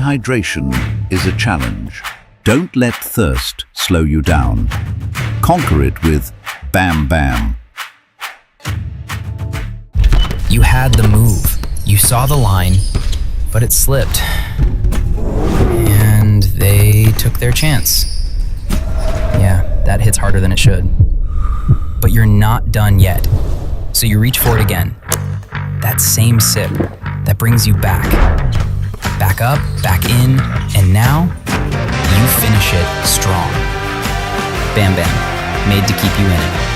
Dehydration is a challenge. Don't let thirst slow you down. Conquer it with Bam Bam. You had the move. You saw the line, but it slipped. And they took their chance. Yeah, that hits harder than it should. But you're not done yet. So you reach for it again. That same sip that brings you back. Back up, back in, and now you finish it strong. Bam Bam, made to keep you in it.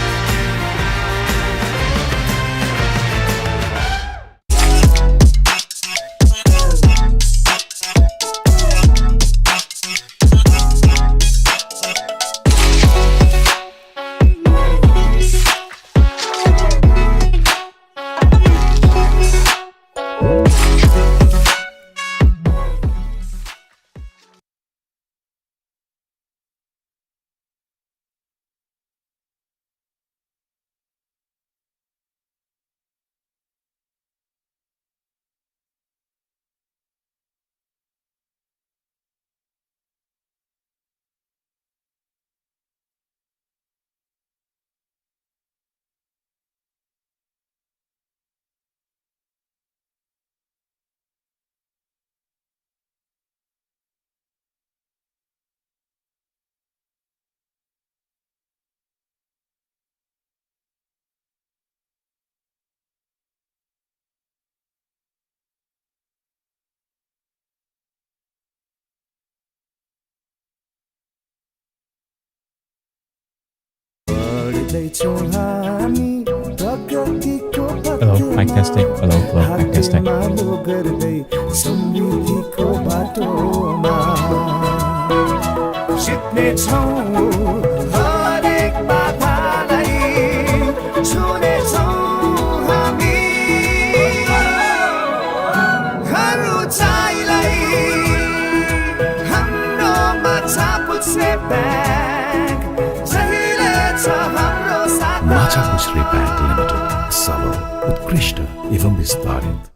Hello, mic testing. Hello, mic testing. Macha Kushri Bank Limited, Salo, Utkrishta एवं विस्तारित।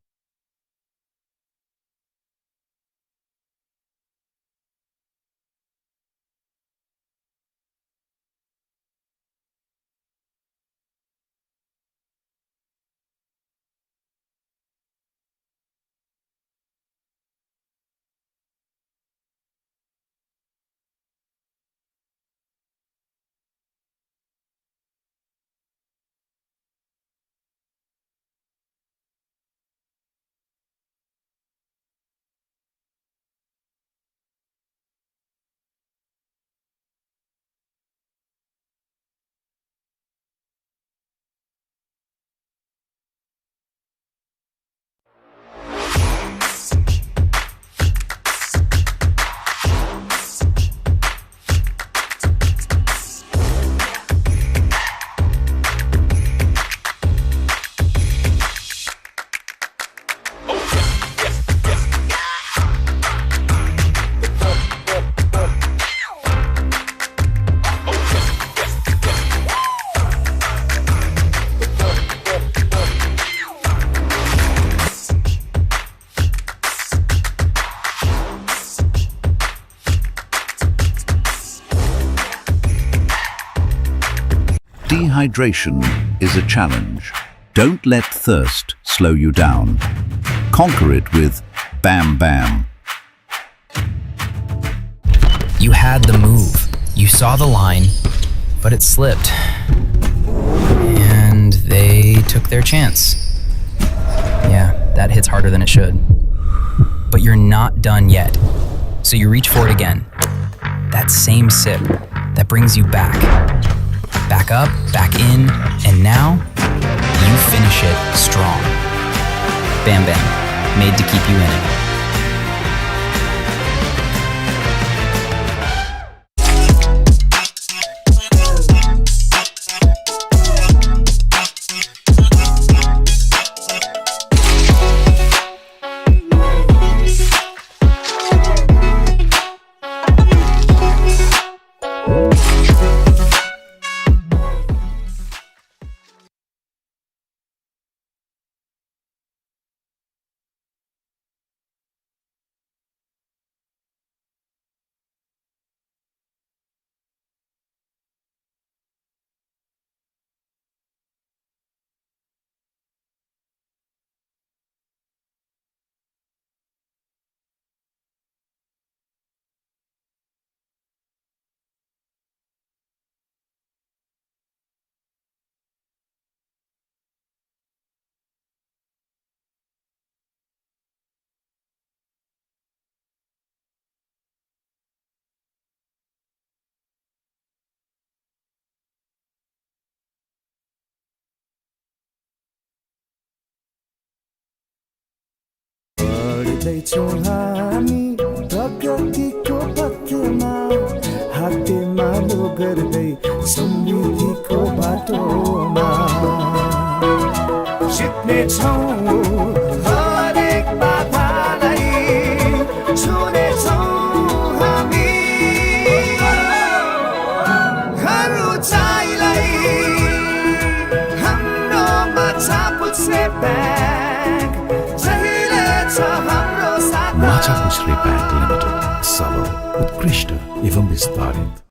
Dehydration is a challenge. Don't let thirst slow you down. Conquer it with Bam Bam. You had the move. You saw the line, but it slipped. And they took their chance. Yeah, that hits harder than it should. But you're not done yet. So you reach for it again. That same sip that brings you back. Back up, back in, and now you finish it strong. Bam Bam, made to keep you in it. हिँड्दैछौँ हामी प्रगतिको पथमा हातेमालो गर्दै समृद्धिको बाटोमा जित्नेछौँ हरेक बाधालाई छुनेछौँ हामी हर उचाइलाई हाम्रोमा पुछ्ने bag जहिले छ हाम्रो साथ माछा पुछ्रे ब्याङ्क लिमिटेड सबल उत्कृष्ट एवं विस्तारित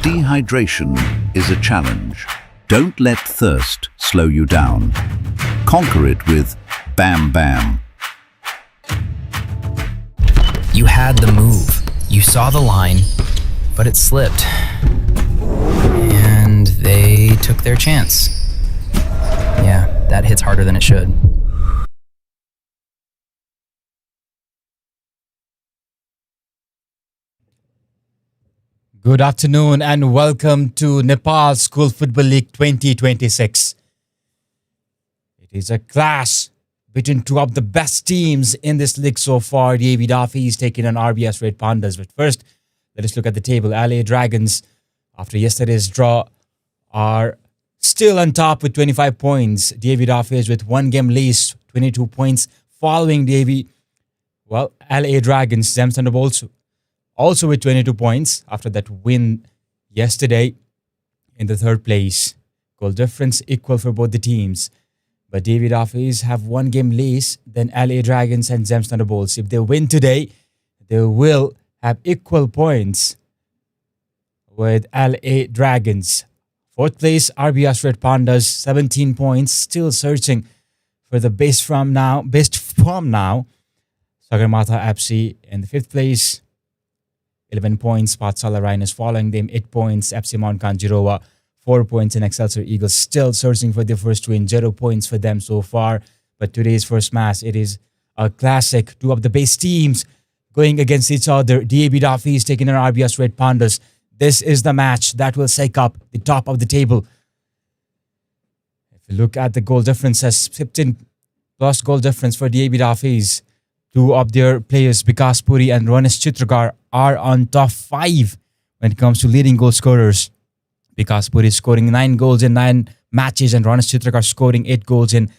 Dehydration is a challenge. Don't let thirst slow you down. Conquer it with Bam Bam. You had the move. You saw the line, but it slipped. And they took their chance. Yeah, that hits harder than it should. Good afternoon and welcome to Nepal School Football League 2026. It is a clash between two of the best teams in this league so far. The Daffey'S taking on RBS Red Pandas. But first, let us look at the table. LA Dragons, after yesterday's draw, are still on top with 25 points. The Daffey'S with one game least, 22 points, following LA Dragons, them Thunderbolts, also with 22 points after that win yesterday in the third place. Goal difference equal for both the teams. But Daffey'S have one game less than LA Dragons and Zems Thunderbolts. If they win today, they will have equal points with LA Dragons. Fourth place, RBS Red Pandas, 17 points, still searching for the best form now. Sagarmatha FC in the fifth place, 11 points. Pathshala Rhinos following them, 8 points. FC Mount Kanjirowa, 4 points. And Excelsior Eagles still searching for their first win, 0 points for them so far. But today's first match, it is a classic. Two of the best teams going against each other. Daffey'S taking on RBS Red Pandas. This is the match that will shake up the top of the table. If you look at the goal differences, 15 plus goal difference for Daffey'S. Two of their players, Vikas Puri and Ronesh Chitragar, are on top 5 when it comes to leading goal scorers. Vikas Puri scoring 9 goals in 9 matches and Ronesh Chitragar scoring 8 goals in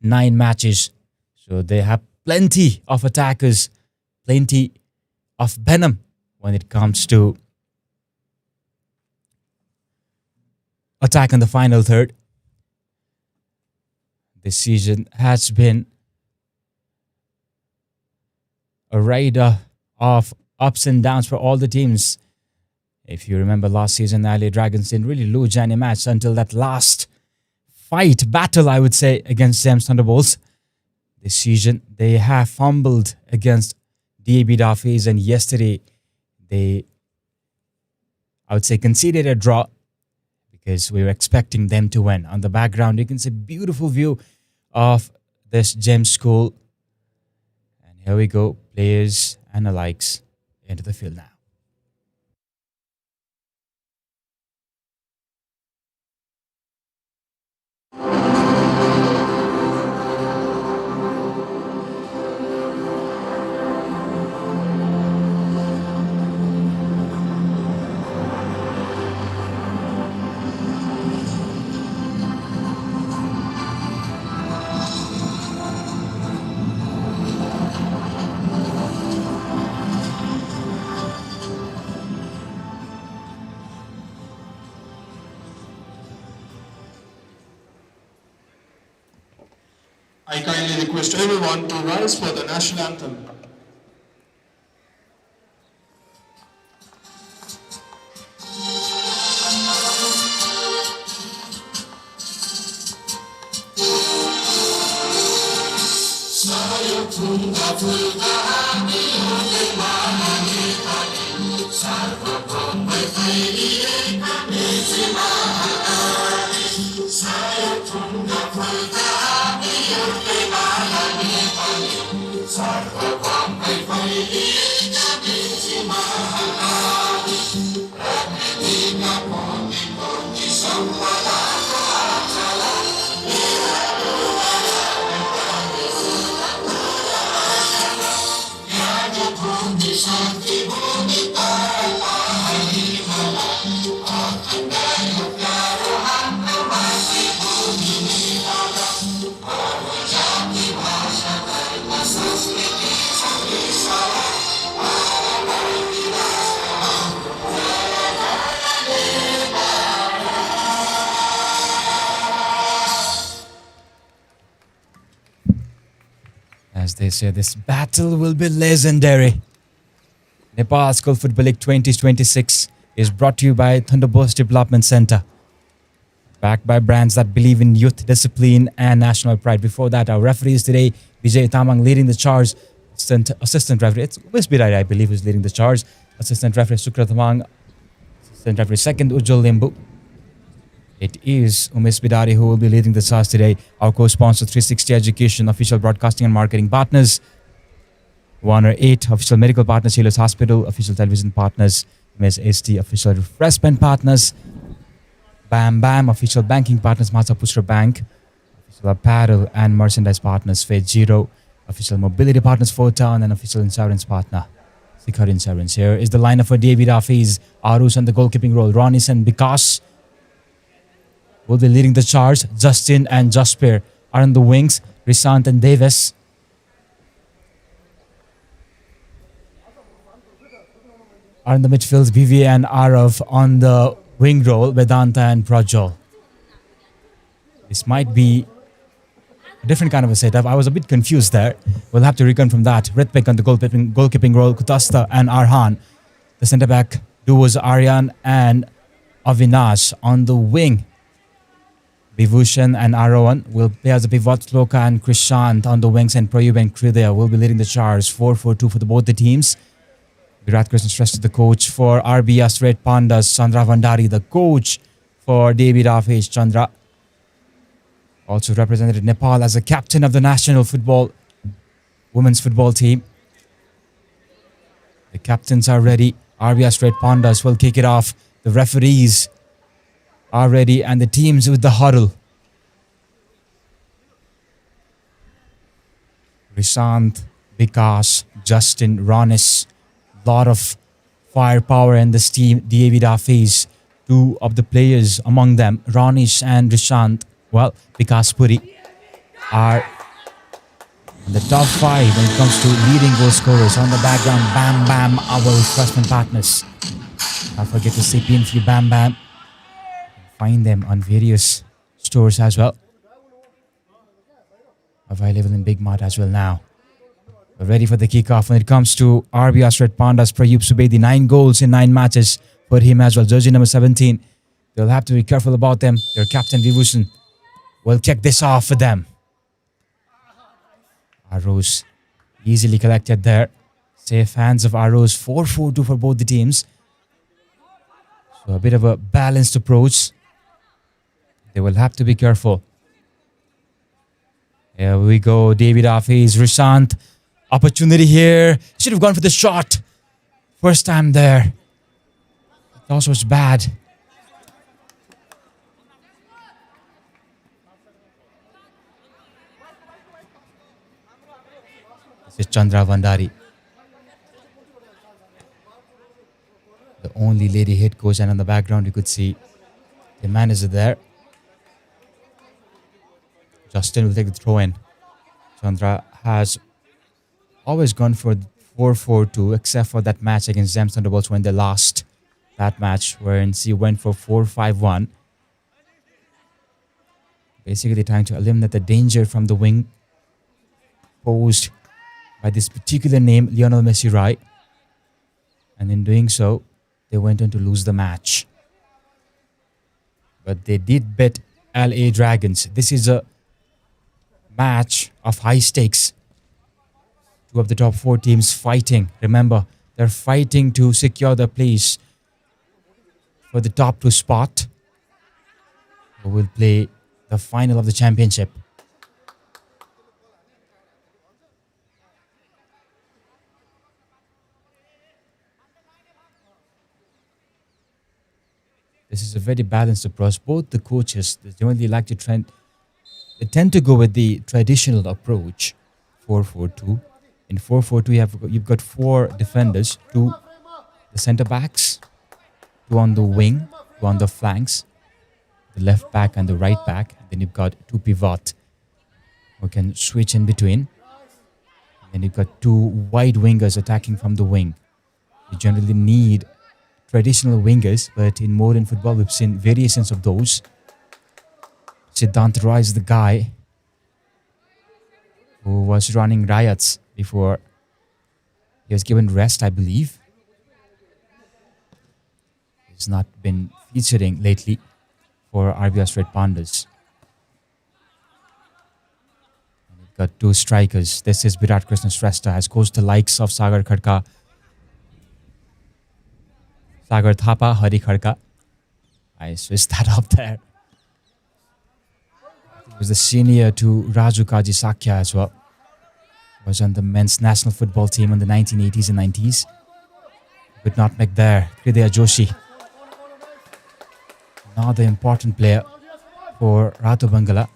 9 matches. So they have plenty of attackers, plenty of venom when it comes to attack in the final third. This season has been a ride of ups and downs for all the teams. If you remember last season, LA Dragons didn't really lose any match until that last battle, I would say, against Zems Thunderbolts. This season, they have fumbled against Daffey'S, and yesterday they, I would say, conceded a draw because we were expecting them to win. On the background, you can see a beautiful view of this gem school. And here we go, players and the likes into the field now. I kindly request everyone to rise for the national anthem. As they say, this battle will be legendary. Nepal School Football League 2026 is brought to you by Thunderbolts Development Center. Backed by brands that believe in youth discipline and national pride. Before that, our referees today, Vijay Tamang leading the charge. Assistant referee, it's Umesh Bidari, I believe, who's leading the charge. Assistant referee, Sukra Tamang. Assistant referee, second, Ujjwal Limbu. It is Umesh Bidari who will be leading the charge today. Our co-sponsor, 360 Education, official broadcasting and marketing partners. 108 official medical partners, Helios Hospital, official television partners, MSST, official refreshment partners, Bam Bam, official banking partners, Mahaputra Bank, official apparel and merchandise partners, Fed Zero, official mobility partners, Photon, and official insurance partner, Sikhar Insurance. Here is the lineup for David Daffey'S, Arus on the goalkeeping role, Rhinos and Vikas will be leading the charge. Justin and Jasper are on the wings, Rishant and Davis. Are in the midfields, BV and Arav on the wing role, Vedanta and Prajol. This might be a different kind of a setup. I was a bit confused there. We'll have to reconfirm that. Ritvik on the goalkeeping role, Kutasta and Arhan. The centre-back duos Aryan and Avinash on the wing. Vibhushan and Arawan will play as a pivot. Sloka and Krishant on the wings, and Prayub and Kridaya will be leading the charge. 4-4-2 for both the teams. Virat Krishnan Shrestha, the coach for RBS Red Pandas. Chandra Vandari, the coach for David Daffey'S. Chandra also represented Nepal as a captain of the national women's football team. The captains are ready. RBS Red Pandas will kick it off. The referees are ready and the teams with the huddle. Rishant, Vikas, Justin, Ronis. Lot of firepower in this team. David Daffey'S, two of the players among them, Ronish and Rishant, well, Vikas Puri, are in the top 5 when it comes to leading goal scorers. On the background, Bam Bam, our freshman partners. Don't forget to say PNF Bam Bam. Find them on various stores as well. Available in Big Mart as well now. We're ready for the kickoff. When it comes to RBS Red Pandas, Prayub Subedi, 9 goals in 9 matches for him as well. Jersey number 17. They'll have to be careful about them. Their captain Vibhushan will kick this off for them. Arrows easily collected there. Safe hands of Arrows. 4-4-2 for both the teams. So a bit of a balanced approach. They will have to be careful. Here we go. David Daffey'S, Rishant. Opportunity here. Should have gone for the shot. First time there. Toss was bad. This is Chandra Vandari, the only lady head coach, and on the background you could see the manager there. Justin will take the throw in. Chandra has always gone for 4-4-2, except for that match against Gems Thunderbolts when they lost that match, wherein she went for 4-5-1. Basically trying to eliminate the danger from the wing posed by this particular name, Lionel Messi Rai. And in doing so, they went on to lose the match. But they did beat LA Dragons. This is a match of high stakes. Two of the top 4 teams fighting. Remember, they're fighting to secure the place for the top 2 spot, who will play the final of the championship. This is a very balanced approach. Both the coaches, they generally like to they tend to go with the traditional approach, 4-4-2. In 4-4-2, you've got 4 defenders, 2 the center backs, 2 on the wing, 2 on the flanks, the left back and the right back. And then you've got 2 pivot who can switch in between. And then you've got 2 wide wingers attacking from the wing. You generally need traditional wingers, but in modern football we've seen variations of those. Siddhant Roy is the guy who was running riots before he was given rest, I believe. He's not been featuring lately for RBS Red Pandas. And we've got 2 strikers. This is Virat Krishna Shrestha, has coached the likes of Sagar Khadka, Sagar Thapa, Hari Khadka. I switched that up there. He was the senior to Raju Kaji Sakya as well. Was on the men's national football team in the 1980s and 90s. Could not make there. Hridaya Joshi, another important player for Ratu Bangala.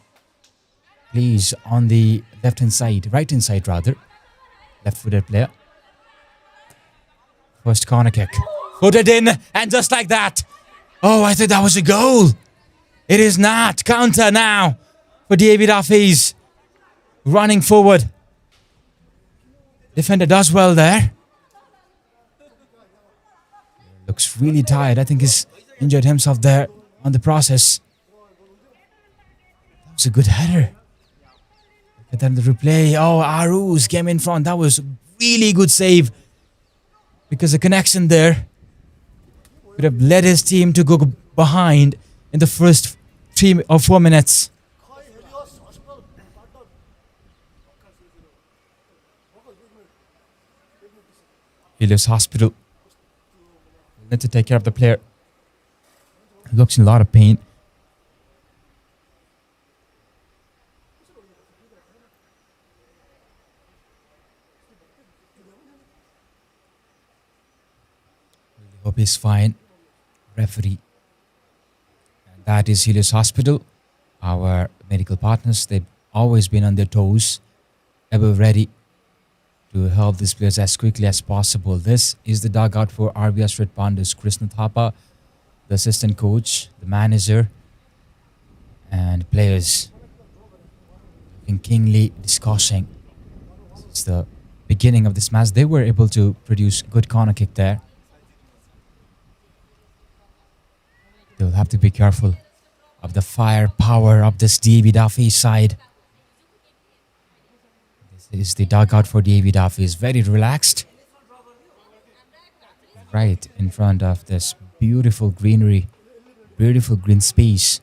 Plays on the left-hand side, right-hand side rather. Left-footed player. First corner kick. Footed in, and just like that. Oh, I thought that was a goal. It is not. Counter now for David Daffey'S. Running forward. Defender does well there. Looks really tired. I think he's injured himself there on the process. That was a good header. Look at that in the replay. Oh, Aruz came in front. That was a really good save. Because the connection there could have led his team to go behind in the first 3 or 4 minutes. Helios Hospital need to take care of the player. He looks in a lot of pain. Really hope he's fine. Referee. And that is Helios Hospital. Our medical partners, they've always been on their toes, ever ready to help these players as quickly as possible. This is the dugout for RBS Red Pandas. Krishna Thapa, the assistant coach, the manager, and players looking keenly discussing. It's the beginning of this match. They were able to produce good corner kick there. They'll have to be careful of the firepower of this DB Daffey'S side. This is the dugout for DB Daffey'S. Very relaxed. Right in front of this beautiful greenery, beautiful green space.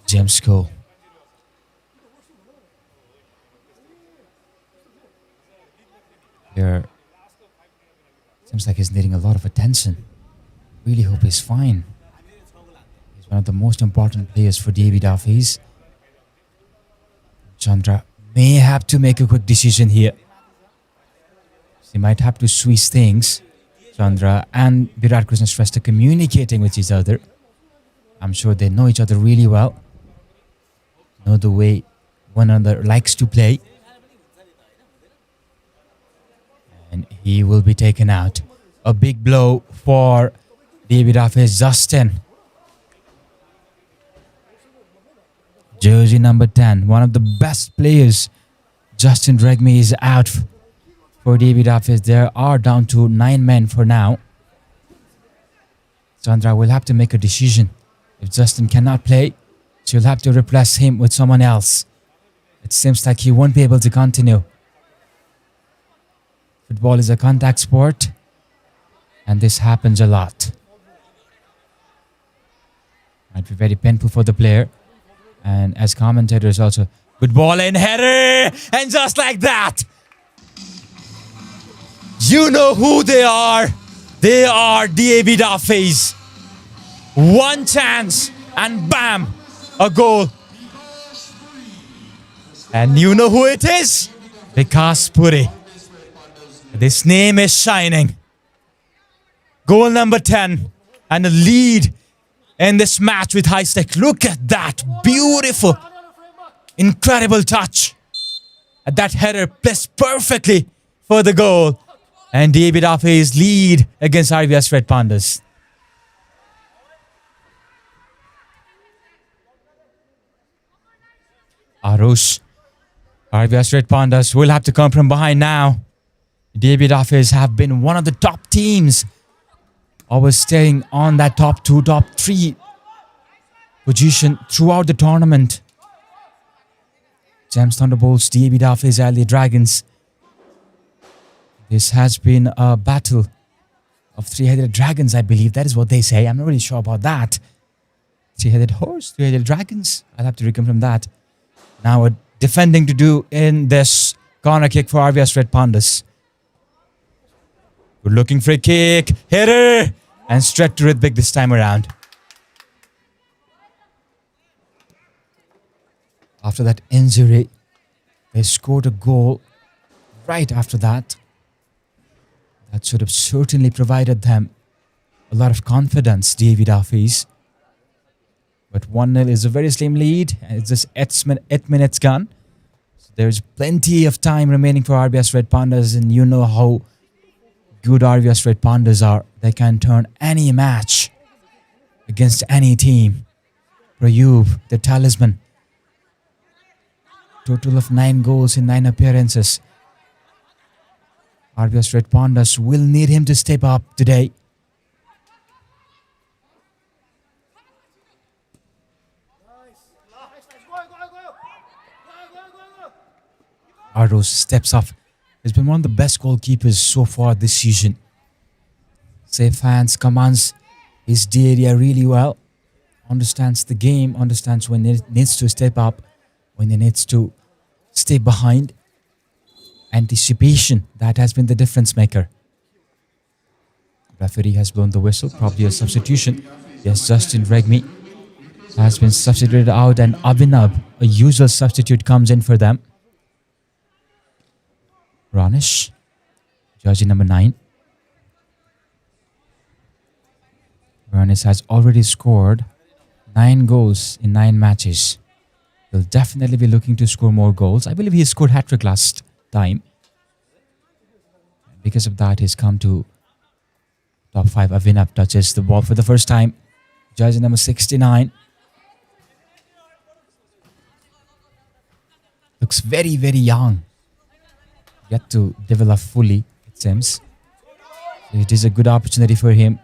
Gemsco. Here, seems like he's needing a lot of attention. Really hope he's fine. He's one of the most important players for David Daffey'S. Chandra may have to make a quick decision here. He might have to switch things. Chandra and Virat Krishna Shrestha communicating with each other. I'm sure they know each other really well. Know the way one another likes to play. he will be taken out. A big blow for Daffey'S Justin. Jersey number 10, one of the best players. Justin Regmi is out for Daffey'S. They are down to 9 men for now. Sandra will have to make a decision. If Justin cannot play, she'll have to replace him with someone else. It seems like he won't be able to continue. Football is a contact sport, and this happens a lot. Might be very painful for the player. And as commentators also, good ball and header! And just like that, you know who they are. They are Daffey'S. One chance and bam, a goal. And you know who it is? Vikas Puri. This name is shining. Goal number 10 and a lead in this match with high stake. Look at that. Beautiful. Incredible touch. And that header placed perfectly for the goal. And Daffey'S lead against RVS Red Pandas. Arush. RVS Red Pandas will have to come from behind now. Daffey'S have been one of the top teams. Always staying on that top 2, top 3 position throughout the tournament. James Thunderbolts, Daffey'S, LA Dragons. This has been a battle of 3-headed dragons, I believe. That is what they say. I'm not really sure about that. 3-headed horse, 3-headed dragons. I'll have to reconfirm that. Now a defending to do in this corner kick for RVS Red Pandas. Good looking free kick. Header! And straight to Ritbik this time around. After that injury, they scored a goal right after that. That should have certainly provided them a lot of confidence, Daffey'S. But 1-0 is a very slim lead. And it's just 8 minutes gone. So there's plenty of time remaining for RVS Red Pandas. And you know how good RVS Red Pandas are. They can turn any match against any team. Prayub, the talisman. Total of 9 goals in 9 appearances. RVS Red Pandas will need him to step up today. Ardos steps up. He's been one of the best goalkeepers so far this season. Safe hands, commands his D area really well. Understands the game, understands when he needs to step up, when he needs to stay behind. Anticipation, that has been the difference maker. Referee has blown the whistle, probably a substitution. Yes, Justin Regmi has been substituted out and Abhinav, a usual substitute, comes in for them. Ronish, jersey number 9. Ronish has already scored 9 goals in 9 matches. He'll definitely be looking to score more goals. I believe he scored hat-trick last time. Because of that, he's come to top 5. Abhinav touches the ball for the first time. Jersey number 69. Looks very, very young. Yet to develop fully, it seems. It is a good opportunity for him,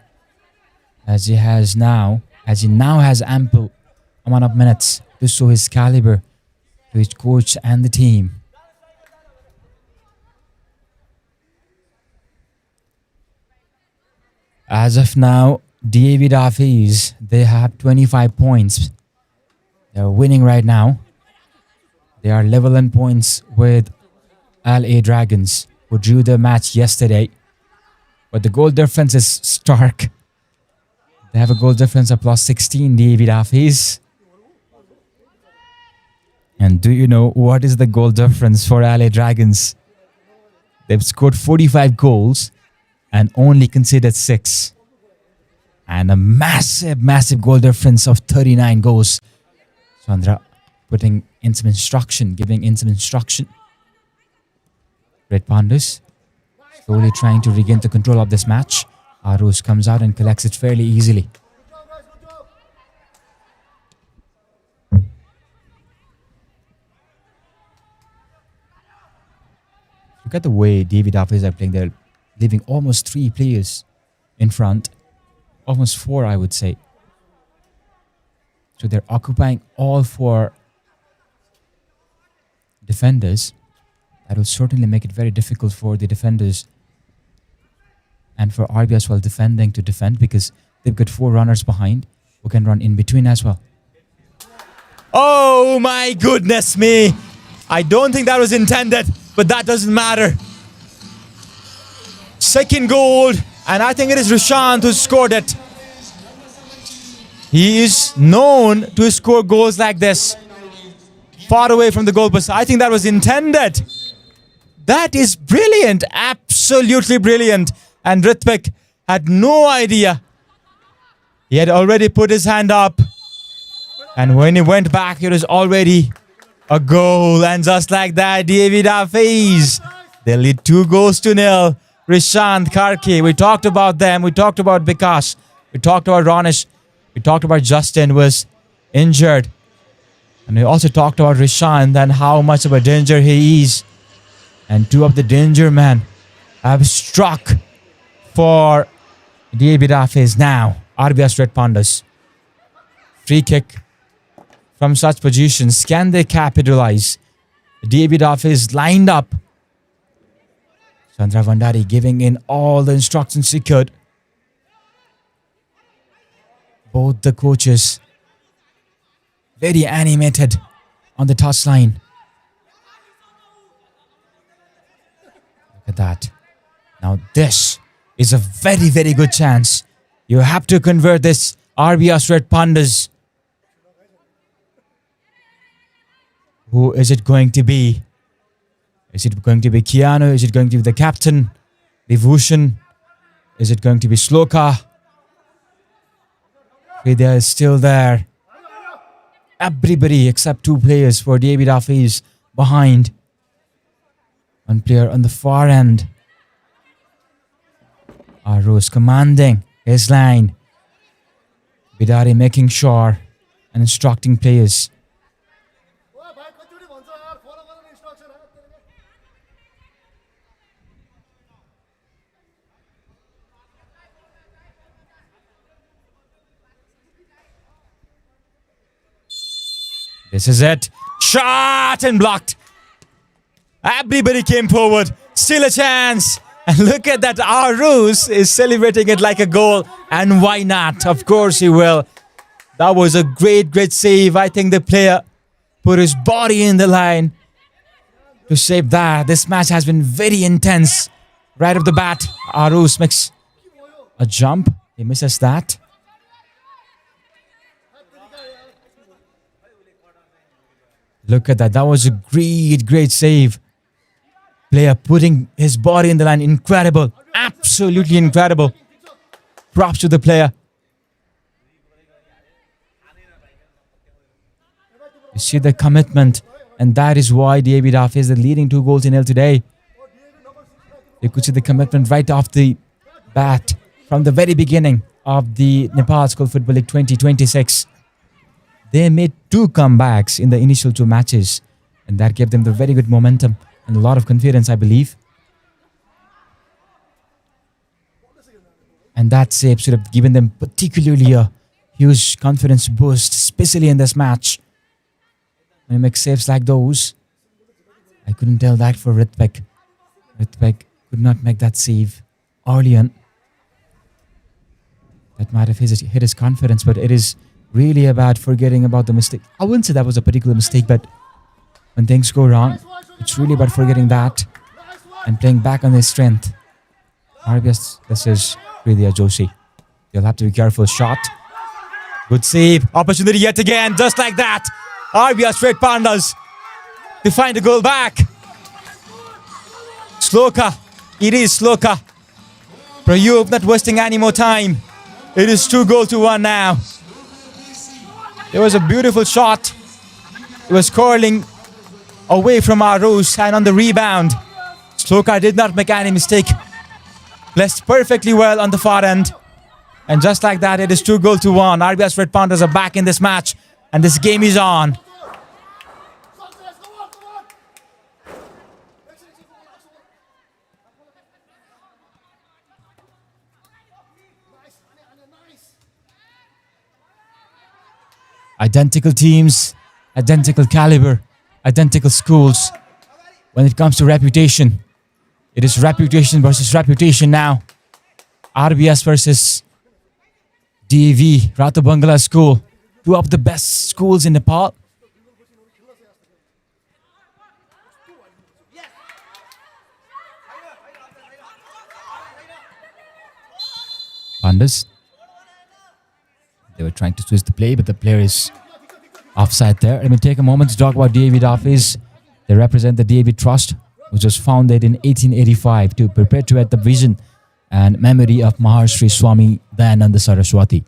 as he now has ample amount of minutes to show his caliber to his coach and the team. As of now, Daffey'S, they have 25 points. They are winning right now. They are level in points with LA Dragons, who drew the match yesterday. But the goal difference is stark. They have a goal difference of plus 16, Daffey'S. And do you know what is the goal difference for LA Dragons? They've scored 45 goals and only conceded 6. And a massive, massive goal difference of 39 goals. Chandra giving in some instruction. Red Pandas slowly trying to regain the control of this match. Arus comes out and collects it fairly easily. Look at the way Daffey'S are playing. They're leaving almost 3 players in front. Almost 4, I would say. So they're occupying all 4 defenders. That will certainly make it very difficult for the defenders and for RB as well defending to defend, because they've got 4 runners behind who can run in between as well. Oh my goodness me! I don't think that was intended, but that doesn't matter. Second goal, and I think it is Rishant who scored it. He is known to score goals like this, far away from the goalpost. I think that was intended. That is brilliant, absolutely brilliant. And Ritvik had no idea. He had already put his hand up. And when he went back, it was already a goal. And just like that, Daffey'S, they lead 2-0. Rishant, Karki, we talked about them. We talked about Vikas. We talked about Ronish. We talked about Justin was injured. And we also talked about Rishant and how much of a danger he is. And 2 of the danger men have struck for Daffey'S now. RBS Red Pandas. Free kick from such positions. Can they capitalize? Daffey'S lined up. Chandra Vandari giving in all the instructions he could. Both the coaches very animated on the touchline. Look at that. Now this is a very, very good chance. You have to convert this, RBS Red Pandas. Who is it going to be? Is it going to be Keanu? Is it going to be the captain? Vibhushan? Is it going to be Sloka? Vidya is still there. Everybody except 2 players for Daffey'S behind. 1 player on the far end. Arus commanding his line. Bidari making sure and instructing players. This is it. Shot and blocked. Everybody came forward. Still a chance. And look at that. Arus is celebrating it like a goal. And why not? Of course he will. That was a great, great save. I think the player put his body in the line to save that. This match has been very intense. Right off the bat, Arus makes a jump. He misses that. Look at that. That was a great, great save. Player putting his body in the line. Incredible. Absolutely incredible. Props to the player. You see the commitment. And that is why Daffey'S are leading 2-0 today. You could see the commitment right off the bat. From the very beginning of the Nepal School Football League 2026. They made 2 comebacks in the initial 2 matches. And that gave them the very good momentum and a lot of confidence, I believe. And that save should have given them particularly a huge confidence boost, especially in this match. When you make saves like those, I couldn't tell that for Ritvik. Ritvik could not make that save early on. That might have hit his confidence, but it is really about forgetting about the mistake. I wouldn't say that was a particular mistake, but when things go wrong, it's really about forgetting that and playing back on their strength. RBS, this is really a Joshi. You'll have to be careful. Shot. Good save. Opportunity yet again, just like that. RBS Red Pandas to find a goal back. Sloka. It is Sloka. Prayub not wasting any more time. It is 2-1 now. There was a beautiful shot. It was curling away from Arus, and on the rebound, Sloka did not make any mistake. Placed perfectly well on the far end. And just like that, it is 2-1. RBS Red Pandas are back in this match. And this game is on. Identical teams, identical caliber, identical schools. When it comes to reputation, it is reputation versus reputation now. RBS versus DAV, Rata Bangla School. Two of the best schools in Nepal. Pandas. They were trying to switch the play, but the player is offside there. Let me take a moment to talk about DAV Daffey'S. They represent the DAV Trust, which was founded in 1885 to perpetuate the vision and memory of Maharshi Swami Dayananda Saraswati,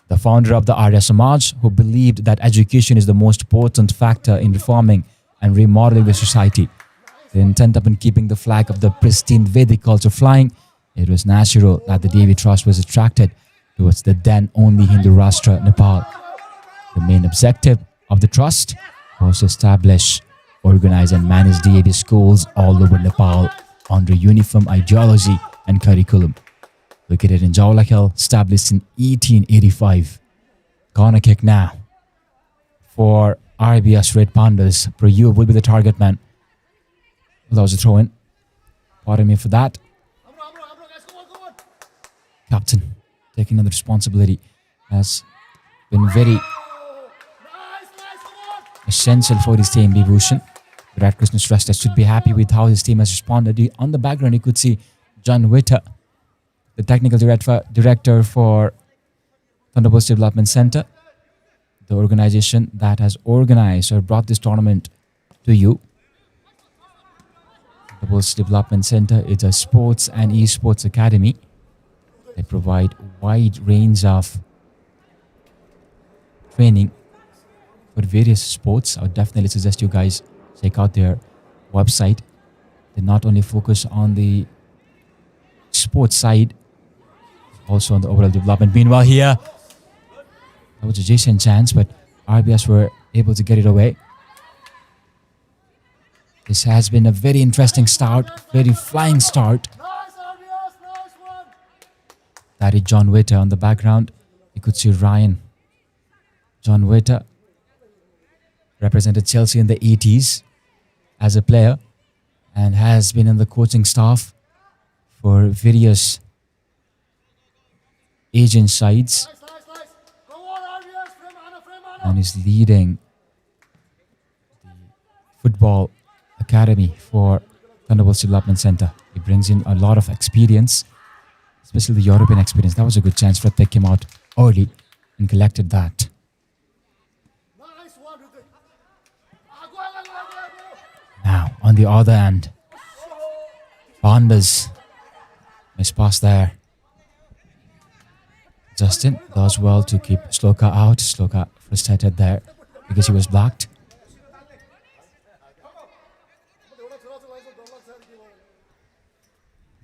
the founder of the Arya Samaj, who believed that education is the most potent factor in reforming and remodeling the society. The intent upon keeping the flag of the pristine Vedic culture flying, it was natural that the DAV Trust was attracted towards the then only Hindu Rashtra, Nepal. The main objective of the trust was to establish, organize and manage DAV schools all over Nepal under uniform ideology and curriculum. Located in Jawla Hill, established in 1885. Corner kick now for RBS Red Pandas. Prayub will be the target man. Well, that was a throw-in. Pardon me for that. Captain taking on the responsibility has been very essential for his team, Vibhushan. Virat Krishna Shrestha should be happy with how his team has responded. On the background, you could see John Witter, the technical director for Thunderbolts Development Center, the organization that has organized or brought this tournament to you. Thunderbolts Development Center is a sports and esports academy. They provide wide range of training for various sports. I would definitely suggest you guys check out their website. They not only focus on the sports side, also on the overall development. Meanwhile here, that was a Jason chance, but RBS were able to get it away. This has been a very interesting start, very flying start. That is John Witter on the background. You could see Ryan. John Witter represented Chelsea in the 80s as a player and has been in the coaching staff for various Asian sides and is leading the football academy for Thunderbolts Development Center. He brings in a lot of experience, especially the European experience. That was a good chance. Pratek came out early and collected that. Now, on the other end, Pandas missed pass there. Justin does well to keep Sloka out. Sloka frustrated there because he was blocked.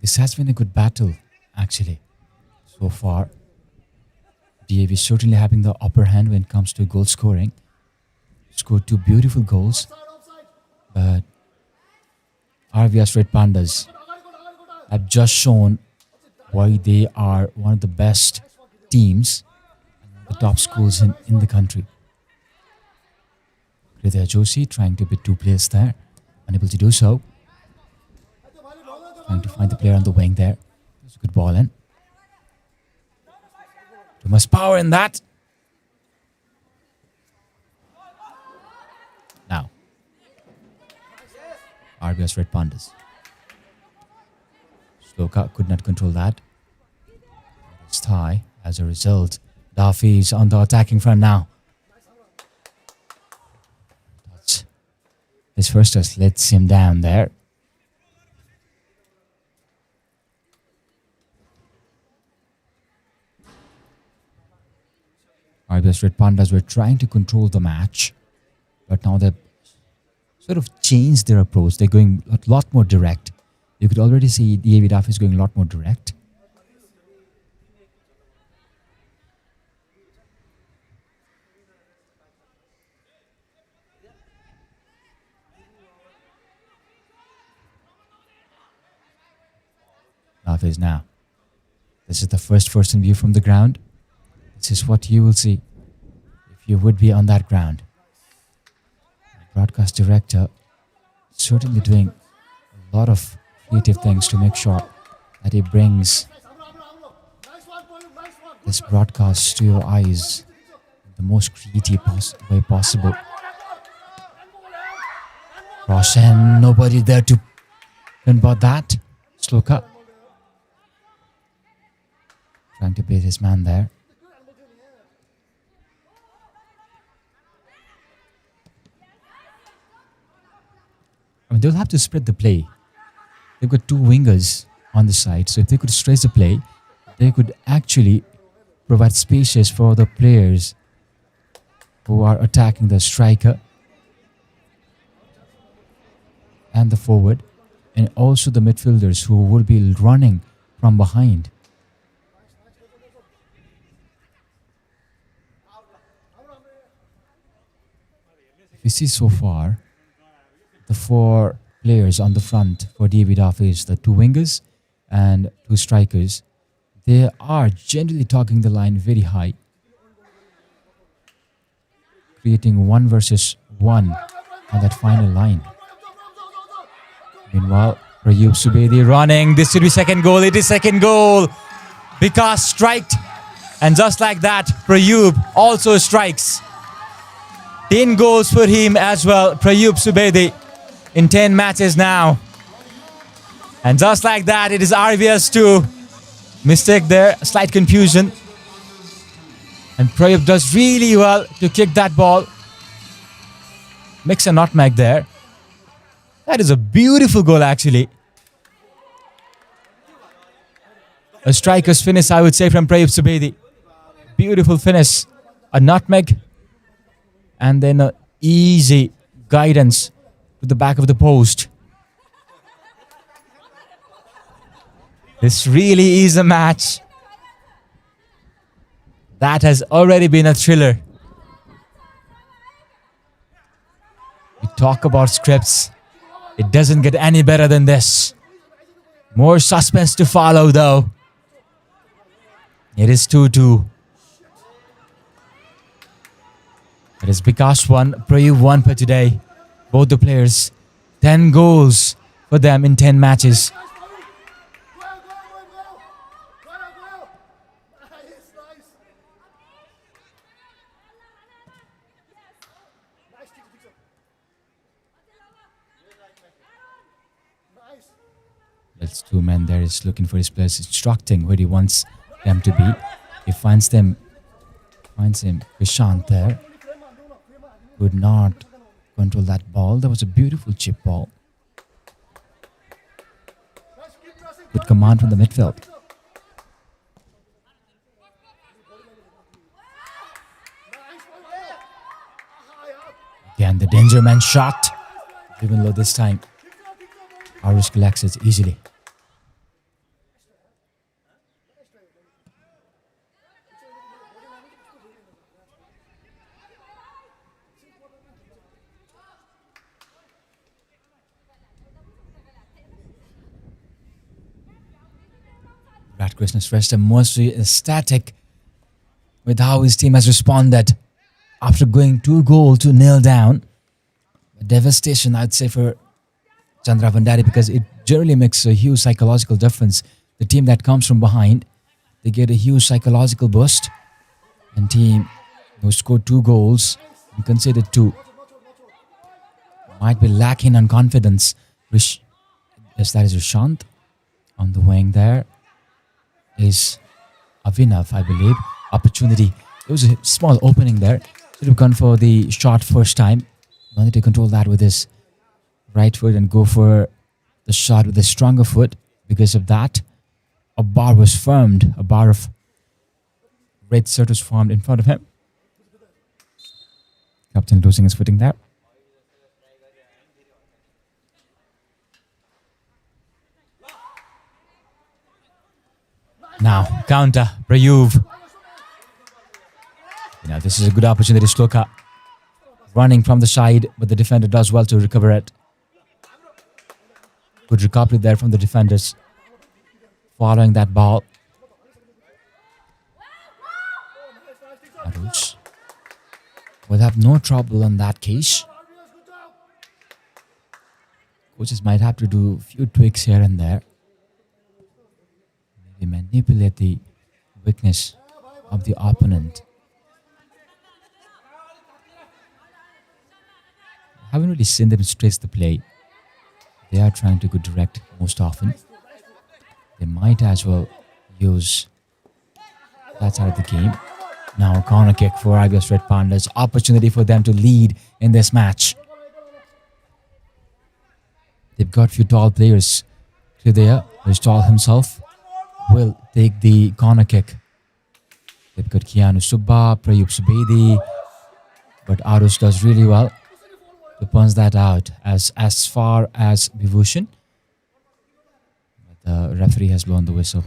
This has been a good battle, actually, so far. DAV is certainly having the upper hand when it comes to goal scoring. Scored 2 beautiful goals, but RBS Red Pandas have just shown why they are one of the best teams, the top schools in the country. Hridaya Joshi trying to beat 2 players there, unable to do so. Trying to find the player on the wing there. There's a good ball in. Too much power in that. Now, RBS Red Pandas. Sloka could not control that. It's tie. As a result, Daffey'S on the attacking front now. His first touch lets him down there. RBS Red Pandas were trying to control the match, but now they've sort of changed their approach. They're going a lot more direct. You could already see Daffey'S going a lot more direct. Daffey'S now. This is the first person view from the ground. This is what you will see if you would be on that ground. The broadcast director certainly doing a lot of creative things to make sure that he brings this broadcast to your eyes in the most creative way possible. Cross and nobody there to convert that. Slow cut. Trying to beat his man there. I mean, they'll have to spread the play. They've got two wingers on the side, so if they could stretch the play, they could actually provide spaces for the players who are attacking the striker and the forward, and also the midfielders who will be running from behind. If you see so far, the four players on the front for Daffey'S, the two wingers and two strikers, they are generally talking the line very high, creating 1 versus 1 on that final line. Meanwhile, Prayub Subedi running. This should be second goal. It is second goal. Vikas striked. And just like that, Prayub also strikes. 10 goals for him as well. Prayub Subedi in 10 matches now. And just like that, it is RVS 2. Mistake there, slight confusion. And Prayub does really well to kick that ball. Makes a nutmeg there. That is a beautiful goal actually. A striker's finish, I would say, from Prayub Subedi. Beautiful finish. A nutmeg. And then an easy guidance to the back of the post. This really is a match that has already been a thriller. We talk about scripts. It doesn't get any better than this. More suspense to follow though. It is 2-2. It is Vikas 1, Prayub 1 for today. Both the players, 10 goals for them in 10 matches. That's two men there is looking for his players, instructing where he wants them to be. He finds him, Prashant there. Could not control that ball. That was a beautiful chip ball. Good command from the midfield. Again, the danger man shot. Even though this time, Irish collects it easily. Krishna Shrestha mostly ecstatic with how his team has responded after going 2-0 down. A devastation, I'd say, for Chandra Bhandari, because it generally makes a huge psychological difference. The team that comes from behind, they get a huge psychological boost. And team who scored 2 goals and conceded 2 might be lacking on confidence. Yes, that is Rishant on the wing there. Is Avinav, I believe. Opportunity. There was a small opening there. Should have gone for the shot first time. Wanted to control that with his right foot and go for the shot with his stronger foot. Because of that, a bar was formed. A bar of red shirt was formed in front of him. Captain losing his footing there. Now, counter, Prayuv. Now, this is a good opportunity. Sloka running from the side, but the defender does well to recover it. Good recovery there from the defenders. Following that ball. Arush will have no trouble in that case. Coaches might have to do a few tweaks here and there. Maybe manipulate the weakness of the opponent. I haven't really seen them stress the play. They are trying to go direct most often. They might as well use that side of the game. Now corner kick for IBS Red Pandas. Opportunity for them to lead in this match. They've got few tall players there. Tall himself will take the corner kick. They've got Kianu Subba, Prayup Subedi, but Arush does really well to punch that out as far as Vibhushan. But the referee has blown the whistle.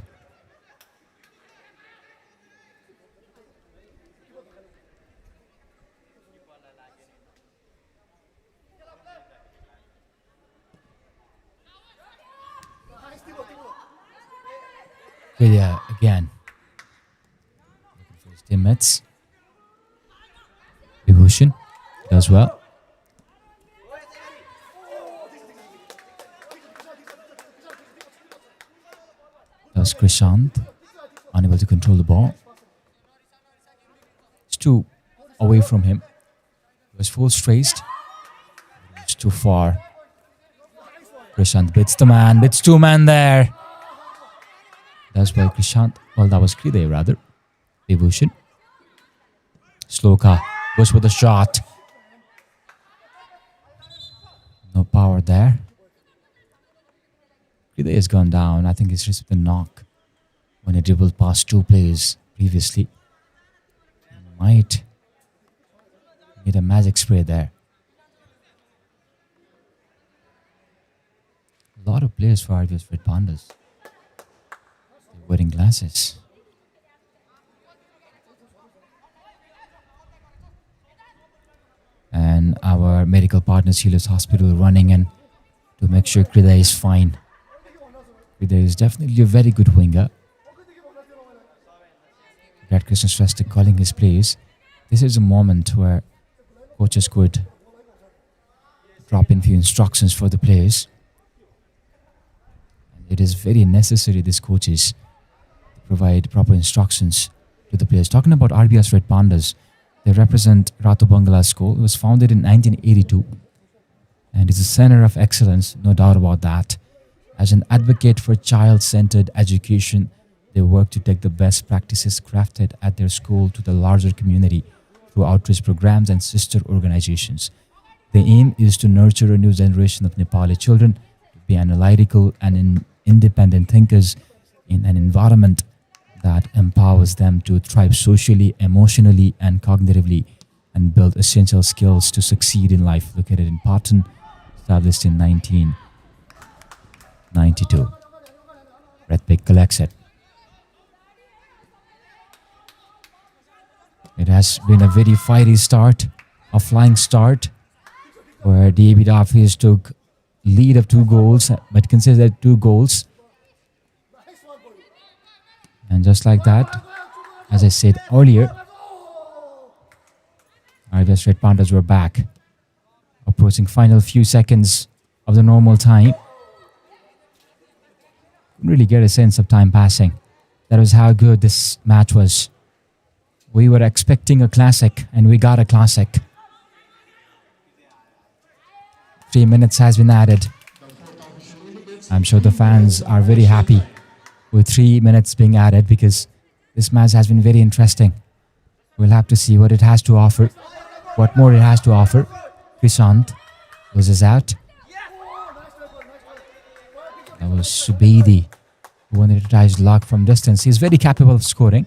Yeah, again. Looking for his teammates. Vibhushan does well. That's Krishant, unable to control the ball. It's too away from him. He was full straced. It's too far. Krishant bits the man, bits two man there. That's well, Krishant. Well, that was Kriday rather. Vibhushan. Sloka goes with a shot. No power there. Kriday has gone down. I think it's just with a knock when he dribbled past two players previously. He might need a magic spray there. A lot of players for IBS Red Pandas. They're wearing glasses. And our medical partners, Helios Hospital, running in to make sure Kriday is fine. Kriday is definitely a very good winger. Brad Krishna Shrestha calling his plays. This is a moment where coaches could drop in few instructions for the players. It is very necessary, these coaches, to provide proper instructions to the players. Talking about RBS Red Pandas, they represent Ratu Bangla School. It was founded in 1982 and is a center of excellence, no doubt about that. As an advocate for child-centered education, they work to take the best practices crafted at their school to the larger community through outreach programs and sister organizations. The aim is to nurture a new generation of Nepali children to be analytical and independent thinkers in an environment that empowers them to thrive socially, emotionally, and cognitively, and build essential skills to succeed in life. Located in Patan, established in 1992. Red Pig collects it. It has been a very fiery start, a flying start, where the Daffey'S took lead of 2 goals, but considered 2 goals. And just like that, as I said earlier, IBS Red Pandas were back, approaching final few seconds of the normal time. Couldn't really get a sense of time passing. That was how good this match was. We were expecting a classic, and we got a classic. 3 minutes has been added. I'm sure the fans are very happy with 3 minutes being added, because this match has been very interesting. We'll have to see what it has to offer, what more it has to offer. Krishant loses out. That was Subedi, who wanted to try his luck from distance. He's very capable of scoring.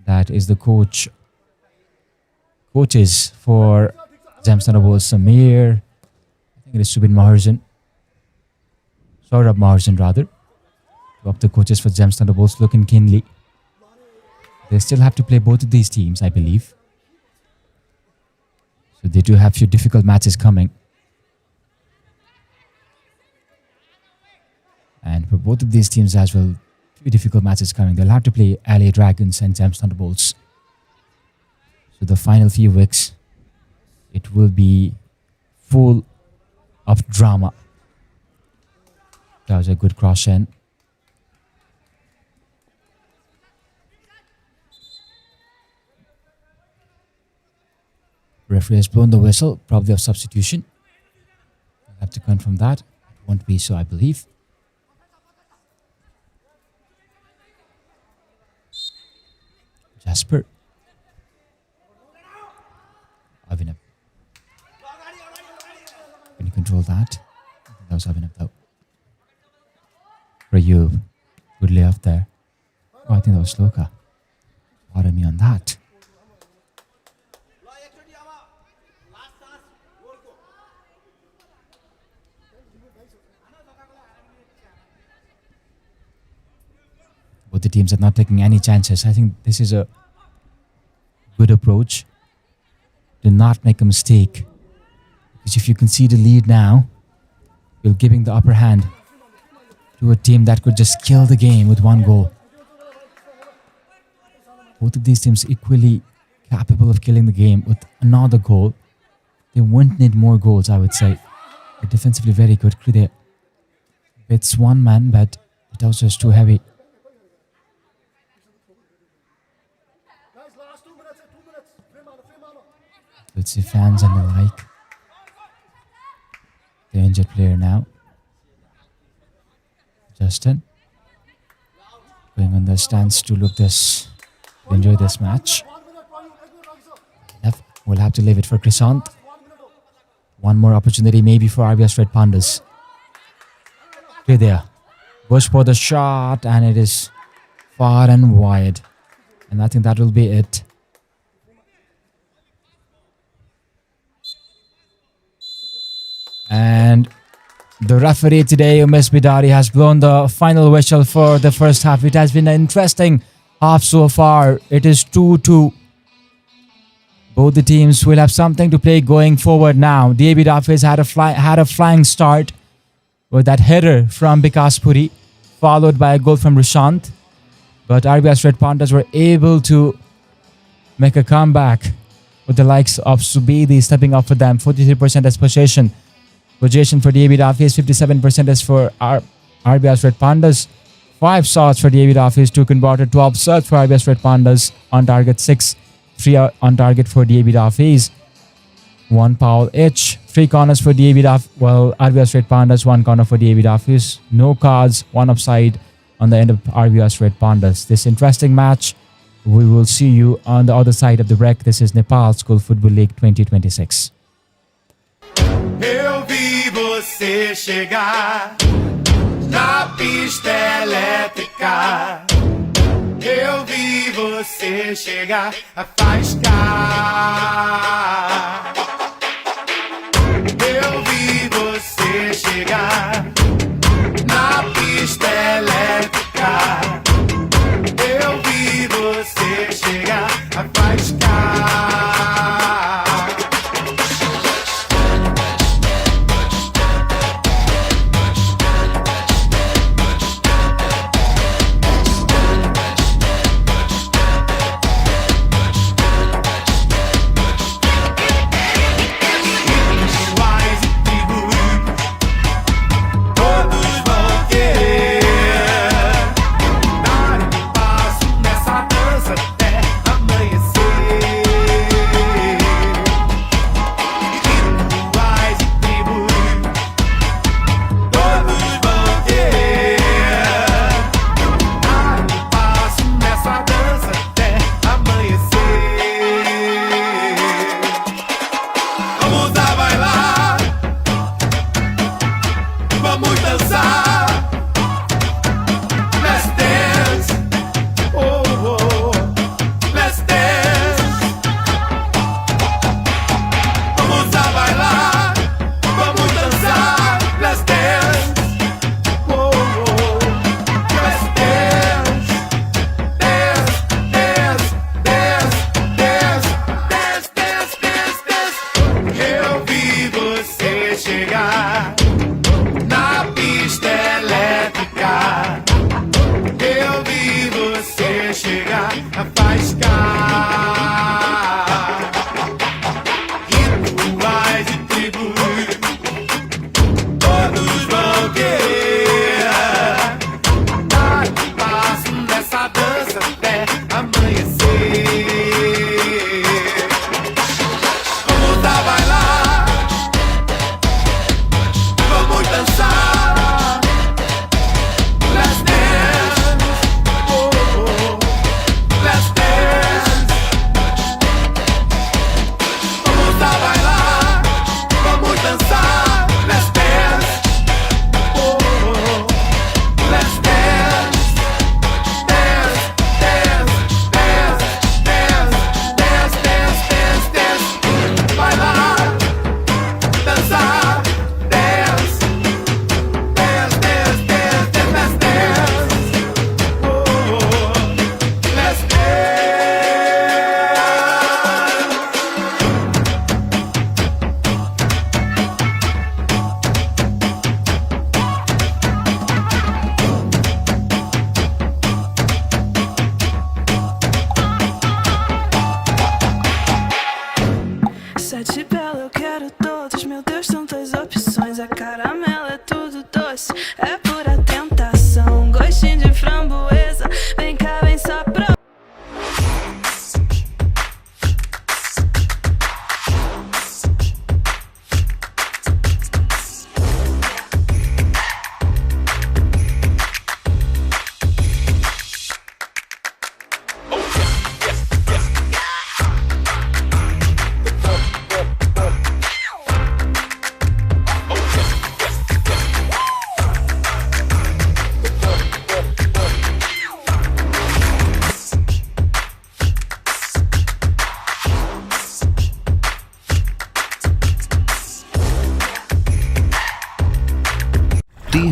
That is the coaches for Zamstanabol Samir. I think it is Subin Maharjan. Saurabh Maharjan rather. Two of the coaches for Gems Thunderbolts looking keenly. They still have to play both of these teams, I believe. So they do have few difficult matches coming. And for both of these teams as well, few difficult matches coming. They'll have to play LA Dragons and Gems Thunderbolts. So the final few weeks, it will be full of drama. That was a good cross in. Referee has blown the whistle, probably of substitution. I'll have to confirm that. It won't be so, I believe. Jasper. Avinav. Can you control that? I think that was Avinav though. Rayub. Good layoff there. Oh, I think that was Sloka. Pardon me on that. Both the teams are not taking any chances. I think this is a good approach. Do not make a mistake. Because if you concede a lead now, you're giving the upper hand to a team that could just kill the game with one goal. Both of these teams equally capable of killing the game with another goal. They won't need more goals, I would say. They're defensively very good. It's one man, but it also is too heavy. Let's see fans and the like. The injured player now. Justin. Going on the stands to enjoy this match. We'll have to leave it for Krisant. One more opportunity maybe for RBS Red Pandas. Okay, there. Bush for the shot and it is far and wide. And I think that will be it. And the referee today, Umesh Bidari, has blown the final whistle for the first half. It has been an interesting half so far. It is 2-2. Both the teams will have something to play going forward now. DAB Daffey'S had a flying start with that header from Bikas Puri, followed by a goal from Rushant. But RBS Red Pandas were able to make a comeback with the likes of Subedi stepping up for them. 43% as possession. Possession for DAB Daffey'S, 57% is for RBS Red Pandas. 5 shots for DAB Daffey'S, 2 converted, 12 shots for RBS Red Pandas. On target 6, 3 on target for DAB Daffey'S. 1 foul each, 3 corners for RBS Red Pandas, 1 corner for DAB Daffey'S. No cards, 1 offside on the end of RBS Red Pandas. This interesting match, we will see you on the other side of the break. This is Nepal School Football League 2026. Eu vi você chegar na pista elétrica. Eu vi você chegar a faiscar. Eu vi você chegar na pista elétrica. Eu vi você chegar a faiscar.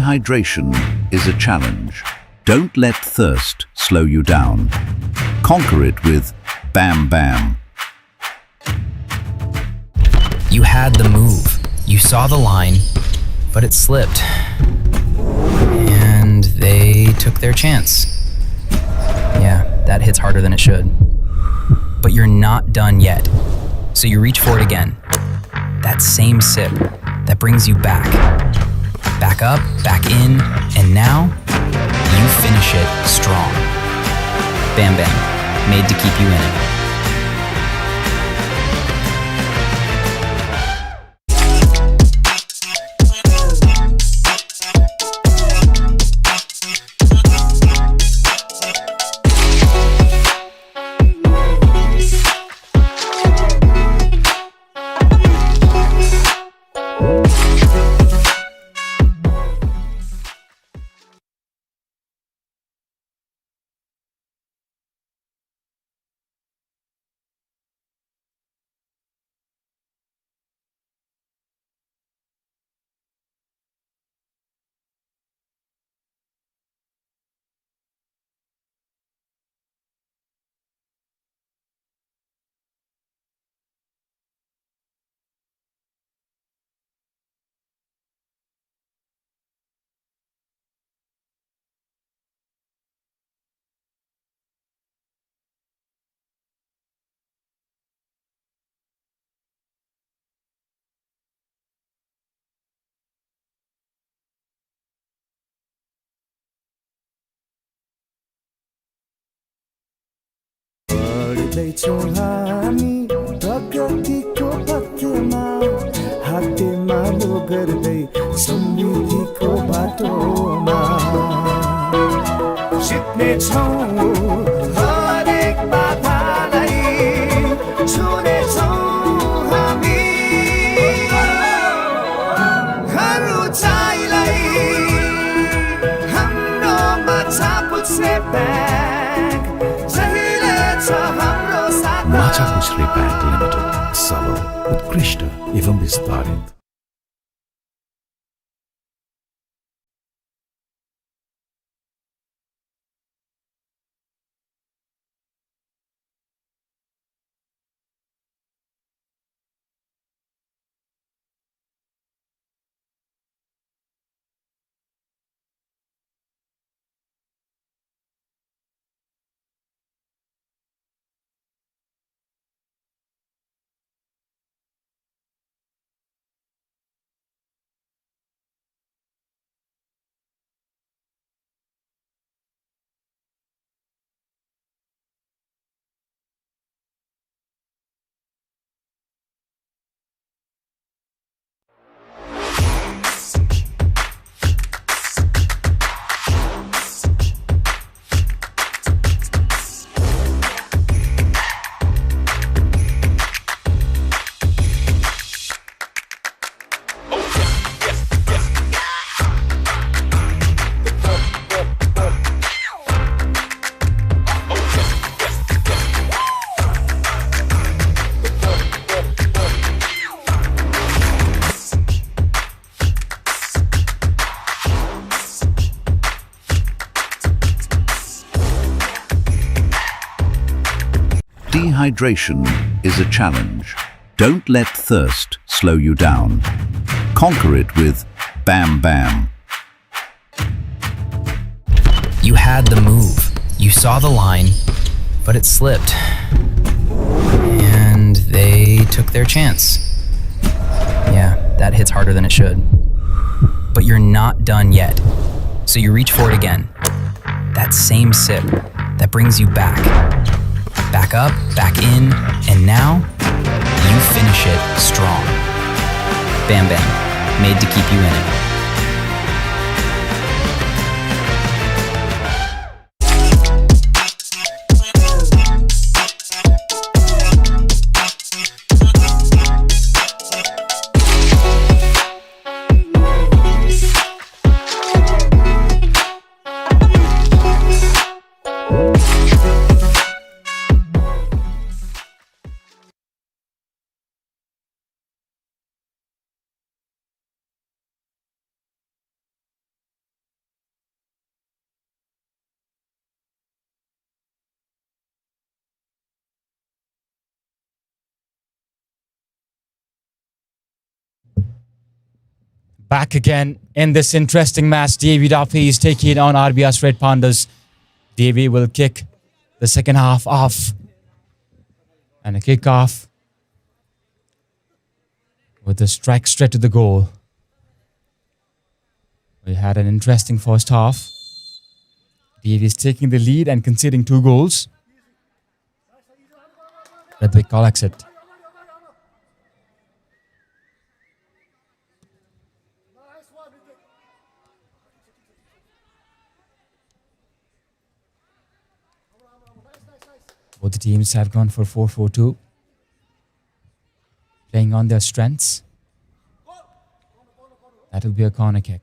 Dehydration is a challenge. Don't let thirst slow you down. Conquer it with Bam Bam. You had the move. You saw the line, but it slipped. And they took their chance. Yeah, that hits harder than it should. But you're not done yet. So you reach for it again. That same sip that brings you back. Back up, back in, and now you finish it strong. Bam Bam, made to keep you in it. बढ्दैछौँ हामी प्रगतिको पथमा हातेमालो गर्दै समृद्धिको बाटोमा जित्नेछौँ हरेक बाधालाई छुनेछौँ हामी हर उचाइलाई हाम्रोमा पुछ्ने bag माछा पुछ्रे bank limited सबल उत्कृष्ट एवं विस्तारित। Dehydration is a challenge. Don't let thirst slow you down. Conquer it with Bam Bam. You had the move. You saw the line, but it slipped. And they took their chance. Yeah, that hits harder than it should. But you're not done yet. So you reach for it again. That same sip that brings you back. Back up, back in, and now you finish it strong. Bam Bam, made to keep you in it. Back again in this interesting match. Daffey's taking on RBS Red Pandas. Davey will kick the second half off. And a kick off with a strike straight to the goal. We had an interesting first half. Davies taking the lead and conceding 2 goals. Redwick collects it. Both the teams have gone for 4-4-2. Playing on their strengths. That will be a corner kick.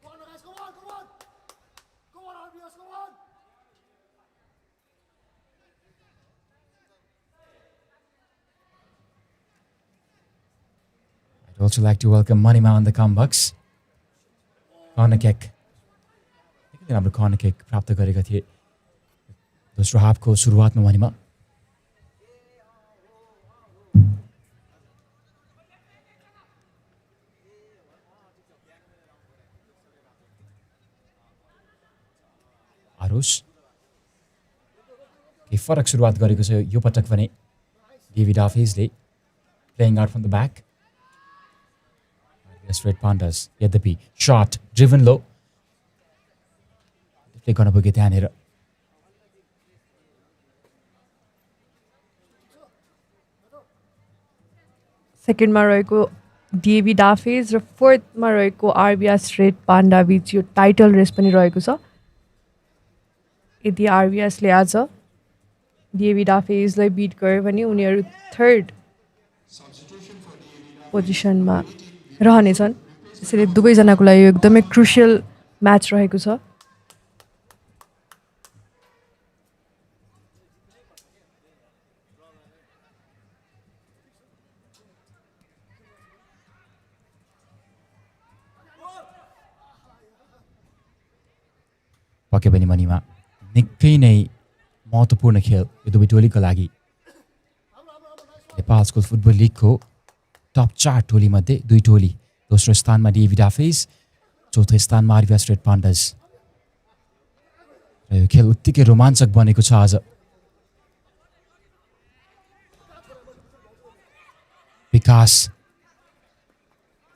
I'd also like to welcome Manima on the comebacks. Corner kick. राम्रो corner kick प्राप्त गरेका थिए दोस्रो हाफको सुरुवातमा मनिमा आरुष के फरक सुरुवात गरेको छ यो पटक भने Daffey'sले playing out from the back. Red Pandas यद्यपि shot driven low. Play गर्न पुगे त्यहाँनिर सेकेन्डमा रहेको Daffey's र फोर्थमा रहेको RBS रेड पान्डा बीच यो टाइटल रेस पनि रहेको छ यदि RBSले आज Daffey'sलाई बिट गर्यो भने उनीहरू थर्ड पोजिसनमा रहनेछन् त्यसैले दुवैजनाको लागि यो एकदमै क्रुसियल म्याच रहेको छ पक्कै पनि मनिमा निकै नै महत्त्वपूर्ण खेल यो दुवै टोलीका लागि नेपाल स्कुल फुटबल लिगको टप 4 टोलीमध्ये 2 टोली दोस्रो स्थानमा Daffey's चौथो स्थानमा RBS रेड पान्डास र यो खेल उत्तिकै रोमाञ्चक बनेको छ आज विकास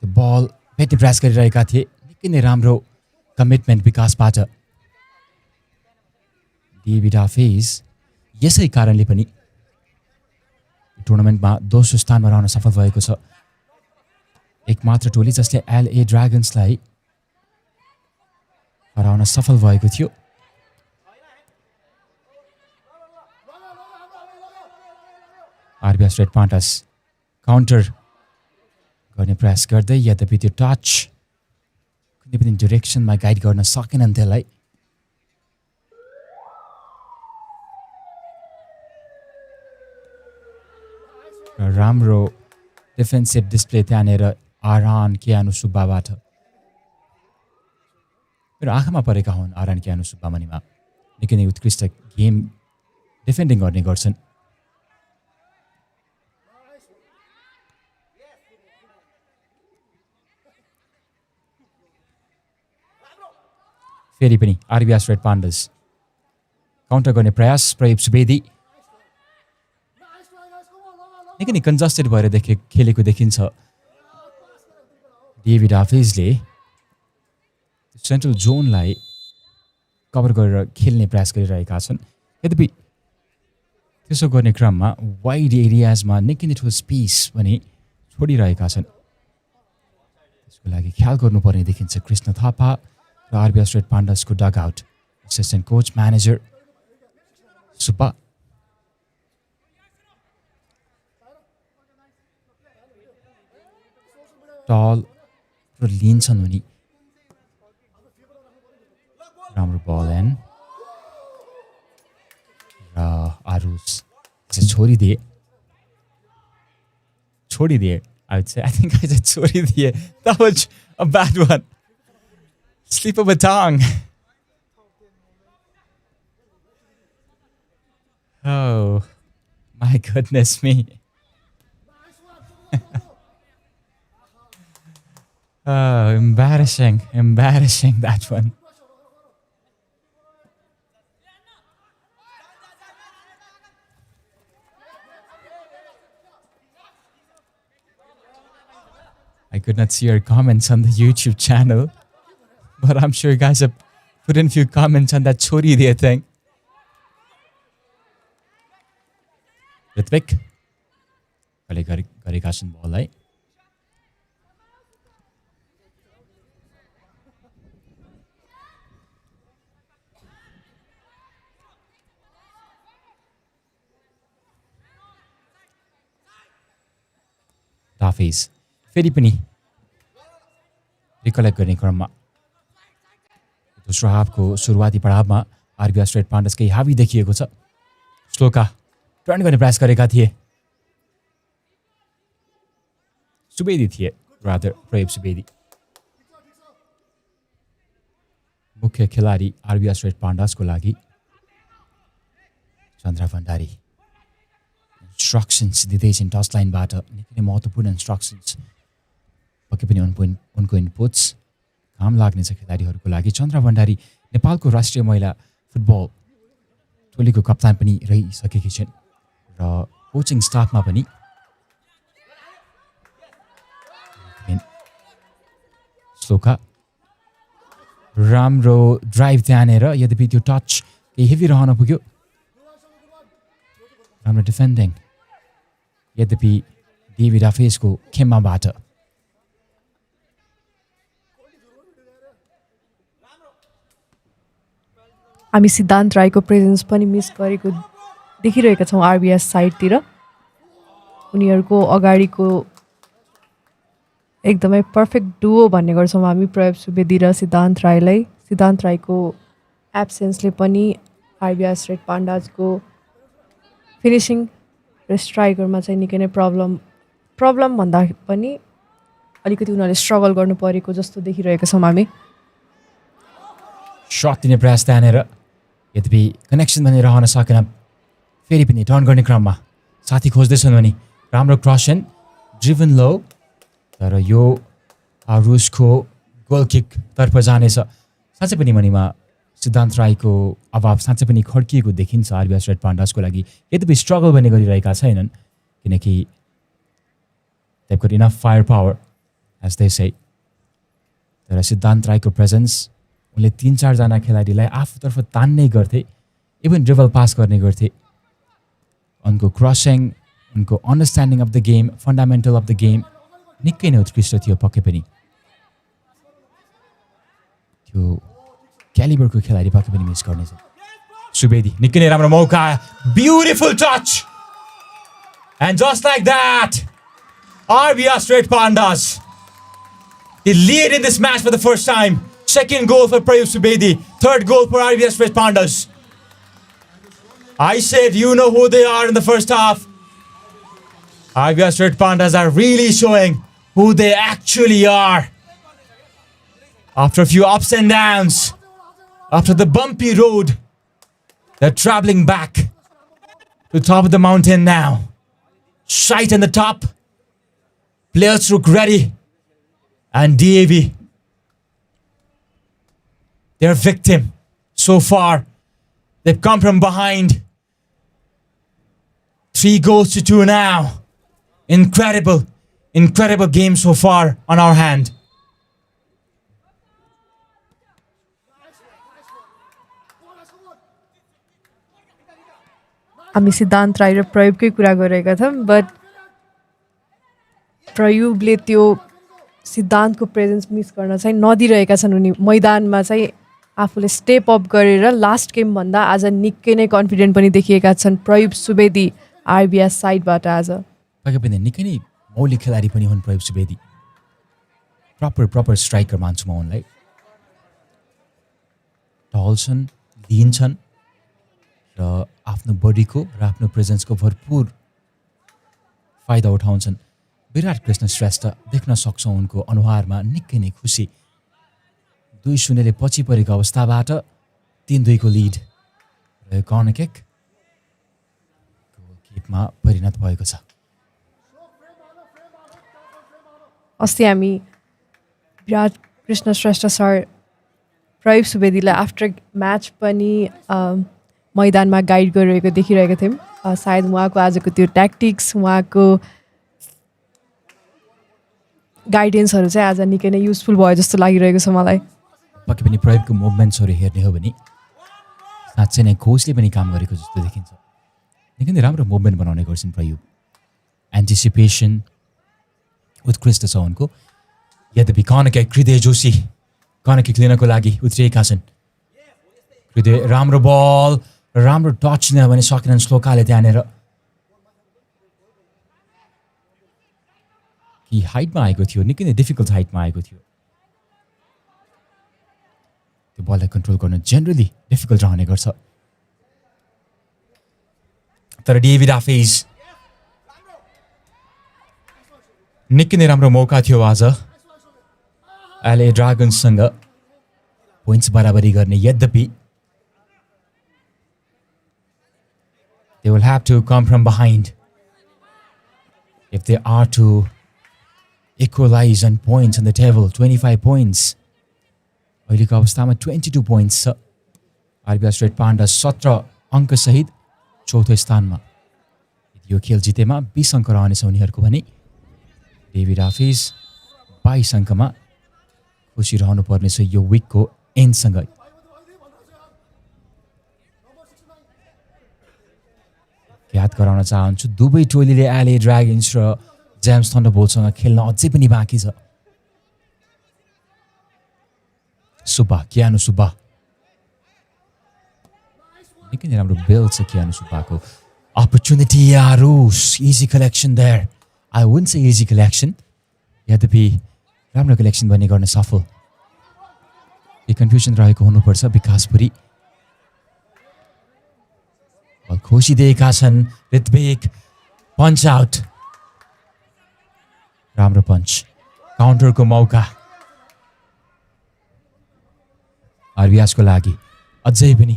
बल भेट्ने प्रयास गरिरहेका थिए निकै नै राम्रो कमिटमेन्ट विकासबाट Daffey's यसै कारणले पनि टुर्नामेन्टमा दोस्रो स्थानमा रहन सफल भएको छ एकमात्र टोली जसले LA ड्रागन्सलाई हराउन सफल भएको थियो RBS रेड पान्डास काउन्टर गर्ने प्रयास गर्दै यद्यपि त्यो टच कुनै पनि डाइरेक्सनमा गाइड गर्न सकेनन् त्यसलाई राम्रो डिफेन्सिभ डिस्प्ले त्यहाँनिर आरान केआनु सुब्बाबाट मेरो आँखामा परेका हुन् आरान केआनु सुब्बा मनिमा निकै नै उत्कृष्ट गेम डिफेन्डिङ गर्ने गर्छन् फेरि पनि RBS रेड पान्डास काउन्टर गर्ने प्रयास प्रदीप सुवेदी निकै नै कन्जस्टेड भएर खेलेको देखिन्छ Daffey'sले सेन्ट्रल जोनलाई कभर गरेर खेल्ने प्रयास गरिरहेका छन् यद्यपि त्यसो गर्ने क्रममा वाइड एरियाजमा निकै नै ठुलो स्पेस पनि छोडिरहेका छन् त्यसको लागि ख्याल गर्नुपर्ने देखिन्छ कृष्ण थापा र RBS रेड पान्डासको dugout assistant coach manager Subba टल र लिन छन् उनी राम्रो बल एन्ड र आरुष छोडिदिए I think I said छोडिदिए that was a bad one slip of a tongue oh my goodness me Embarrassing that one. I could not see your comments on the YouTube channel, but I'm sure you guys have put in a few comments on that chori there thing. Ritvik, गरेका छन् बललाई. Daffey'S फेरि पनि recollect गर्ने क्रममा दोस्रो हाफको सुरुवाती पडावमा RBI straight पाण्डसकै हावी देखिएको छ. श्लोका टर्न गर्ने प्रयास गरेका थिए. सुवेदी थिए रादर प्रयोप सुवेदी मुख्य खेलाडी आरबीआई स्ट्रेट पाण्डसको लागि. चन्द्र भण्डारी इन्स्ट्रक्सन्स दिँदैछन् टच लाइनबाट. निकै नै महत्त्वपूर्ण इन्स्ट्रक्सन्स. पक्कै पनि उनको इनपुट्स काम लाग्नेछ खेलाडीहरूको लागि. चन्द्र भण्डारी नेपालको राष्ट्रिय महिला फुटबल टोलीको कप्तान पनि रहिसकेकी छिन् र कोचिङ स्टाफमा पनि. श्लोका राम्रो ड्राइभ त्यहाँनेर, यद्यपि त्यो टच केही हेभी रहन पुग्यो. राम्रो डिफेन्डिङ यद्यपि डेभिड डाफेसको खेमाबाट. हामी सिद्धान्त राईको प्रेजेन्स पनि मिस गरेको देखिरहेका छौँ आरबीएस साइडतिर. उनीहरूको अगाडिको एकदमै पर्फेक्ट डुओ भन्ने गर्छौँ हामी प्रयोप सुवेदी र सिद्धान्त राईलाई. सिद्धान्त राईको एब्सेन्सले पनि आरबीआई स्ट्रेट पाण्डाजको फिनिसिङ र स्ट्राइकरमा चाहिँ निकै नै प्रब्लम भन्दा पनि अलिकति उनीहरूले स्ट्रगल गर्नु परेको जस्तो देखिरहेका छौँ हामी. सट दिने प्रयास त्यहाँनिर, यद्यपि कनेक्सन भने रहन सकेन. फेरि पनि टर्न गर्ने क्रममा साथी खोज्दैछन् भने राम्रो क्रसन ड्रिभन लो, तर यो रुसको गोल किकतर्फ जानेछ. साँच्चै पनि मनीमा सिद्धान्त राईको अभाव साँच्चै पनि खड्किएको देखिन्छ आरबीआई स्ट्रेट पाण्डसको लागि. यद्यपि स्ट्रगल पनि गरिरहेका छैनन् किनकि they've got enough firepower as they say. तर सिद्धान्त राईको प्रेजेन्स उनले 3-4 जना खेलाडीलाई आफूतर्फ तान्ने गर्थे, इभन ड्रिबल पास गर्ने गर्थे. उनको क्रसिङ, उनको understanding of the game, fundamental of the game निकै नै उत्कृष्ट थियो. पक्कै पनि त्यो क्यालिबरको खेलाडी पक्कै पनि मिस गर्नेछ. सुवेदी निकै नै राम्रो मौका, beautiful touch, and just like that RBR Straight Pandas, they lead in this match for the first time. Second goal for Prayup Subedi, third goal for RBR Straight Pandas. I said you know who they are in the first half. RBR Straight Pandas are really showing who they actually are. After a few ups and downs, after the bumpy road, they're traveling back to the top of the mountain now. Sight on the top. Players look ready. And DAV, their victim so far. They've come from behind. 3 goals to 2 now. Incredible game so far on our hand. हामी सिद्धान्त राई र प्रयोगकै कुरा गरेका थियौँ, but प्रयोगले त्यो सिद्धान्तको presence miss गर्न चाहिँ नदिरहेका छन्. उनी मैदानमा चाहिँ आफूले स्टेप अप गरेर लास्ट गेमभन्दा आज निकै नै कन्फिडेन्ट पनि देखिएका छन् प्रयोप सुवेदी आरबीएस साइडबाट. आज पक्कै पनि निकै नै मौलिक खेलाडी पनि हुन् प्रयोप सुवेदी. प्रपर स्ट्राइकर मान्छु म उनलाई. टल छन्, लिन छन् र आफ्नो बडीको र आफ्नो प्रेजेन्सको भरपुर फाइदा उठाउँछन्. विराट कृष्ण श्रेष्ठ देख्न सक्छौँ उनको अनुहारमा निकै नै खुसी. 2-0 पछि परेको अवस्थाबाट 3-2 को लिड र कर्नर किक गोल किकमा परिणत भएको छ. अस्ति हामी विराट कृष्ण श्रेष्ठ सर प्रदीप सुवेदीलाई आफ्टर म्याच पनि मैदानमा गाइड गरिरहेको देखिरहेको थियौँ सायद उहाँको आजको त्यो ट्याक्टिक्स उहाँको गाइडेन्सहरू चाहिँ आज निकै नै युजफुल भयो जस्तो लागिरहेको छ मलाई पक्कै पनि प्रयोगको मुभमेन्ट्सहरू हेर्ने हो भने साँच्चै नै कोचले पनि काम गरेको जस्तो देखिन्छ निकै नै राम्रो मुभमेन्ट बनाउने गर्छन् प्रयोग एन्टिसिपेसन उत्कृष्ट छ उनको यद्यपि कर्नर हृदय जोशी कर्नर किक लिनको लागि उत्रिएका छन् हृदय राम्रो बल राम्रो टच लिन भने सकेनन् श्लोकाले त्यहाँनिर कि हाइटमा आएको थियो निकै नै डिफिकल्ट हाइटमा आएको थियो त्यो बललाई कन्ट्रोल गर्न जेनरली डिफिकल्ट रहने गर्छ तर डेभिड डाफेज निकै नै राम्रो मौका थियो आज एलए ड्रागन्ससँग पोइन्ट्स बराबरी गर्ने यद्यपि they will have to come from behind if they are to equalize on points on the table 25 points अहिलेको अवस्थामा 22 points छ आरबीआई रेड पान्डास 17 अङ्क सहित चौथो स्थानमा यो खेल जितेमा 20 अङ्क रहनेछ उनीहरूको भने डेभिड हाफिज 22 अङ्कमा खुसी रहनु पर्नेछ यो विकको एन्डसँगै याद गराउन चाहन्छु दुवै टोलीले एलए ड्रागन्स र जेम्स थन्डरबोल्टसँग खेल्न अझै पनि बाँकी छ सुब्बा कियानु सुब्बा निकै नै राम्रो बिल छ कियानु सुब्बाको opportunity Arush easy collection there I won't say easy collection यद्यपि राम्रो कलेक्सन बन्ने गर्न सफल यो कन्फ्युजन रहेको हुनुपर्छ विकासपुरी खोसिदिएका छन् ऋत्विक पञ्च आउट राम्रो पञ्च काउन्टरको मौका आरबीआईको लागि अझै पनि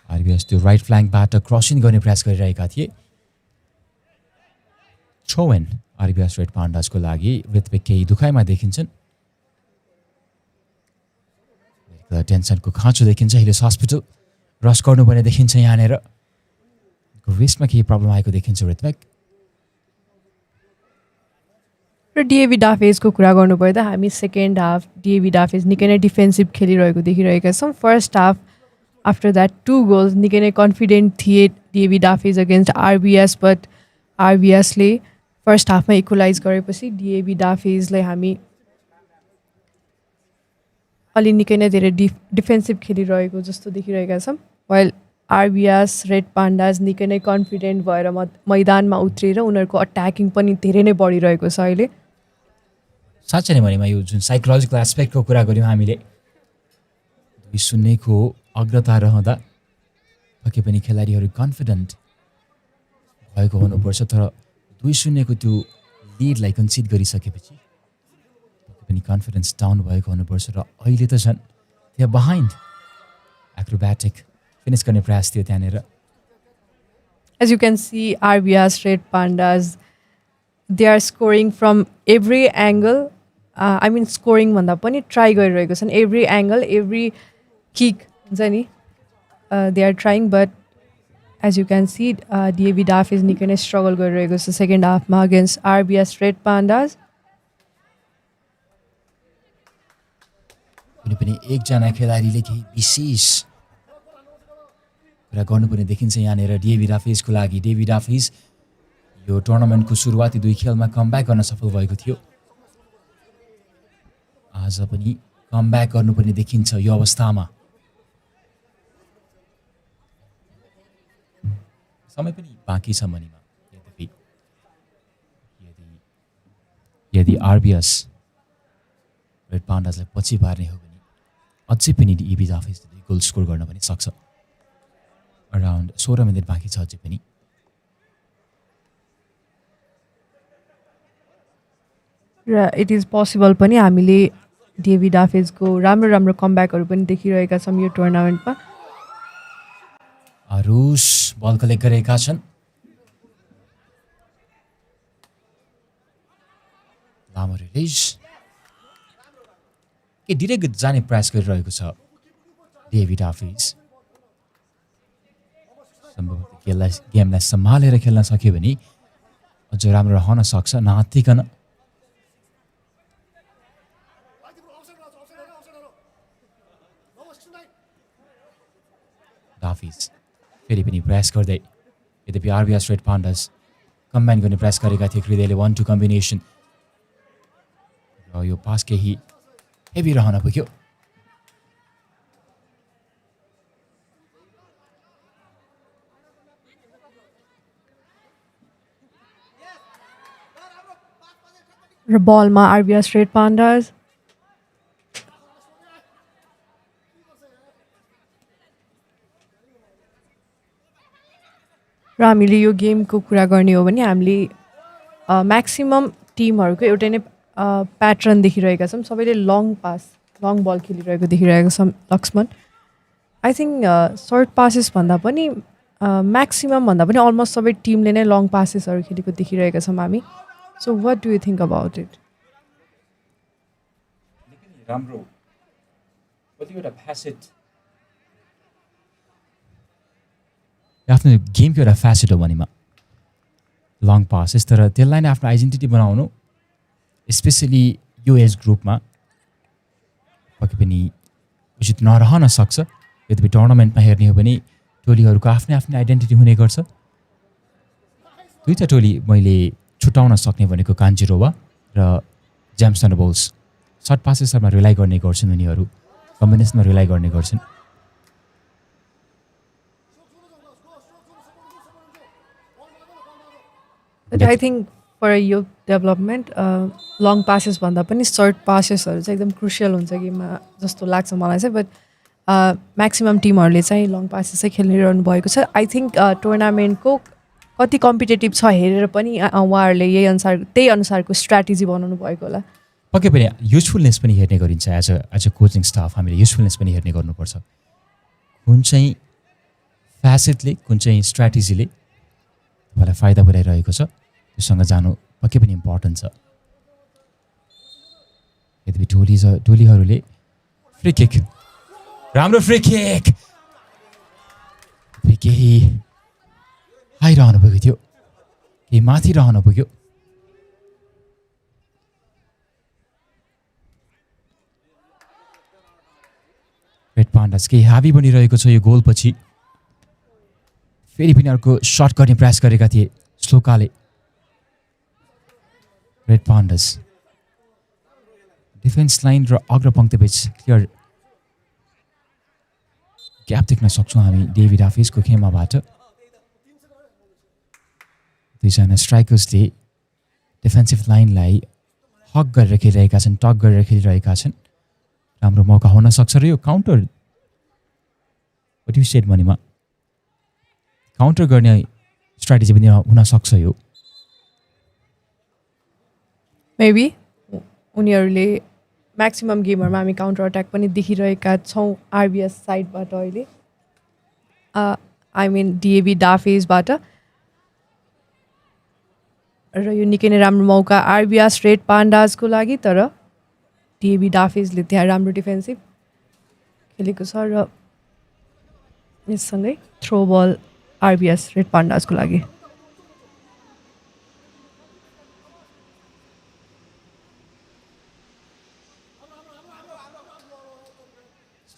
आरबीआई त्यो राइट फ्ल्याङ्कबाट क्रसिङ गर्ने प्रयास गरिरहेका थिए थ्रोएन आरबीआई रेड पान्डासको लागि ऋत्विक केही दुखाइमा देखिन्छन् टेन्सनको खाँचो देखिन्छ अहिले हस्पिटल रस गर्नुपर्ने देखिन्छ यहाँनिर रिस्टमा केही प्रब्लम आएको देखिन्छ ऋत्विक र डिएबी डाफेजको कुरा गर्नुपर्दा हामी सेकेन्ड हाफ डिएबी डाफेज निकै नै डिफेन्सिभ खेलिरहेको देखिरहेका छौँ first half after that 2 goals निकै नै कन्फिडेन्ट थिए DAB Dafez against RBS but आरबीएसले फर्स्ट हाफमा इक्वलाइज गरेपछि डिएबी डाफेजलाई हामी अलि निकै नै धेरै डिफेन्सिभ खेलिरहेको जस्तो देखिरहेका छौँ वाइल आरबीएस रेड पान्डास निकै नै कन्फिडेन्ट भएर मैदानमा उत्रिएर उनीहरूको अट्याकिङ पनि धेरै नै बढिरहेको छ अहिले साँच्चै नै भनेमा यो जुन साइकोलोजिकल एस्पेक्टको कुरा गऱ्यौँ हामीले 2-0 को अग्रता रहँदा पक्कै पनि खेलाडीहरू कन्फिडेन्ट भएको हुनुपर्छ तर 2-0 को त्यो लिडलाई कन्सिड गरिसकेपछि पनि कन्फिडेन्स डाउन भएको हुनुपर्छ र अहिले त झन् त्यहाँ बिहाइन्ड एक्रोब्याटिक फिनिस गर्ने प्रयास थियो त्यहाँनिर as you can see RBS red pandas they are scoring from every angle I mean scoring भन्दा पनि ट्राई गरिरहेको छन् एभ्री एङ्गल एभ्री किक हुन्छ नि they are trying but as you can see DAB Dafez निकै नै struggle गरिरहेको छ सेकेन्ड हाफमा अगेन्स्ट आरबीएस रेड पान्डास कुनै पनि एकजना खेलाडीले केही विशेष कुरा गर्नुपर्ने देखिन्छ यहाँनिर डिएबी डाफेजको लागि डेभी डाफेज यो टुर्नामेन्टको सुरुवाती 2 खेलमा कमब्याक गर्न सफल भएको थियो आज पनि कमब्याक गर्नुपर्ने देखिन्छ यो अवस्थामा समय पनि बाँकी छ मनीमा यद्यपि यदि आरबीएस रेड पान्डासलाई पछि पार्ने हो भने अझै पनि डिएबी डाफेजले गोल स्कोर गर्न पनि सक्छ अराउन्ड 16 मिनट बाँकी छ अझै पनि र इट इज पोसिबल पनि हामीले डिएबी डाफेजको राम्रो राम्रो कमब्याकहरू पनि देखिरहेका छौँ यो टुर्नामेन्टमा आरुस बल कलेक्ट गरेका छन् लामो रिलिज के डिरेक्ट जाने प्रयास गरिरहेको छ डेभी डाफीज सम्भवतः गेमलाई सम्हालेर खेल्न सक्यो भने अझ राम्रो रहन सक्छ नआत्तिकन डाफीज फेरि पनि प्रयास गर्दै यद्यपि आरबीआर रेड पान्डास कम्बाइन गर्ने प्रयास गरेका थिए हृदयले 1-2 कम्बिनेसन र यो पास केही हेभी रहन पुग्यो र बलमा आरबीआर रेड पान्डास र हामीले यो गेमको कुरा गर्ने हो भने हामीले म्याक्सिमम टिमहरूको एउटै नै प्याटर्न देखिरहेका छौँ सबैले लङ बल खेलिरहेको देखिरहेका छौँ Laxman I think short passes भन्दा पनि म्याक्सिमम भन्दा पनि अलमोस्ट सबै टिमले नै लङ पासेसहरू खेलेको देखिरहेका छौँ हामी so what do you think about it राम्रो कतिवटा फ्यासेट आफ्नो गेमको एउटा फ्यासेट हो भनेमा लङ पासेस तर त्यसलाई नै आफ्नो आइडेन्टिटी बनाउनु स्पेसली यो एज ग्रुपमा पक्कै पनि उचित नरहन सक्छ यद्यपि टुर्नामेन्टमा हेर्ने हो भने टोलीहरूको आफ्नै आफ्नै आइडेन्टिटी हुने गर्छ दुईवटा टोली मैले छुटाउन सक्ने भनेको कान्जिरोवा र जेम्स थन्डरबोल्ट्स सर्ट पासेसहरूमा रिलाइ गर्ने गर्छन् उनीहरू कम्बिनेसनमा रिलाइ गर्ने गर्छन् but I think for yo development long passes भन्दा पनि सर्ट पासेसहरू चाहिँ एकदम क्रुसियल हुन्छ गेममा जस्तो लाग्छ मलाई चाहिँ बट म्याक्सिमम टिमहरूले चाहिँ लङ पासेस चाहिँ खेलिरहनु भएको छ आई थिङ्क टुर्नामेन्टको कति कम्पिटेटिभ छ हेरेर पनि उहाँहरूले त्यही अनुसारको स्ट्राटेजी बनाउनु भएको होला पक्कै पनि युजफुलनेस पनि हेर्ने गरिन्छ एज अ कोचिङ स्टाफ हामीले युजफुलनेस पनि हेर्ने गर्नुपर्छ कुन चाहिँ फ्यासेटले कुन चाहिँ स्ट्राटेजीले तपाईँलाई फाइदा पुऱ्याइरहेको छ त्योसँग जानु पक्कै पनि इम्पोर्टेन्ट छ यद्यपि टोलीहरूले फ्री किक राम्रो फ्री किक केही आइरहनु पुगेको थियो केही माथि रहन पुग्यो रेड पान्डास केही हावी बनिरहेको छ यो गोलपछि फेरि पनि अर्को सर्ट गर्ने प्रयास गरेका थिए श्लोकाले रेड पान्डास डिफेन्स लाइन र अग्रपङ्क्तिबीच क्लियर ग्याप देख्न सक्छौँ हामी डेभी डाफीजको खेमाबाट दुईजना स्ट्राइकर्सले डिफेन्सिभ लाइनलाई हक गरेर खेलिरहेका छन् टक गरेर खेलिरहेका छन् राम्रो मौका हुन सक्छ र यो काउन्टर सेट भनेमा काउन्टर गर्ने स्ट्राटेजी पनि हुन सक्छ यो मेबी उनीहरूले म्याक्सिमम गेमहरूमा हामी काउन्टर अट्याक पनि देखिरहेका छौँ आरबिएस साइडबाट अहिले आई मिन डिएबी डाफेजबाट र यो निकै नै राम्रो मौका आरबिएस रेड पान्डाजको लागि तर डिएबी डाफेजले त्यहाँ राम्रो डिफेन्सिभ खेलेको छ र यससँगै थ्रो बल आरबिएस रेड पान्डाजको लागि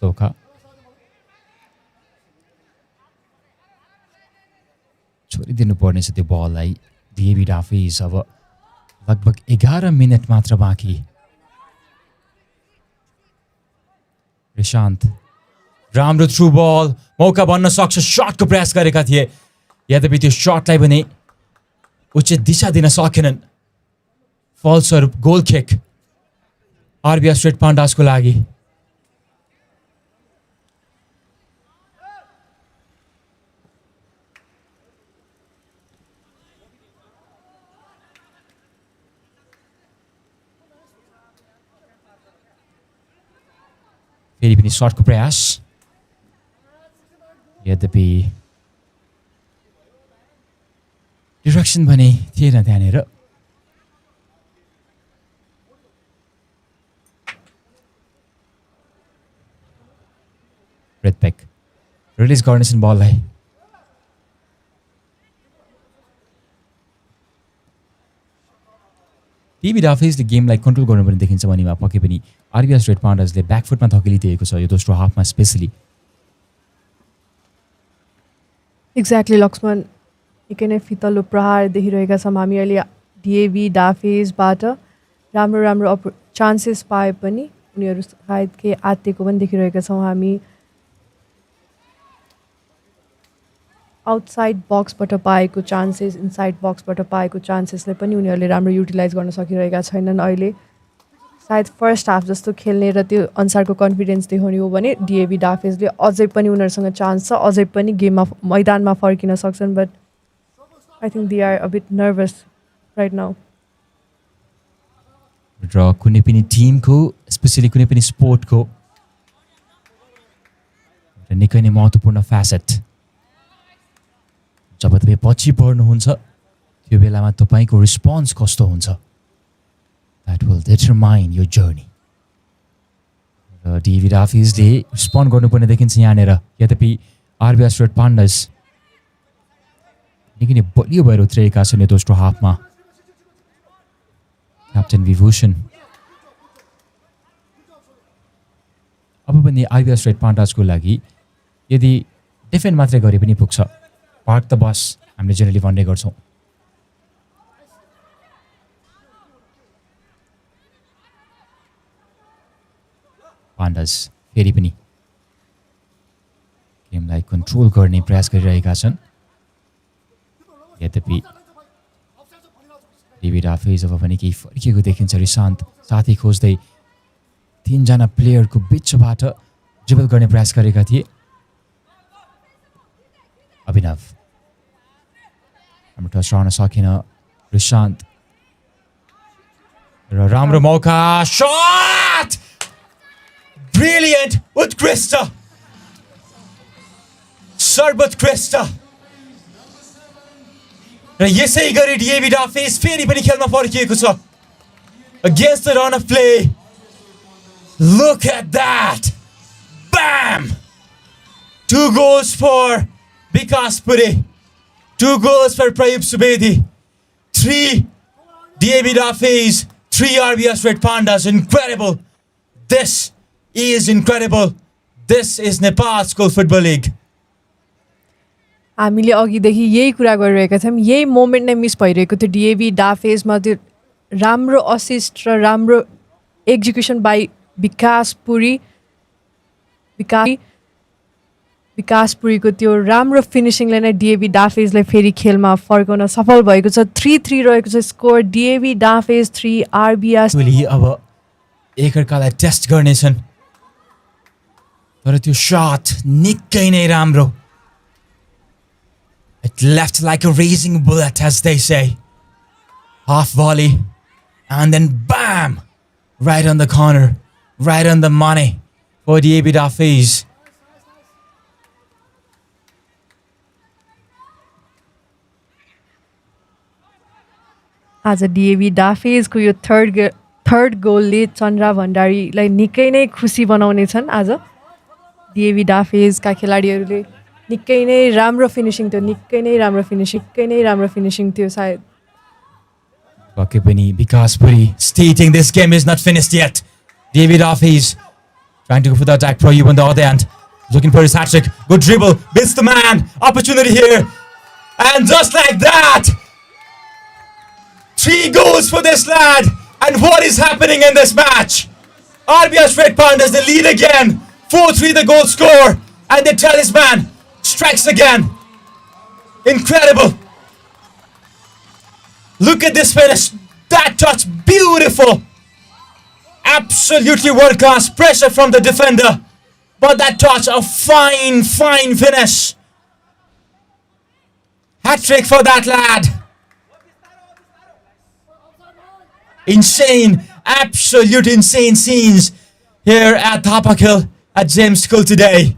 श्लोका छोडिदिनु पर्नेछ त्यो बललाई डिएबी डाफीज अब लगभग 11 मिनट मात्र बाँकी प्रशान्त राम्रो थ्रु बल मौका बन्न सक्छ सर्टको प्रयास गरेका थिए यद्यपि त्यो सर्टलाई भने उचित दिशा दिन सकेनन् फलस्वरूप गोल किक आरबिआर रेड पान्डासको लागि फेरि पनि सर्टको प्रयास यद्यपि डिरेक्सन भने थिएन त्यहाँनिर Redbeck. Release गर्नेछन् बललाई. टिभी डाफेजले गेमलाई कन्ट्रोल गर्नुपर्ने देखिन्छ भने पक्कै पनि आरबीएस रेड पान्डासले ब्याकफुटमा धकेलिदिएको छ यो दोस्रो हाफमा स्पेसली. एक्ज्याक्टली लक्ष्मण निकै नै फितलो प्रहार देखिरहेका छौँ हामी अहिले डिएभी डाफेजबाट राम्रो राम्रो चान्सेस पाए पनि उनीहरू सायद के आत्तिएको पनि देखिरहेका छौँ हामी. आउटसाइड बक्सबाट पाएको चान्सेस इनसाइड बक्सबाट पाएको चान्सेसलाई पनि उनीहरूले राम्रो युटिलाइज गर्न सकिरहेका छैनन् अहिले. सायद फर्स्ट हाफ जस्तो खेल्ने र त्यो अनुसारको कन्फिडेन्स देखाउने हो भने डिएभी डाफेजले अझै पनि उनीहरूसँग चान्स छ, अझै पनि गेममा मैदानमा फर्किन सक्छन्. But I think they are a bit nervous right now. र कुनै पनि टिमको स्पेसली कुनै पनि स्पोर्टको निकै नै महत्त्वपूर्ण फ्यासेट. जब तपाईँ पछि बढ्नुहुन्छ त्यो बेलामा तपाईँको रिस्पोन्स कस्तो हुन्छ, that will determine your journey. र डिएभी डाफेजले रिस्पोन्ड गर्नुपर्ने देखिन्छ यहाँनिर. यद्यपि आरबीएस रेड पान्डास निकै नै बलियो भएर उत्रिएका छन् यो दोस्रो हाफमा. क्याप्टेन विभूषण अब पनि आरबीएस रेड पान्डासको लागि यदि डिफेन्ड मात्रै गरे पनि पुग्छ. पार्क द बस हामीले जेनरली भन्ने गर्छौँ. पान्डास फेरि पनि गेमलाई कन्ट्रोल गर्ने प्रयास गरिरहेका छन्. यद्यपि डिएभी डाफेज अब पनि केही फर्किएको देखिन्छ. रिशान्त साथी खोज्दै तीनजना प्लेयरको बिचबाट ड्रिबल गर्ने प्रयास गरेका थिए. अभिनव राम्रो टच रहन सकेन. रिशान्त र राम्रो मौका. शट ब्रिलियन्ट उत्कृष्ट सर्वोत्कृष्ट. र यसै गरी डिएभी डाफेज फेरि पनि खेलमा फर्किएको छ against the run of play. Look at that! Bam! 2 goals for Vikas Puri. 2 goals for Prayub Subedi. 3 DAB Daffey's. 3 RBS Red Pandas. Incredible. This is incredible. This is Nepal School Football League. हामीले अघिदेखि यही कुरा गरिरहेका थियौँ. यही moment नै miss भइरहेको थियो डिएभी डाफेजमा. त्यो राम्रो असिस्ट र राम्रो एक्जिक्युसन बाई विकास पुरीको त्यो राम्रो फिनिसिङले नै डिएभी डाफेजलाई फेरि खेलमा फर्काउन सफल भएको छ. 3-3 रहेको छ स्कोर. DAV डाफेज 3 RBS. अब एकअर्कालाई टेस्ट गर्नेछन् तर त्यो सट निकै नै राम्रो. It left like a racing bullet, as they say. Half volley and then bam! Right on the corner. Right on the money for DAB Daffey's. आज डिएभी डाफेजको यो थर्ड गोलले चन्द्रा भण्डारीलाई निकै नै खुसी बनाउने छन्. आज डिएभी डाफेजका खेलाडीहरूले निकै नै राम्रो फिनिसिङ थियो सायद. पक्कै पनि विकास Puri stating this game is not finished yet. David Daffey's trying to go for the attack. Prayub on the other end, looking for his hat-trick. Good dribble, beats the man. Opportunity here, and just like that, 3 goals for this lad. And what is happening in this match? RBS Red Pandas, they lead again. 4-3 the goal score, and the talisman strikes again. Incredible. Look at this finish. That touch, beautiful. Absolutely world-class pressure from the defender. But that touch, a fine finish. Hat-trick for that lad. Insane, absolute insane scenes here at Thapakil at James School today.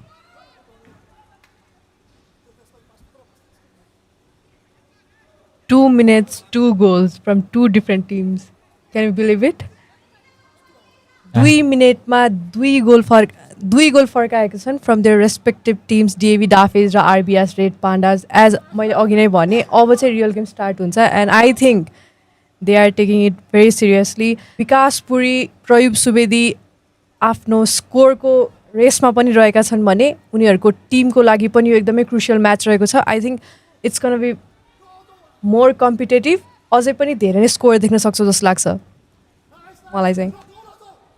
Two minutes, 2 goals from 2 different teams. Can you believe it? 2 मिनेटमा 2 goal फर्काएको छन् from their respective teams DAV Dafez र RBS red pandas as मैले अघि नै भने अब चाहिँ real game start हुन्छ and I think they are taking it very seriously Vikas Puri Prayub Subedi आफ्नो स्कोरको रेसमा पनि रहेका छन् भने उनीहरूको टिमको लागि पनि यो एकदमै क्रुसियल म्याच रहेको छ आई थिङ्क इट्स कन बी मोर कम्पिटेटिभ अझै पनि धेरै नै स्कोर देख्न सक्छौँ जस्तो लाग्छ मलाई चाहिँ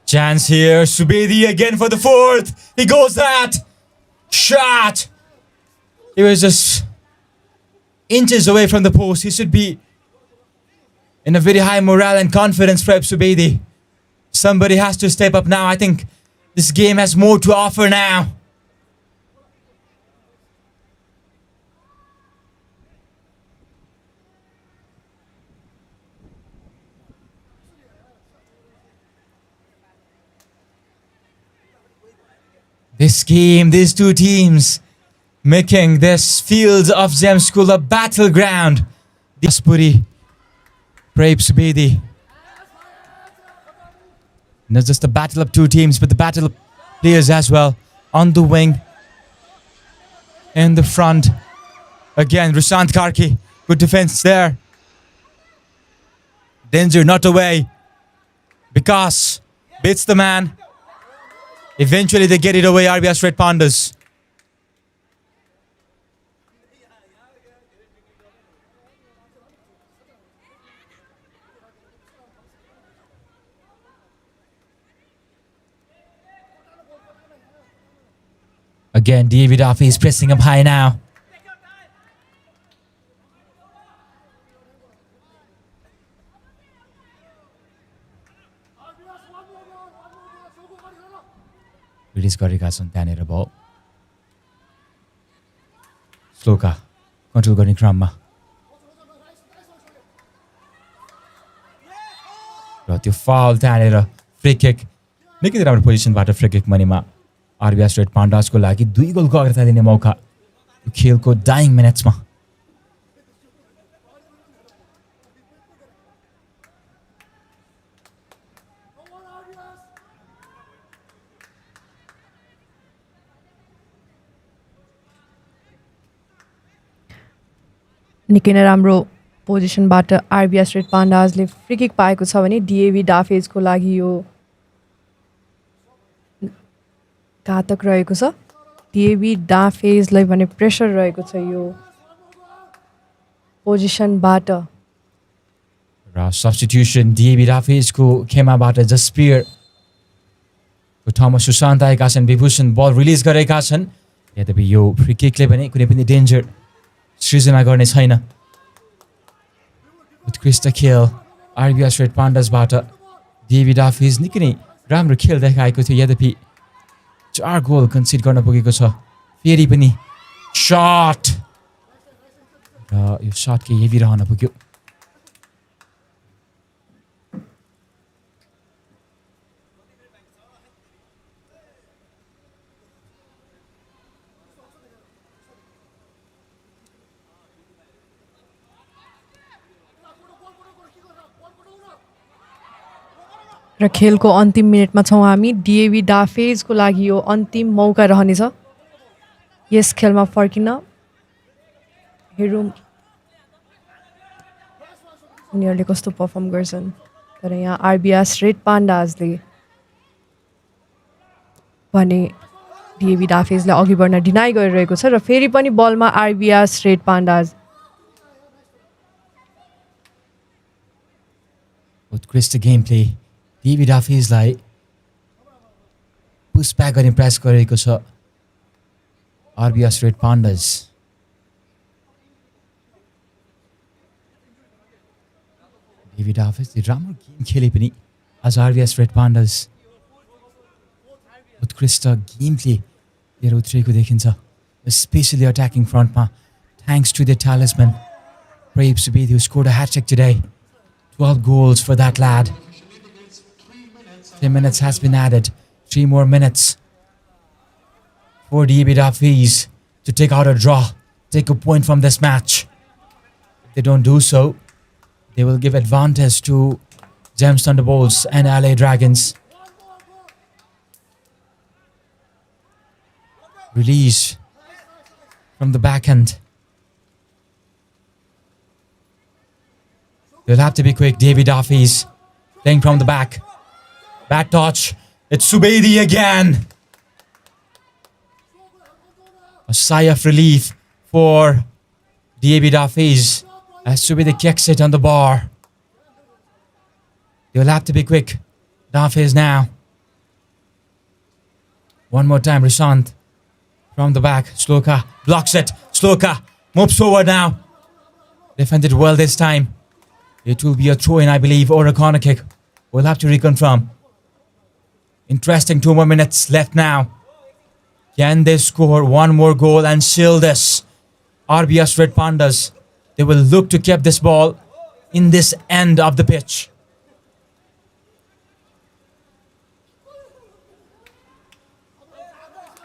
Chance here, Subedi again for the fourth. He goes that shot. He was just inches away from the post. He should be in a very high morale and confidence for Subedi. Somebody has to step up now. I think this game has more to offer now. This game, these two teams making this field of Gem School a battleground. Diaspuri, Praib Subedi. Not just a battle of two teams, but the battle of players as well. On the wing, in the front. Again, Rushant Karki, good defense there. Danger not away. Vikas beats the man. Eventually they get it away, RBS Red Pandas. Again, David Duffy is pressing up high now. Release गरेका छन् त्यहाँनिर बल shloka control गर्ने क्रममा र त्यो foul त्यहाँनिर free kick निकै राम्रो पोजिसनबाट फ्री किक मनीमा आरबिएस रेड पान्डासको लागि 2 गोलको अग्रता दिने मौका यो खेलको डाइङ मिनेट्समा निकै नै राम्रो पोजिसनबाट आरबिएस रेड पान्डाजले फ्री किक पाएको छ भने डिएभी डाफेजको लागि यो घातक रहेको छ डिएभी डाफेजलाई भने प्रेसर रहेको छ यो पोजिसनबाट र सब्स्टिट्युसन डिएभी डाफेजको खेमाबाट जसपियर को ठाउँमा सुशान्त आएका छन् विभूषण बल रिलिज गरेका छन् यद्यपि यो फ्री किकले पनि कुनै पनि डेन्जर सृजना गर्ने छैन उत्कृष्ट खेल आरबिएस रेड पान्डासबाट डेभिड डाफिज निकै नै राम्रो खेल देखाएको थियो यद्यपि 4 गोल कन्सिड गर्न पुगेको छ फेरि पनि शट र यो शट के हेभी रहन पुग्यो र खेलको अन्तिम मिनेटमा छौँ हामी डिएभी डाफेजको लागि यो अन्तिम मौका रहनेछ यस खेलमा फर्किन हेरौँ उनीहरूले कस्तो पर्फर्म गर्छन् तर यहाँ आरबिएस रेड पान्डाजले भने डिएभी डाफेजलाई अघि बढ्न डिनाइ गरिरहेको छ र फेरि पनि बलमा आरबिएस रेड पान्डाज उत्कृष्ट गेम प्ले डेभिड डाफिजलाई पुश ब्याक गर्ने प्रयास गरेको छ आरबिएस रेड पान्डास डेभिड डाफिजले राम्रो गेम खेले पनि आज आरबिएस रेड पान्डास उत्कृष्ट गेम प्ले लिएर उत्रिएको देखिन्छ स्पेसली अट्याकिङ फ्रन्टमा thanks to the talisman Praib Subedi who scored a hat-trick today 12 goals for that lad 10 minutes has been added. 3 more minutes for the Daffey's to take out a draw, take a point from this match. If they don't do so, they will give advantage to Gems Thunderbolts and LA Dragons. Release from the back end. They'll have to be quick. Daffey'S playing from the back. Back touch. It's Subaidi again. A sigh of relief for Daffey'S as Subaidi kicks it on the bar. They'll have to be quick. Daffey'S now. One more time, Rishant. From the back, Sloka blocks it. Sloka moves forward now. Defended well this time. It will be a throw-in, I believe, or a corner kick. We'll have to reconfirm. Interesting 2 more minutes left now. Can they score one more goal and seal this? RBS Red Pandas. They will look to keep this ball in this end of the pitch.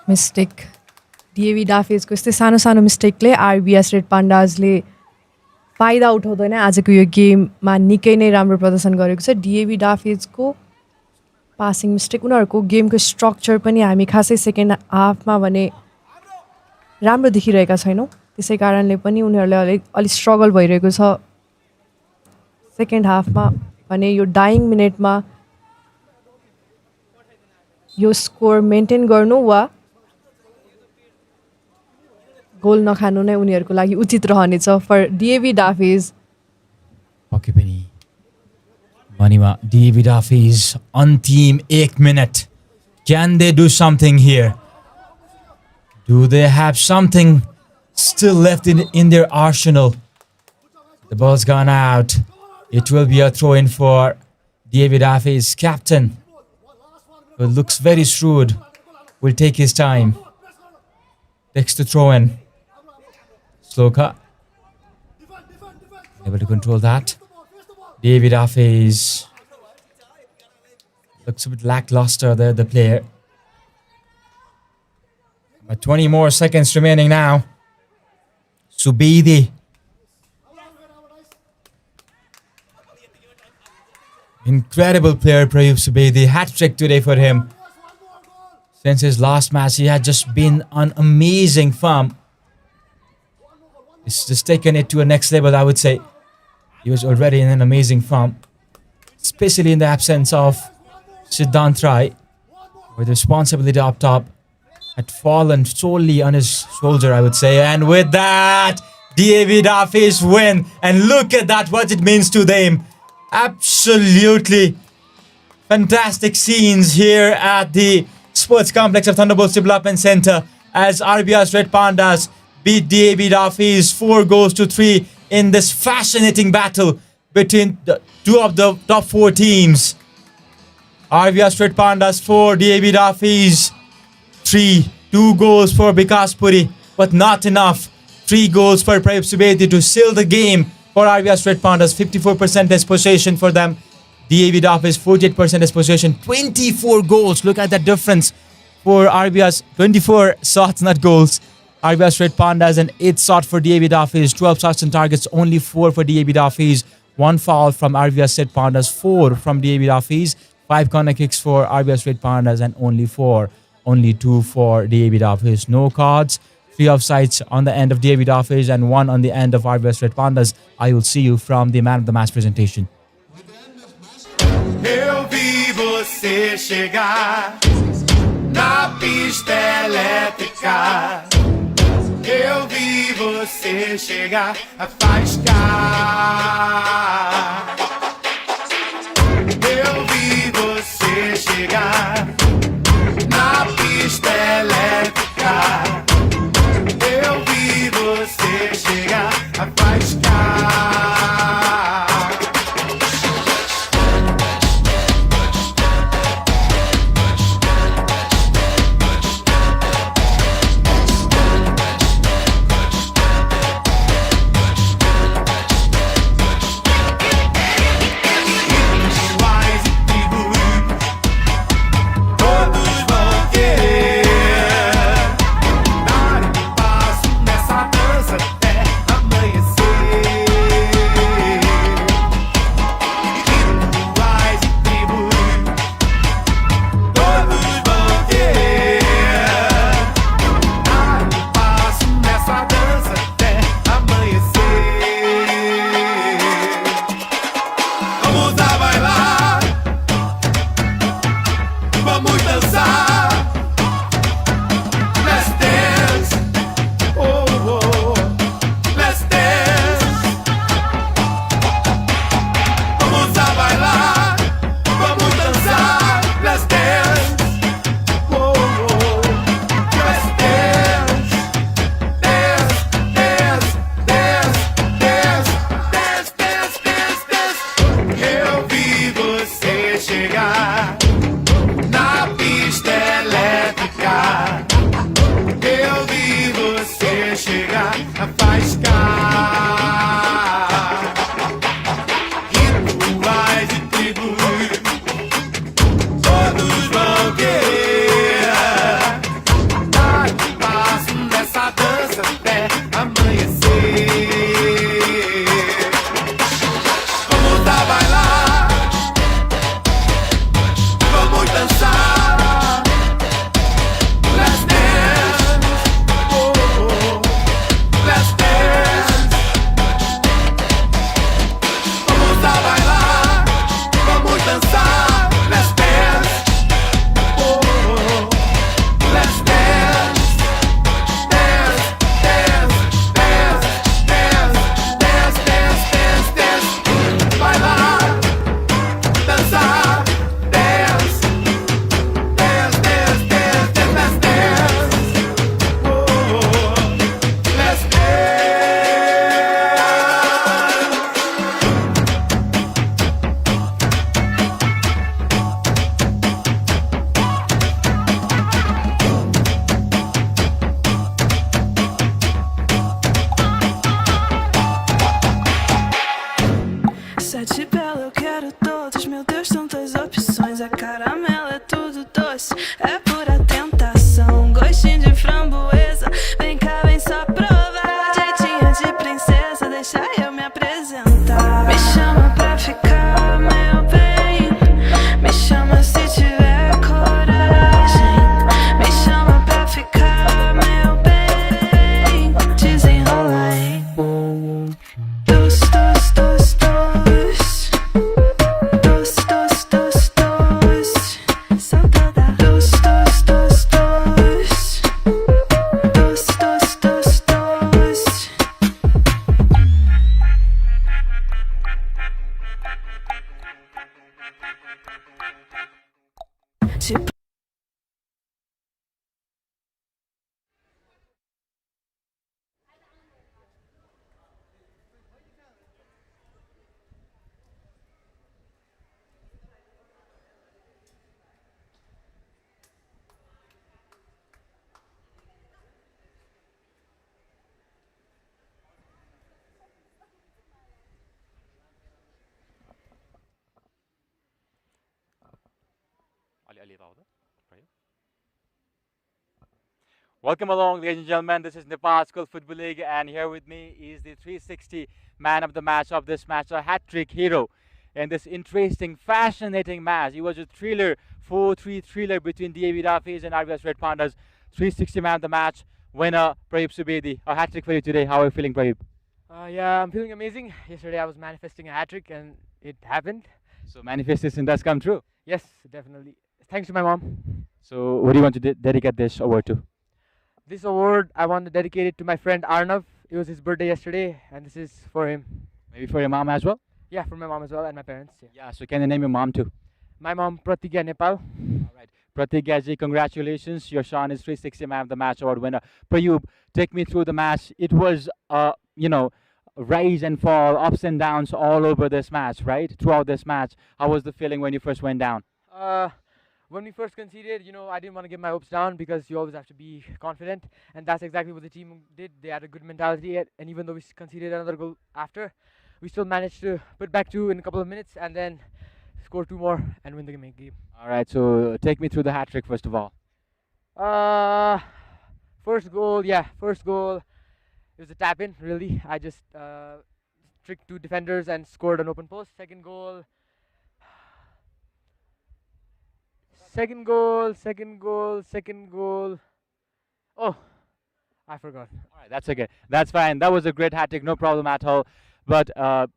Mistake DAV डाफेजको यस्तै सानो सानो मिस्टेकले आरबिएस red पान्डाजले फाइदा उठाउँदैन आजको यो गेममा निकै नै राम्रो प्रदर्शन गरेको छ डिएभी डाफेजको पासिङ मिस्टेक उनीहरूको गेमको स्ट्रक्चर पनि हामी खासै सेकेन्ड हाफमा भने राम्रो देखिरहेका छैनौँ त्यसै कारणले पनि उनीहरूलाई अलिक स्ट्रगल भइरहेको छ सेकेन्ड हाफमा भने यो डाइङ मिनेटमा यो स्कोर मेन्टेन गर्नु वा गोल नखानु नै उनीहरूको लागि उचित रहनेछ फर DAV डाफेज Oké, Benny. Manima, Daffey'S on team 8 minute. Can they do something here? Do they have something still left in their arsenal? The ball's gone out. It will be a throw-in for Daffey'S captain, who looks very shrewd. Will take his time. Takes the throw-in. Sloka. Able to control that. Daffey'S looks a bit lackluster there, the player. But 20 more seconds remaining now. Subaidi. Incredible player, Prayub Subaidi. Hat-trick today for him. Since his last match, he had just been on amazing form. He's just taken it to a next level, I would say. He was already in an amazing form, especially in the absence of Siddhant Rai, where the responsibility up top had fallen solely on his shoulder, I would say. And with that, Daffey'S win. And look at that, what it means to them. Absolutely fantastic scenes here at the Sports Complex of Thunderbolts Development Center as RBS Red Pandas beat Daffey'S 4-3 in this fascinating battle between the two of the top 4 teams. RBS Red Pandas 4, Daffey'S 3. 2 goals for Vikas Puri, but not enough. 3 goals for Prayub Subaidi to seal the game for RBS Red Pandas. 54% possession for them. Daffey'S 48% possession. 24 goals. Look at that difference for RBS. 24 shots, not goals. RBS Red Pandas and 8 shots for Daffey'S. 12 shots on targets, only 4 for Daffey'S. 1 foul from RBS Red Pandas, 4 from Daffey'S. 5 corner kicks for RBS Red Pandas and only 2 for Daffey'S. No cards, 3 offsides on the end of Daffey'S and 1 on the end of RBS Red Pandas. I will see you from the man of the match presentation. Eu vi você chegar na pista elétrica. Eu vi você chegar a faiscar. Eu vi você chegar na pista elétrica. Eu vi você chegar a faiscar. Welcome along, ladies and gentlemen. This is Nepal School Football League, and here with me is the 360 man of the match of this match, a hat-trick hero in this interesting, fascinating match. It was a thriller, 4-3 thriller between Daffey'S and RBS Red Pandas. 360 man of the match, winner Pradeep Subedi. A hat-trick for you today. How are you feeling, Pradeep? Yeah, I'm feeling amazing. Yesterday I was manifesting a hat-trick and it happened. So manifestation does come true. Yes, definitely. Thanks to my mom. So what do you want to dedicate this award to? This award I want to dedicate it to my friend Arnav. It was his birthday yesterday and this is for him. Maybe for your mom as well? Yeah, for my mom as well and my parents. Yeah, so can you name your mom too? My mom, Pratigya Nepal. All right. Pratigya ji, congratulations. Your son is 360 man of the match award winner. Prayub, take me through the match. It was, rise and fall, ups and downs all over this match, right? Throughout this match. How was the feeling when you first went down? When we first conceded, I didn't want to get my hopes down because you always have to be confident. And that's exactly what the team did. They had a good mentality. And even though we conceded another goal after, we still managed to put back two in a couple of minutes and then score two more and win the game. All right, so take me through the hat trick first of all. First goal. It was a tap in, really. I just tricked two defenders and scored an open post. Second goal. Oh, I forgot. All right, that's okay. That's fine. That was a great hat trick, no problem at all. But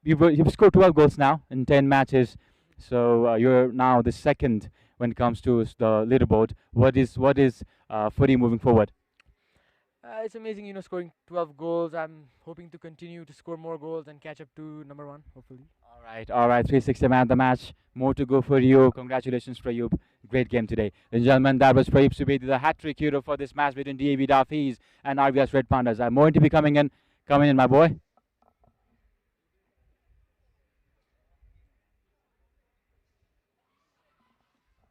you've scored 12 goals now in 10 matches. So you're now the second when it comes to the leaderboard. What is for you moving forward? It's amazing, scoring 12 goals. I'm hoping to continue to score more goals and catch up to number one, hopefully. All right. 360 man of the match. More to go for you. Congratulations, Prayub. Great game today. Ladies and gentlemen, that was Prayub Subedi, the hat-trick hero for this match between Daffey'S and RBS Red Pandas. I'm more to be coming in. Come in, my boy.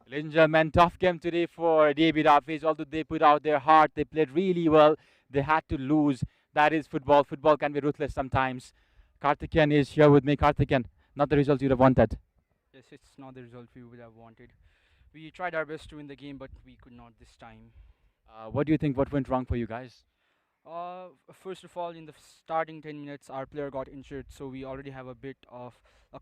Ladies and gentlemen, tough game today for Daffey'S. Although they put out their heart, they played really well. They had to lose. That is football. Football can be ruthless sometimes. Karthikeyan is here with me. Karthikeyan, not the result you'd have wanted. Yes, it's not the result we would have wanted. We tried our best to win the game, but we could not this time. What do you think? What went wrong for you guys? First of all, in the starting 10 minutes, our player got injured, so we already have a bit of a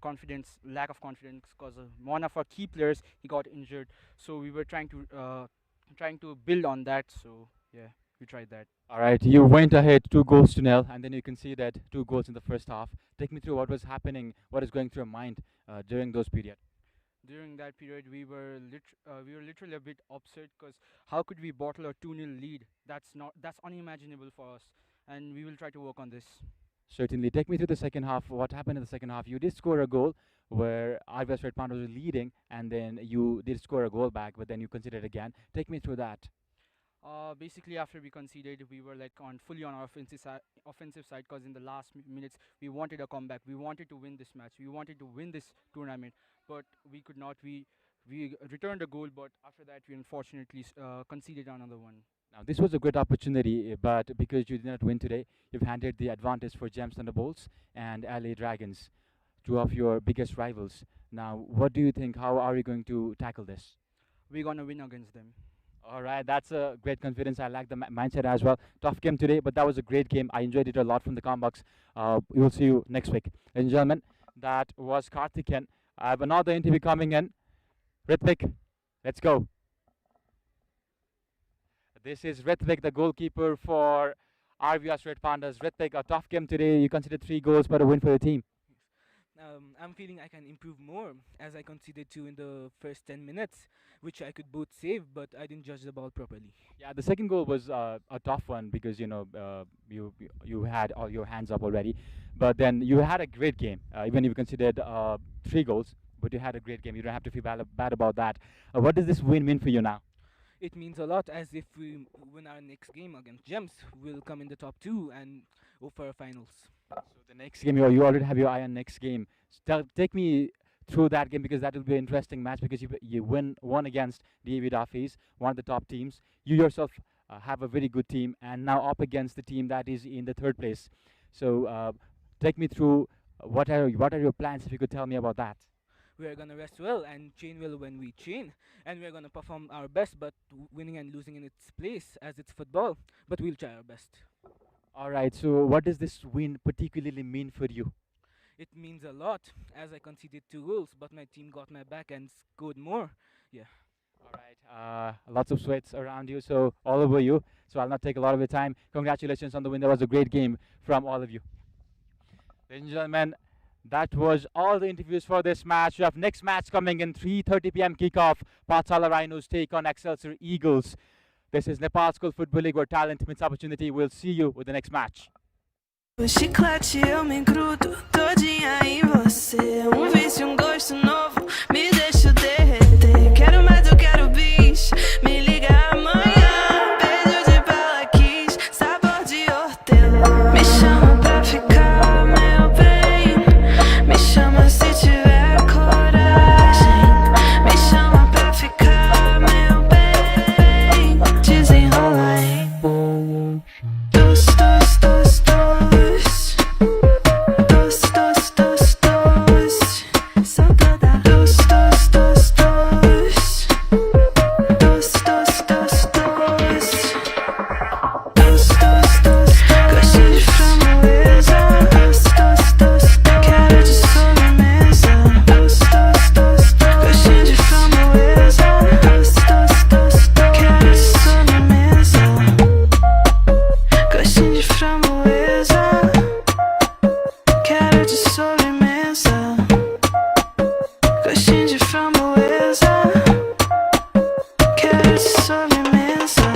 lack of confidence, because one of our key players, he got injured. So we were trying to build on that. So yeah, we tried that. All right, you went ahead 2-0, and then you conceded 2 goals in the first half. Take me through what was happening, what is going through your mind during those periods. During that period, we were literally a bit upset, because how could we bottle a 2-0 lead? That's unimaginable for us, and we will try to work on this. Certainly. Take me through the second half. What happened in the second half? You did score a goal where RBS Red Pandas was leading, and then you did score a goal back, but then you conceded again. Take me through that. Basically, after we conceded, we were fully on our offensive side, because in the last minutes we wanted a comeback. We wanted to win this match. We wanted to win this tournament, but we could not. We returned a goal, but after that we unfortunately conceded another one. Now this was a great opportunity, but because you did not win today, you've handed the advantage for Gems Thunderbolts and LA Dragons, two of your biggest rivals. Now, what do you think? How are you going to tackle this? We're gonna win against them. All right, that's a great confidence. I like the mindset as well. Tough game today, but that was a great game. I enjoyed it a lot from the Combox. We will see you next week. Ladies and gentlemen, that was Karthikeyan. I have another interview coming in. Ritvik, let's go. This is Ritvik, the goalkeeper for RBS Red Pandas. Ritvik, a tough game today. You conceded 3 goals, but a win for the team. I'm feeling I can improve more, as I conceded 2 in the first 10 minutes, which I could both save, but I didn't judge the ball properly. Yeah, the second goal was a tough one because you had all your hands up already, but then you had a great game. Even if you conceded 3 goals, but you had a great game. You don't have to feel bad about that. What does this win mean for you now? It means a lot, as if we win our next game against Gems, we'll come in the top 2 and go for finals. So the next game, you already have your eye on next game. Take me through that game, because that will be an interesting match, because you won against Daffey'S, one of the top teams. You yourself have a very good team, and now up against the team that is in the 3rd place. So take me through what are your plans, if you could tell me about that. we are gonna rest well and train well when we train, and we are gonna perform our best. But winning and losing in its place, as it's football. But we'll try our best. All right. So, what does this win particularly mean for you? It means a lot, as I conceded 2 goals, but my team got my back and scored more. Yeah. All right. Lots of sweats around you, so all over you. So I'll not take a lot of your time. Congratulations on the win. That was a great game from all of you. Ladies and gentlemen, that was all the interviews for this match. We have next match coming in 3:30 p.m. kickoff. Pathshala Rhinos take on Excelsior Eagles. This is Nepal School Football League, where talent meets opportunity. We'll see you with the next match. O chiclete eu me grudo todinha em você. Vício, gosto novo, me deixo derreter. Quero mais, eu quero bis. Me liga amanhã. Beijo de bala kiss, sabor de hortelã. Me chama pra ficar, meu bem. Me chama se tiver coragem. Me chama pra ficar, meu bem. Desenrola, hein? Dos, dos, dos, dos. Dos, dos, dos, dos. Sou toda dos, dos, dos, dos. Dos, dos, dos, dos. Dos, dos, dos. Gostinho de framboesa. Dos, dos, dos. Quero de sobremesa. Dos, dos, dos. Gostinho de framboesa. Dos, dos, dos. Quero de sobremesa. Gostinho de framboesa. Quero de sobremesa. Gostinho de framboesa. Quero de sobremesa.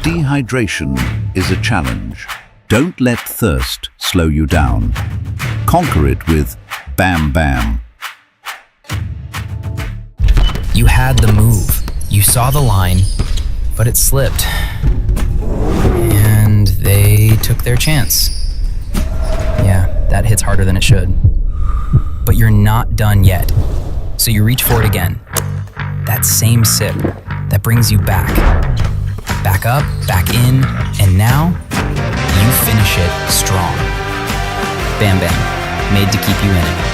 Dehydration is a challenge. Don't let thirst slow you down. Conquer it with Bam Bam. You had the move. You saw the line, but it slipped. And they took their chance. Yeah, that hits harder than it should. But you're not done yet. So you reach for it again. That same sip that brings you back. Back up, back in, and now you finish it strong. Bam Bam, made to keep you in it.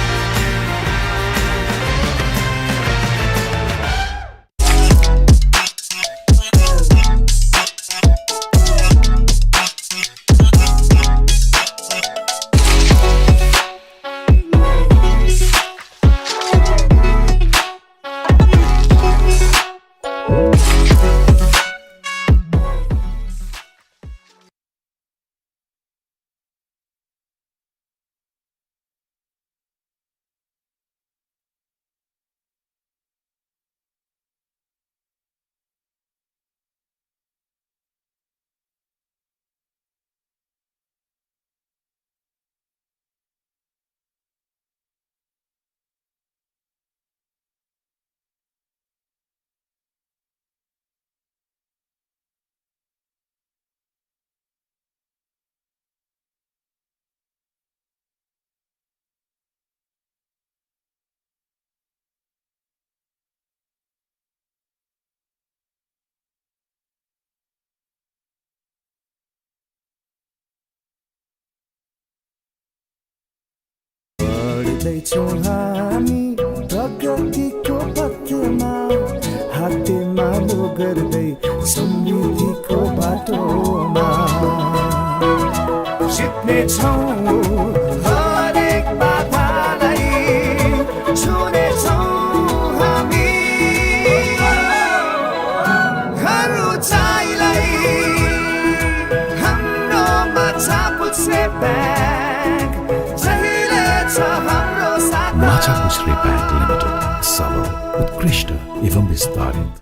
बढ्दैछौँ हामी प्रगतिको पथमा हातेमा लो गर्दै समृद्धिको बाटोमा जित्नेछौँ हरेक बाधालाई छुनेछौँ हामी हर उचाइलाई हाम्रोमा छ पुछ्ने bag माछा पुछ्रे bank limited सरल उत्कृष्ट एवं विस्तारित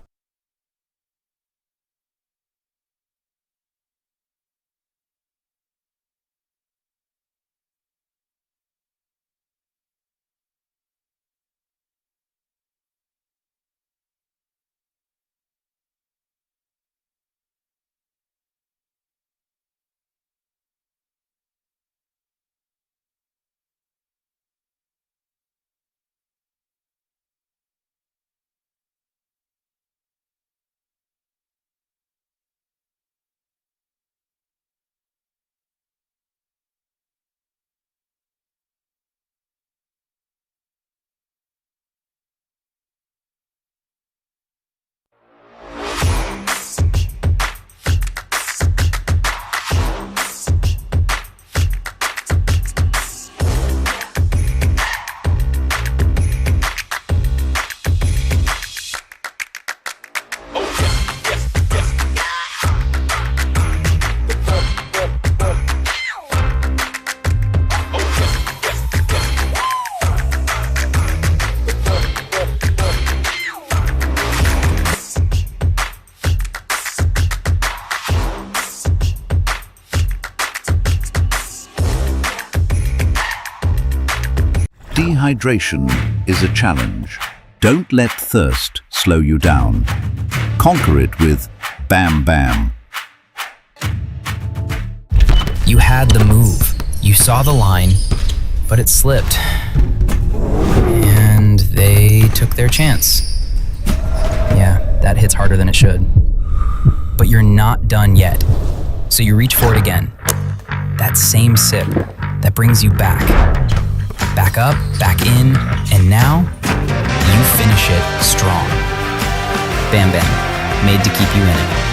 Dehydration is a challenge. Don't let thirst slow you down. Conquer it with Bam Bam. You had the move. You saw the line, but it slipped. And they took their chance. Yeah, that hits harder than it should. But you're not done yet. So you reach for it again. That same sip that brings you back. Back up, back in, and now you finish it strong. Bam Bam, made to keep you in it.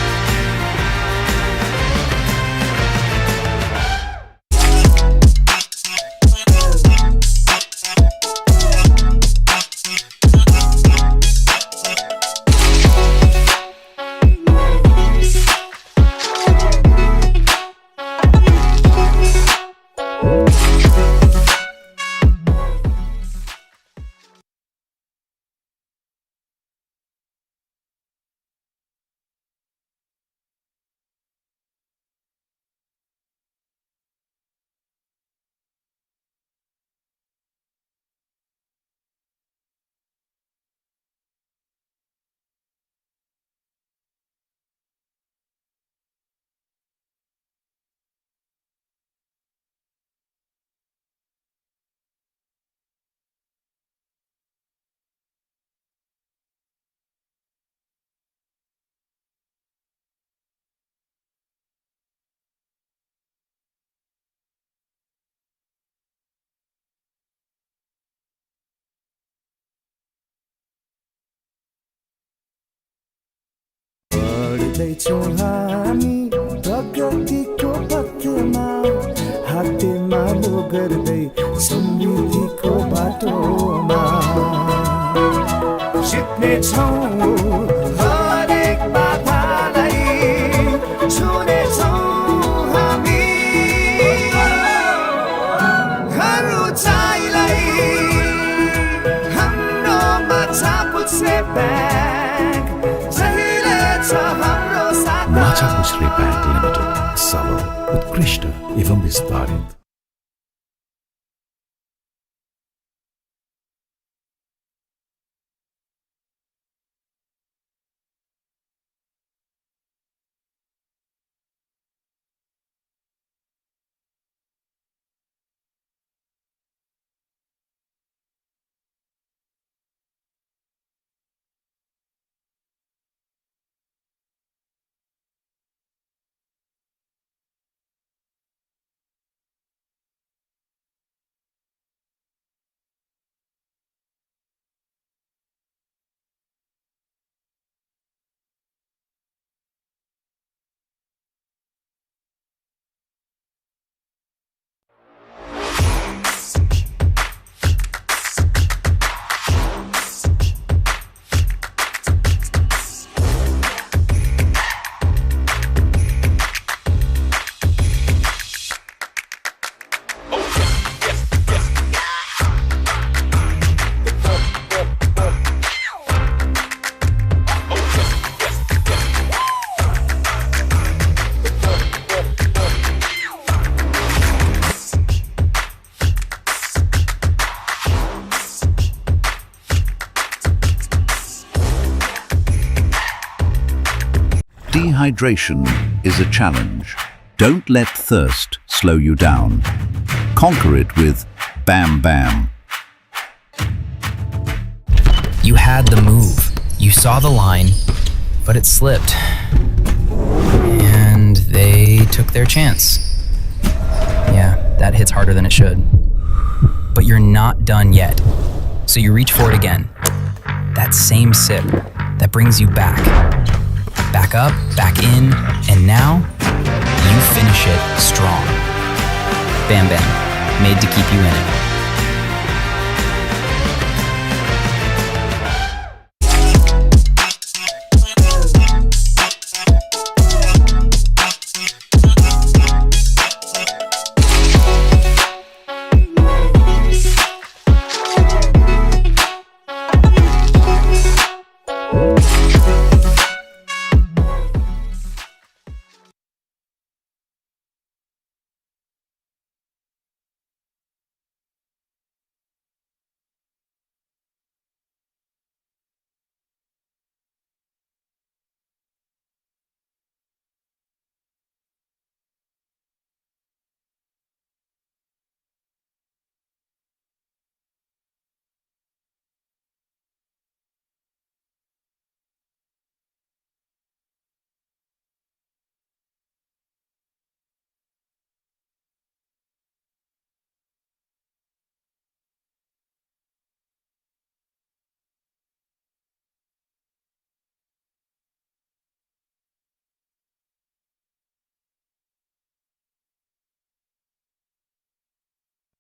बढ्दैछौँ हामी प्रगतिको पथमा हातेमा लो गर्दै समृद्धिको बाटोमा जित्नेछौँ हरेक बाधालाई छुनेछौँ हामी हर उचाइलाई हाम्रोमा पुछ्ने bag जहिले छ हाम्रो साथ माछा पुछ्रे ब्याङ्क लिमिटेड सबल उत्कृष्ट एवं विस्तारित Dehydration is a challenge. Don't let thirst slow you down. Conquer it with Bam Bam. You had the move. You saw the line, but it slipped. And they took their chance. Yeah, that hits harder than it should. But you're not done yet. So you reach for it again. That same sip that brings you back. Back up, back in, and now you finish it strong. Bam Bam, made to keep you in it.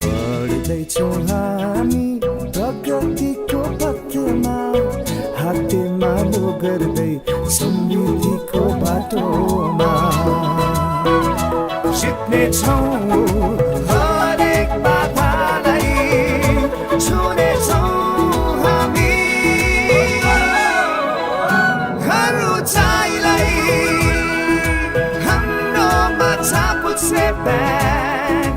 बढ्दैछौँ हामी प्रगतिको पथमा हातेमा लो गर्दै समृद्धिको बाटोमा जित्नेछौँ हरेक बाधालाई छुनेछौँ हामी हर उचाइलाई हाम्रोमा पुछ्ने bag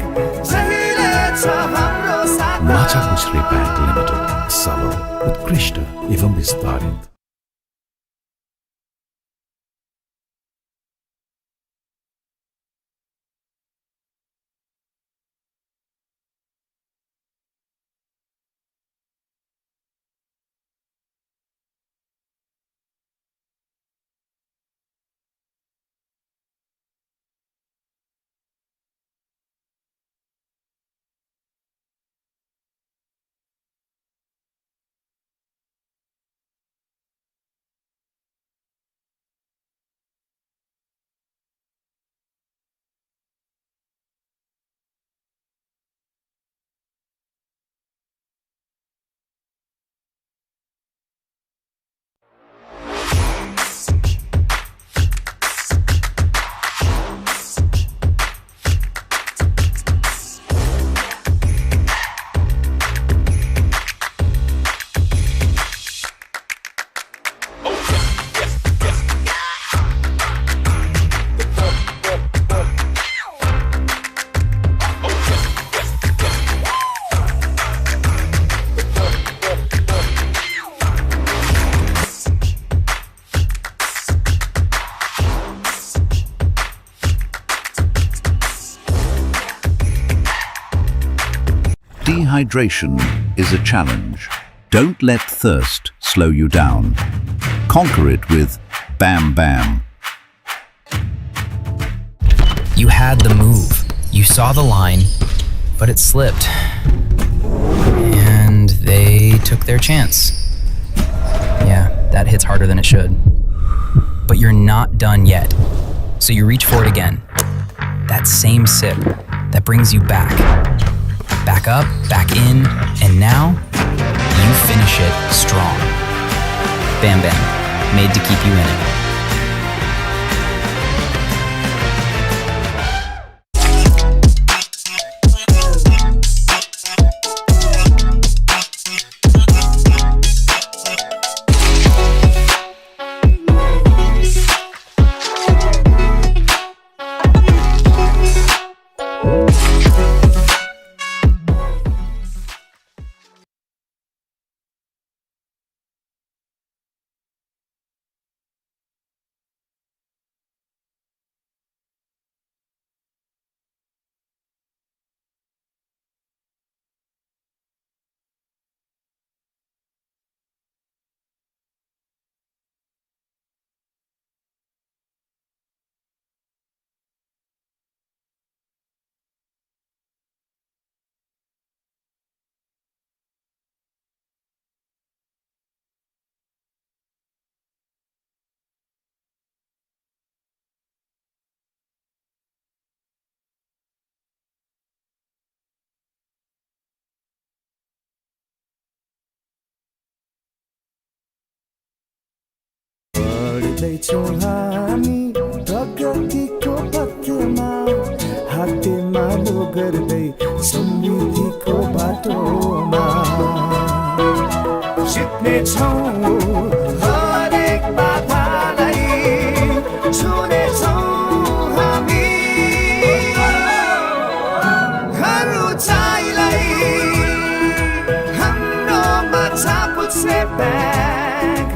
जहिले छ हाम्रो साथ माछा पुछ्रे ब्याङ्क लिमिटेड सबल उत्कृष्ट एवं विस्तारित Dehydration is a challenge. Don't let thirst slow you down. Conquer it with Bam Bam. You had the move. You saw the line, but it slipped. And they took their chance. Yeah, that hits harder than it should. But you're not done yet. So you reach for it again. That same sip that brings you back. Back up, back in, and now you finish it strong. Bam Bam, made to keep you in it. बढ्दैछौँ हामी प्रगतिको पथमा हातेमा लो गर्दै समृद्धिको बाटोमा जित्नेछौँ हरेक बाधालाई छुनेछौँ हामी हर उचाइलाई हाम्रोमा चापुछे bag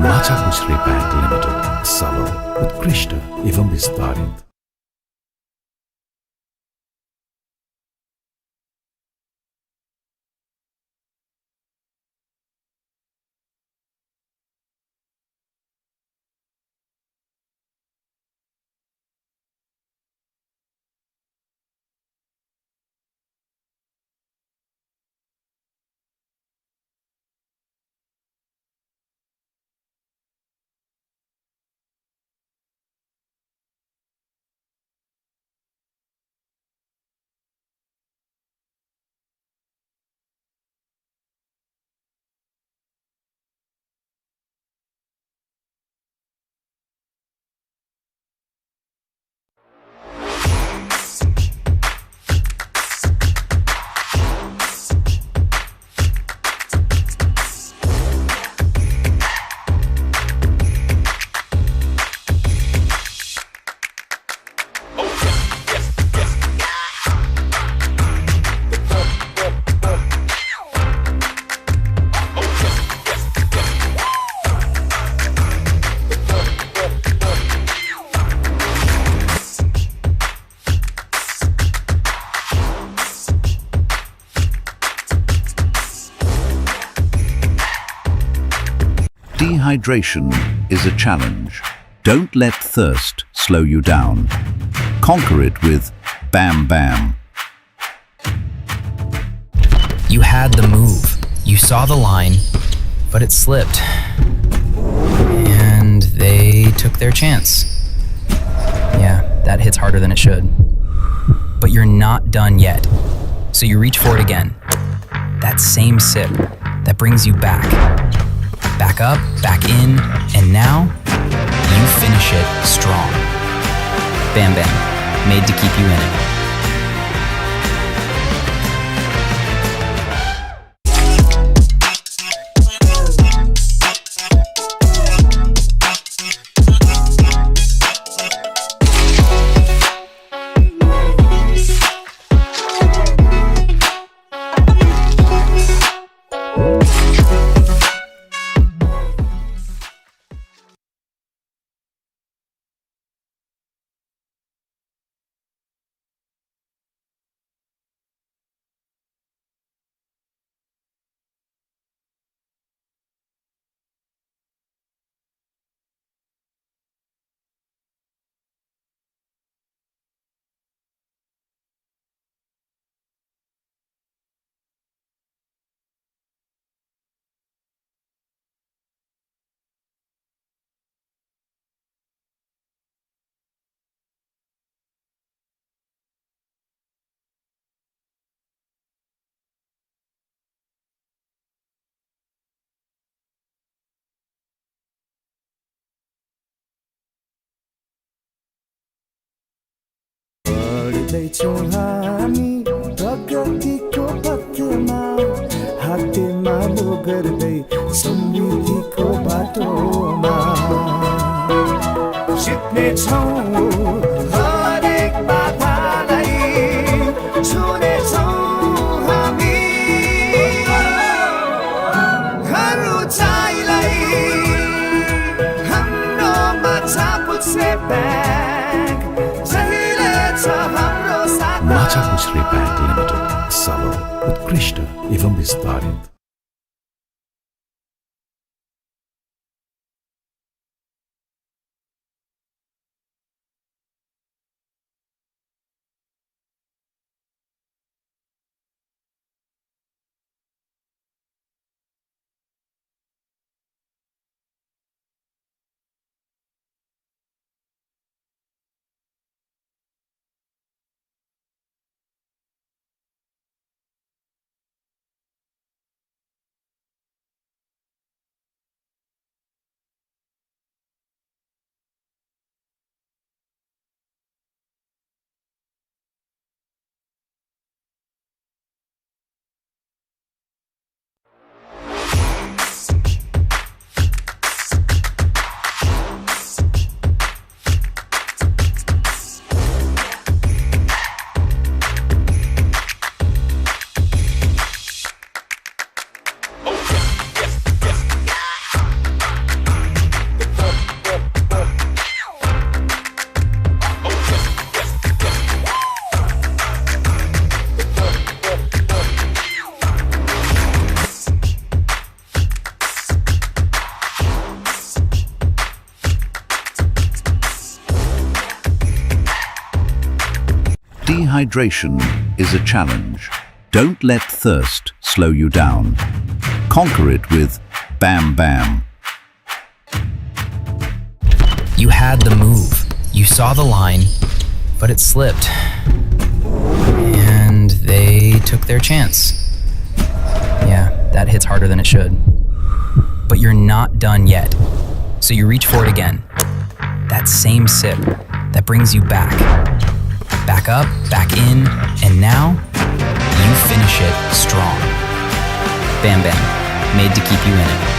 माछा पुछ्रे bank limited सबल उत्कृष्ट एवं विस्तारित। Dehydration is a challenge. Don't let thirst slow you down. Conquer it with Bam Bam. You had the move. You saw the line, but it slipped. And they took their chance. Yeah, that hits harder than it should. But you're not done yet. So you reach for it again. That same sip that brings you back. Back up, back in, and now you finish it strong. Bam Bam, made to keep you in it. बढ्दैछौँ हामी प्रगतिको पथमा हातेमालो गर्दै समृद्धिको बाटोमा जित्नेछौँ हरेक बाधालाई छुनेछौँ हामी हर उचाइलाई हाम्रोमा चापुछ्रे bag जहिले छ हाम्रो साथ माछापुछ्रे ब्याङ्क लिमिटेड सबल उत्कृष्ट एवं विस्तारित Dehydration is a challenge. Don't let thirst slow you down. Conquer it with Bam Bam. You had the move. You saw the line, but it slipped. And they took their chance. Yeah, that hits harder than it should. But you're not done yet. So you reach for it again. That same sip that brings you back. Back up, back in, and now you finish it strong. Bam Bam, made to keep you in it.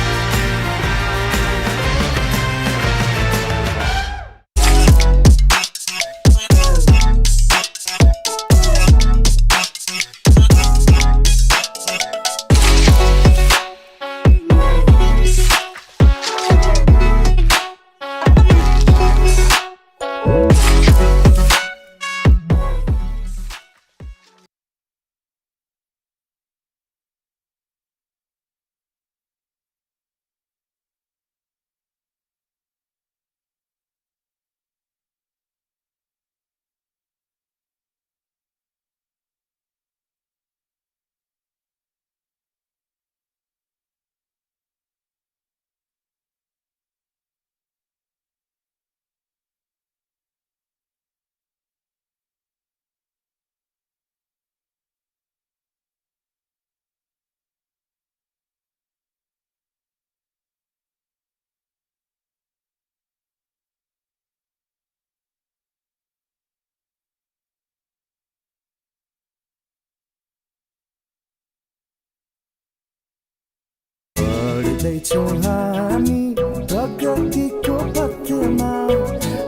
बढ्दैछौँ हामी प्रगतिको पथमा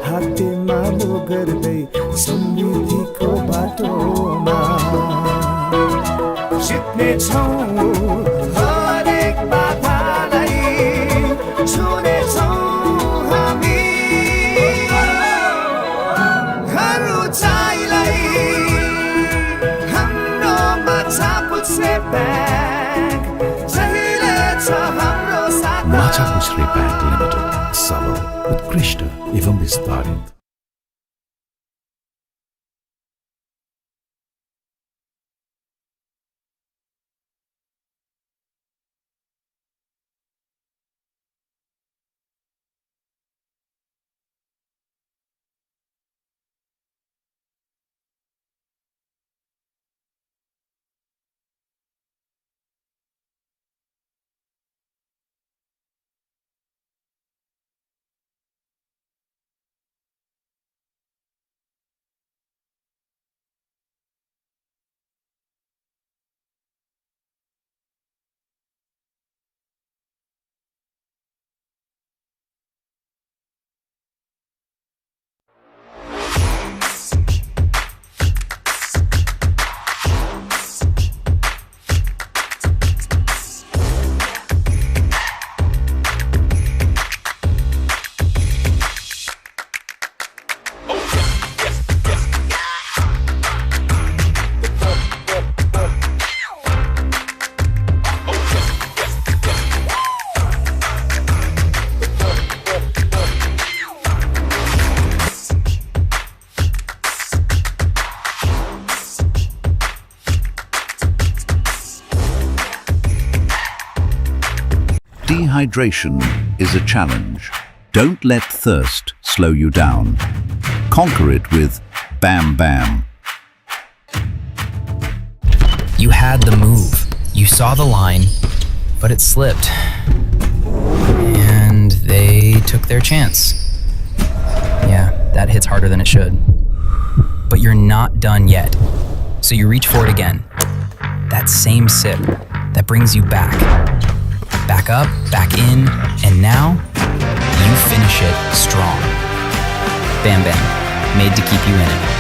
हातेमालो गर्दै समृद्धिको बाटोमा जित्नेछौँ हरेक बाधालाई छुनेछौँ हामी हर उचाइलाई हाम्रोमा चापुछ्रे bag जहिले छ हाम्रो साथ माछापुछ्रे ब्याङ्क लिमिटेड सबल उत्कृष्ट एवं विस्तारित Dehydration is a challenge. Don't let thirst slow you down. Conquer it with Bam Bam. You had the move. You saw the line, but it slipped. And they took their chance. Yeah, that hits harder than it should. But you're not done yet. So you reach for it again. That same sip that brings you back. Back up, back in, and now you finish it strong. Bam Bam, made to keep you in it.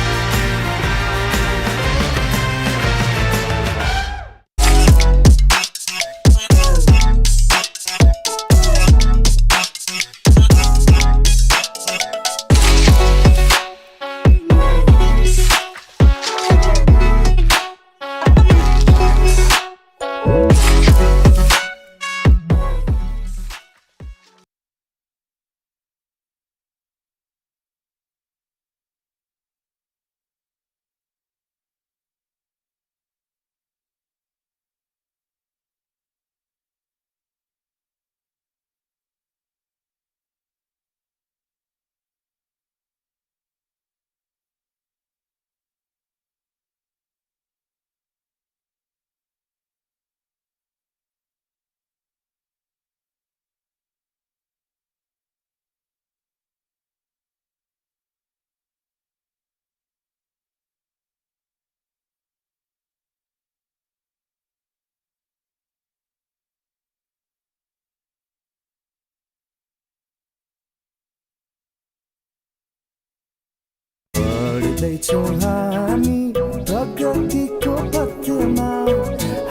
बढ्दैछौँ हामी प्रगतिको पथमा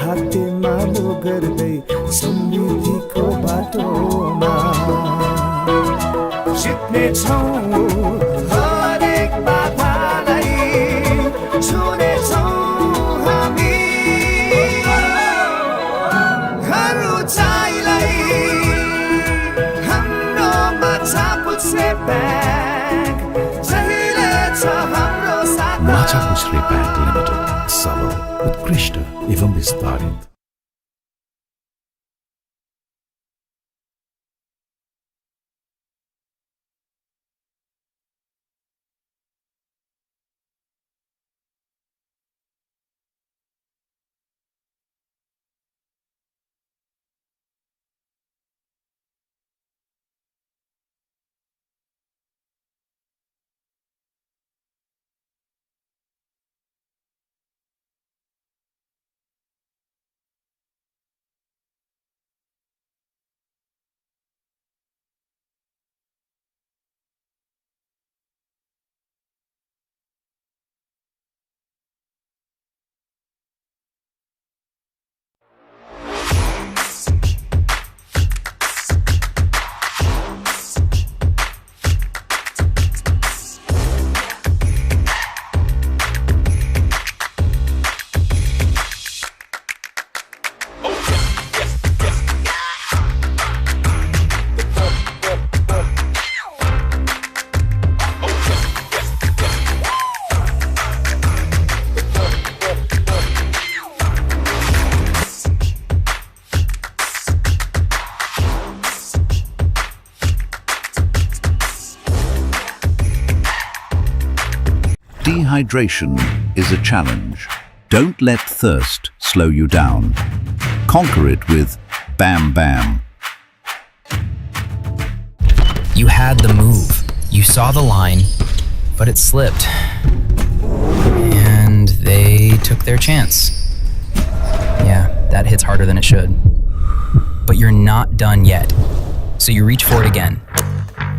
हातेमालो गर्दै समृद्धिको बाटोमा जित्नेछौँ हरेक बाधालाई छुनेछौँ हामी हर उचाइलाई हाम्रोमा छ पुछ्रे bag जहिले छ हाम्रो साथ Macha Musri Bank Limited, Salo, Utkrishta एवं विस्तारित. Dehydration is a challenge. Don't let thirst slow you down. Conquer it with Bam Bam. You had the move. You saw the line, but it slipped. And they took their chance. Yeah, that hits harder than it should. But you're not done yet. So you reach for it again.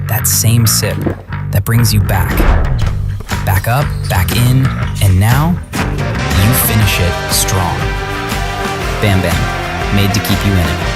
That same sip that brings you back. Back up, back in, and now you finish it strong. Bam Bam, made to keep you in it.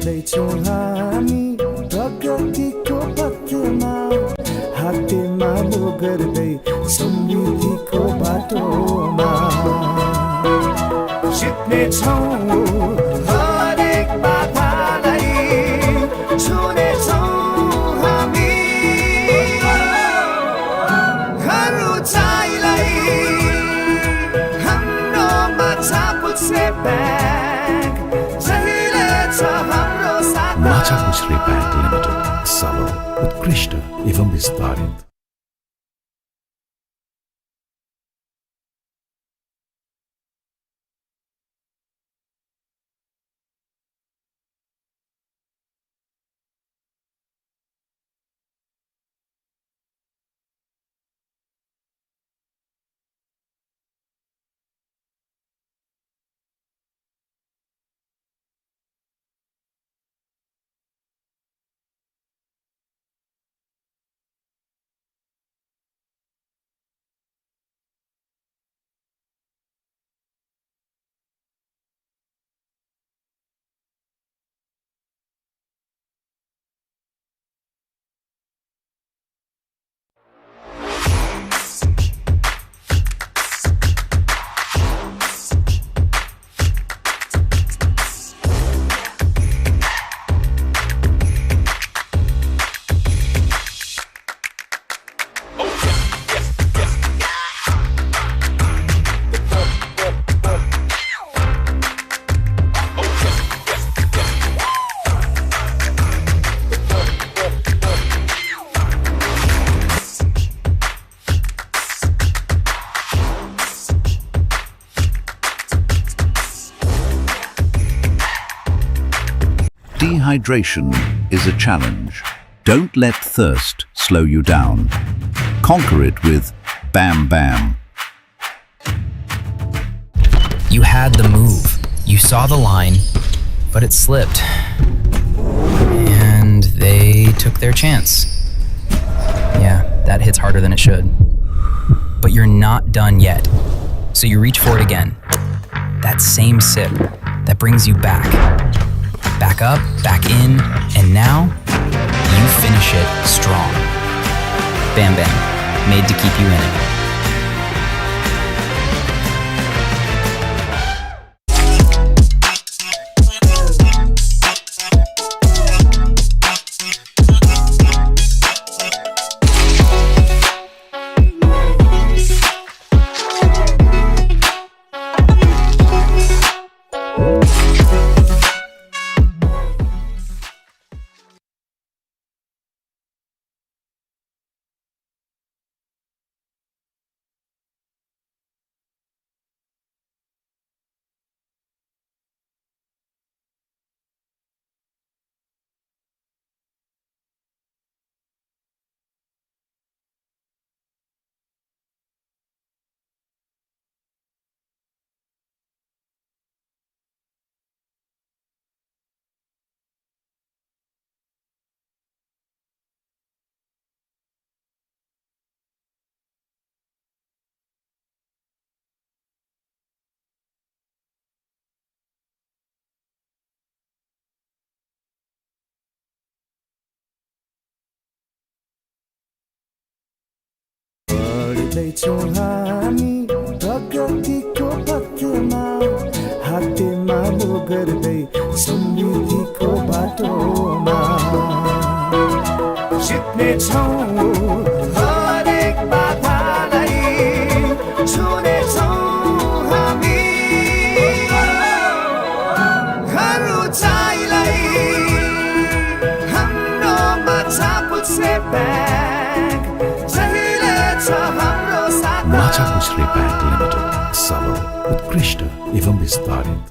बढ्दैछौँ हामी प्रगतिको पथमा हातेमालो गर्दै समृद्धिको बाटोमा जित्नेछौँ हरेक बाधालाई छुनेछौँ हामी हर उचाइलाई हाम्रोमा छापुछ्रे bag जहिले छ हाम्रो साथ माछापुछ्रे ब्याङ्क लिमिटेड सबल उत्कृष्ट एवं विस्तारित Dehydration is a challenge. Don't let thirst slow you down. Conquer it with Bam Bam. You had the move. You saw the line, but it slipped. And they took their chance. Yeah, that hits harder than it should. But you're not done yet. So you reach for it again. That same sip that brings you back. Back up, back in, and now you finish it strong. Bam Bam, made to keep you in it. बढ्दैछौँ हामी प्रगतिको पथमा हातेमालो गर्दै समृद्धिको बाटोमा जित्नेछौँ हरेक बाधालाई छुनेछौँ हामी हर उचाइलाई हाम्रोमा छापुछ्रे bag जहिले छ हाम्रो साथ माछापुछ्रे ब्याङ्क लिमिटेड सबल उत्कृष्ट एवं विस्तारित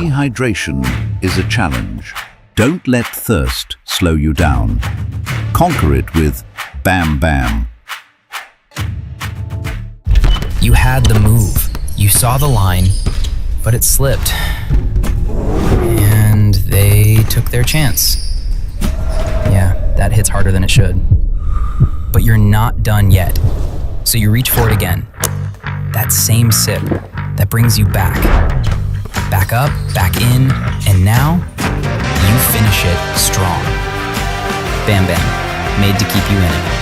Dehydration is a challenge. Don't let thirst slow you down. Conquer it with Bam Bam. You had the move. You saw the line, but it slipped. And they took their chance. Yeah, that hits harder than it should. But you're not done yet. So you reach for it again. That same sip that brings you back. Back up, back in, and now you finish it strong. Bam Bam, made to keep you in it.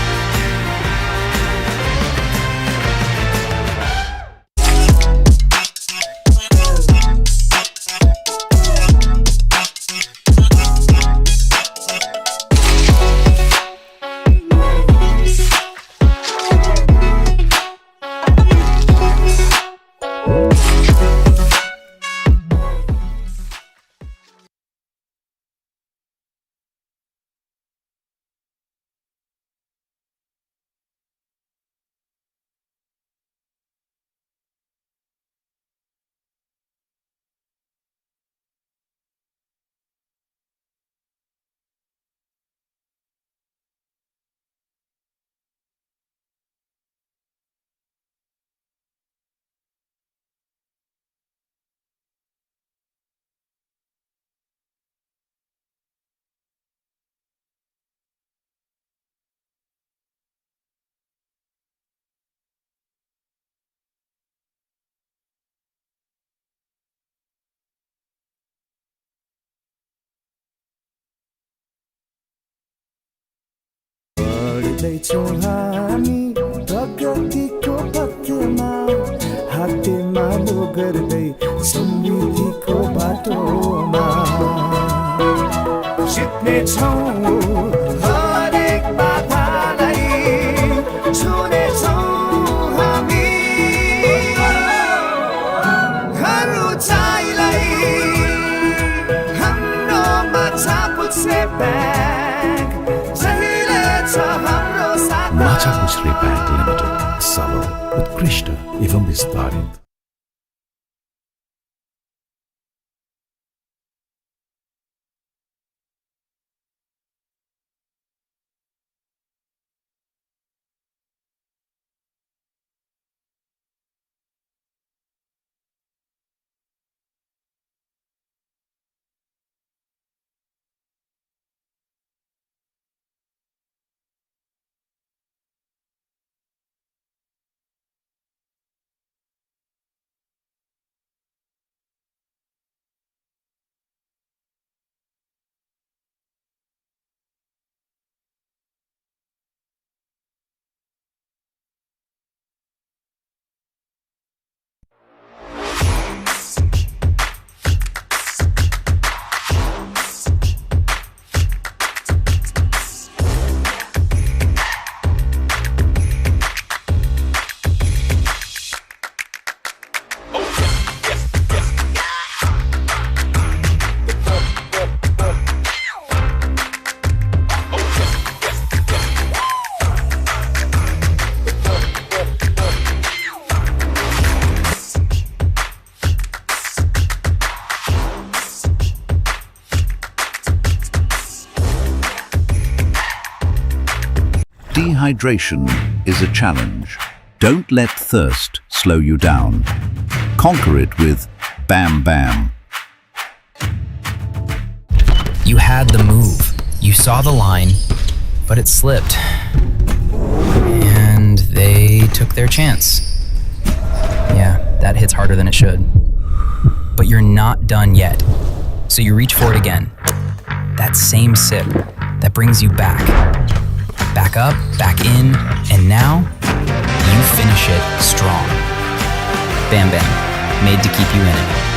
बढ्दैछौँ हामी प्रगतिको पथमा हातेमालो गर्दै समृद्धिको बाटोमा जित्नेछौँ हरेक बाधालाई छुनेछौँ हामी हर उचाइलाई हाम्रोमा छापुछे bag जहिले छ हाम्रो साथमा Macha Musri Bank Limited, Salo, Utkrishta एवं विस्तारित. Dehydration is a challenge. Don't let thirst slow you down. Conquer it with Bam Bam. You had the move. You saw the line, but it slipped. And they took their chance. Yeah, that hits harder than it should. But you're not done yet. So you reach for it again. That same sip that brings you back. Back up, back in, and now you finish it strong. Bam Bam, made to keep you in it.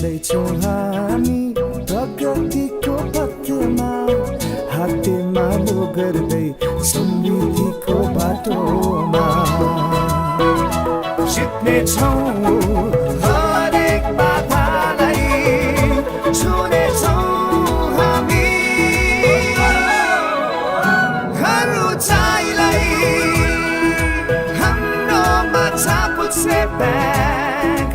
बढ्दैछौँ हामी प्रगतिको पथमा हातेमालो गर्दै समृद्धिको बाटोमा जित्नेछौँ हरेक बाधालाई छुनेछौँ हामी हर उचाइलाई हाम्रोमा छ पुछ्रे bag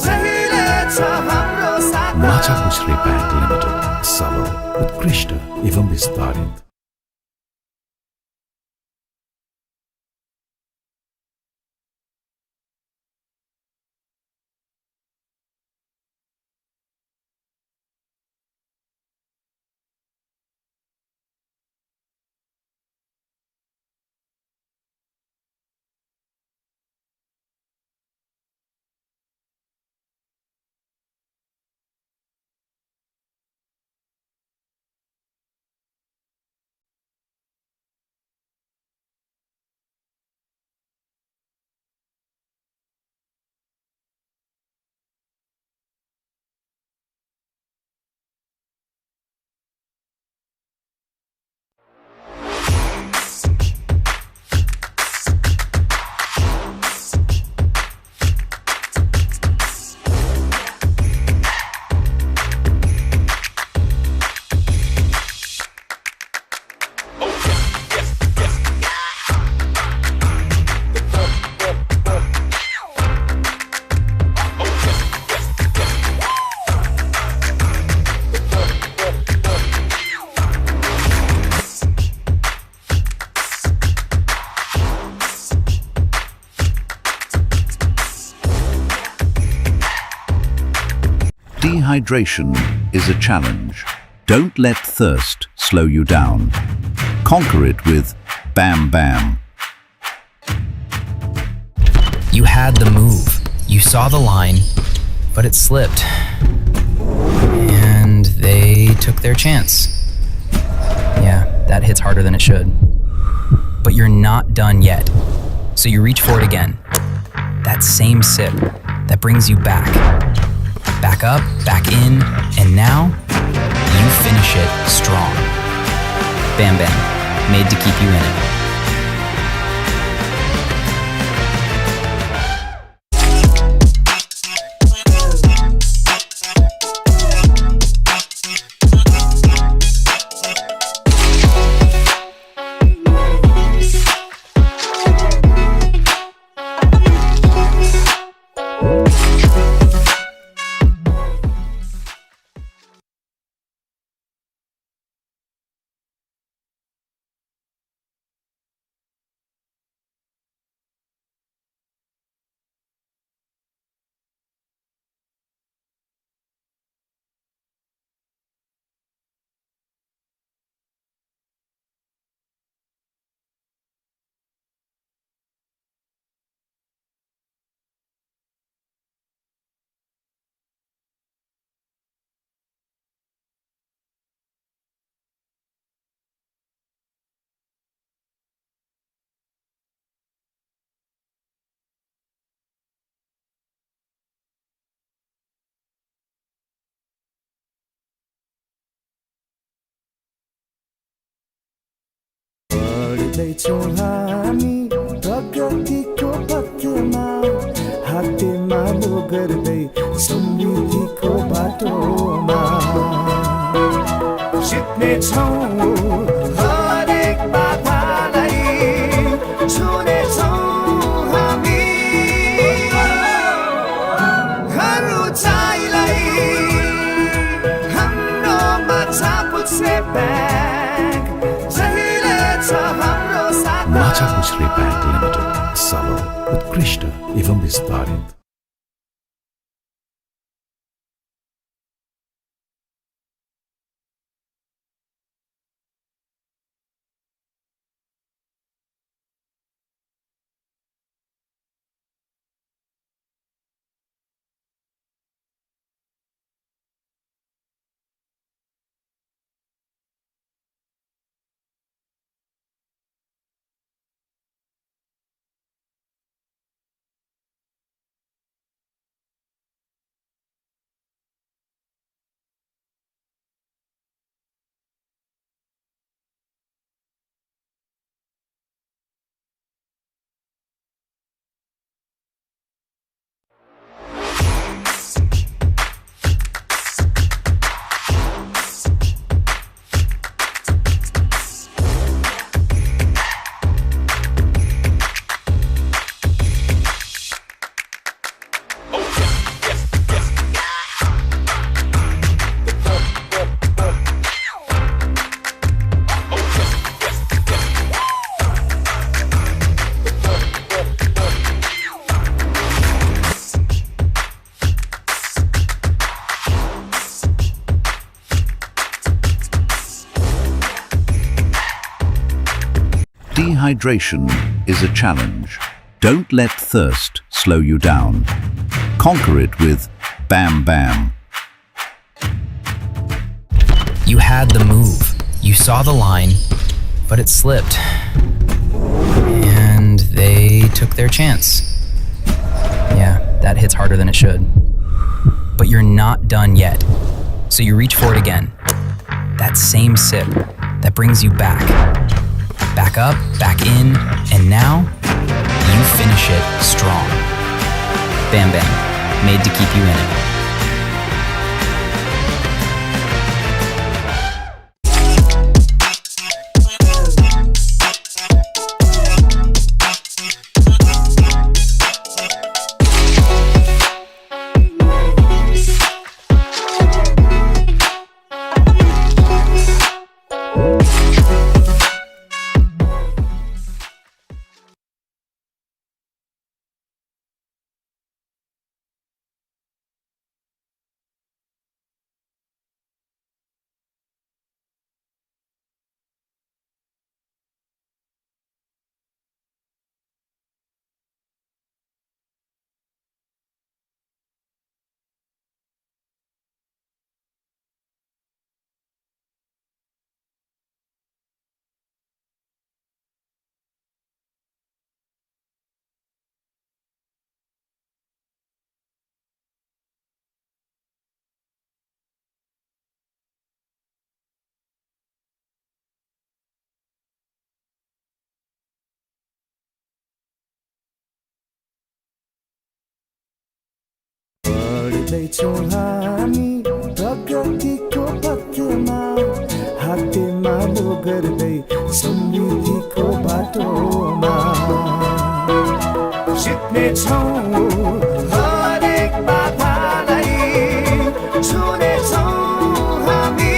जहिले छ हाम्रो साथ Macha Puchre Bank Limited, सबल उत्कृष्ट एवं विस्तारित। Dehydration is a challenge. Don't let thirst slow you down. Conquer it with Bam Bam. You had the move. You saw the line, but it slipped. And they took their chance. Yeah, that hits harder than it should. But you're not done yet. So you reach for it again. That same sip that brings you back. Back up, back in, and now you finish it strong. Bam Bam, made to keep you in it. बढ्दैछौँ हामी प्रगतिको पथमा हातेमालो गर्दै समृद्धिको बाटोमा जित्नेछौँ हरेक बाधालाई छुनेछौँ हामी हर उचाइलाई हाम्रोमा छ पुछ्रे bag जहिले छ हाम्रो साथ Macha Puchre Bank Limited, सबल उत्कृष्ट एवं विस्तारित। Dehydration is a challenge. Don't let thirst slow you down. Conquer it with Bam Bam. You had the move. You saw the line, but it slipped. And they took their chance. Yeah, that hits harder than it should. But you're not done yet. So you reach for it again. That same sip that brings you back. Back up, back in, and now you finish it strong. Bam Bam, made to keep you in it. बढ्दैछौँ हामी प्रगतिको पथमा हातेमालो गर्दै समृद्धिको बाटोमा जित्नेछौँ हरेक बाधालाई छुनेछौँ हामी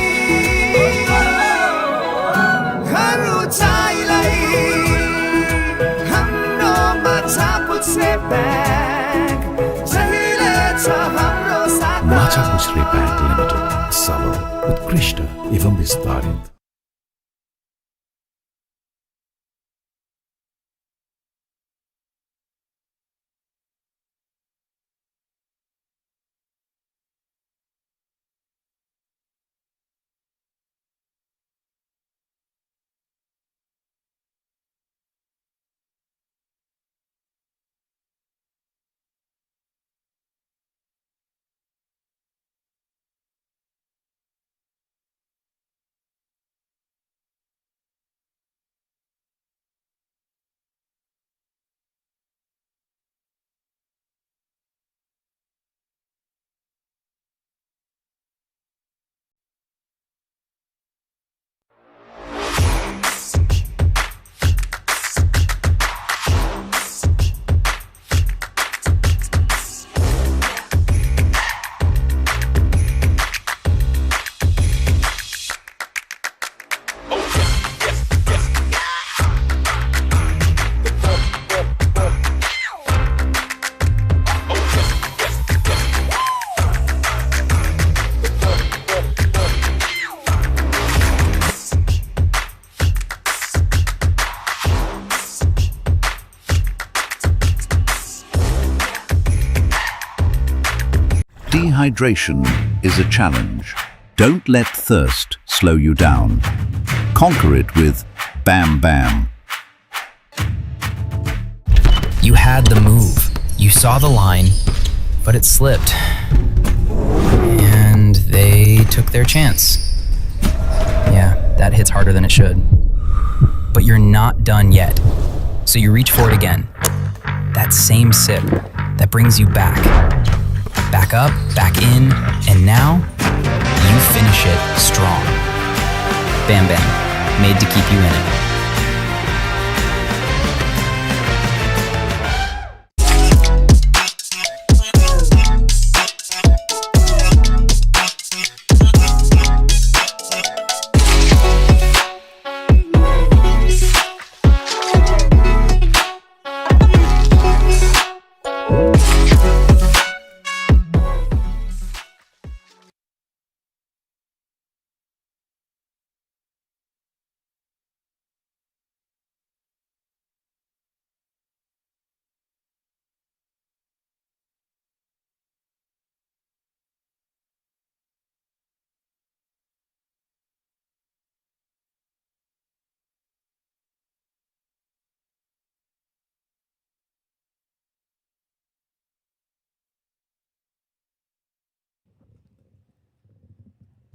हर उचाइलाई हाम्रोमा छापुछ्रे bag जहिले छ हाम्रो साथ Macha Bank Limited, Salo, Utkrishta एवं विस्तारित। Dehydration is a challenge. Don't let thirst slow you down. Conquer it with Bam Bam. You had the move. You saw the line, but it slipped. And they took their chance. Yeah, that hits harder than it should. But you're not done yet. So you reach for it again. That same sip that brings you back. Back up, back in, and now you finish it strong. Bam Bam, made to keep you in it.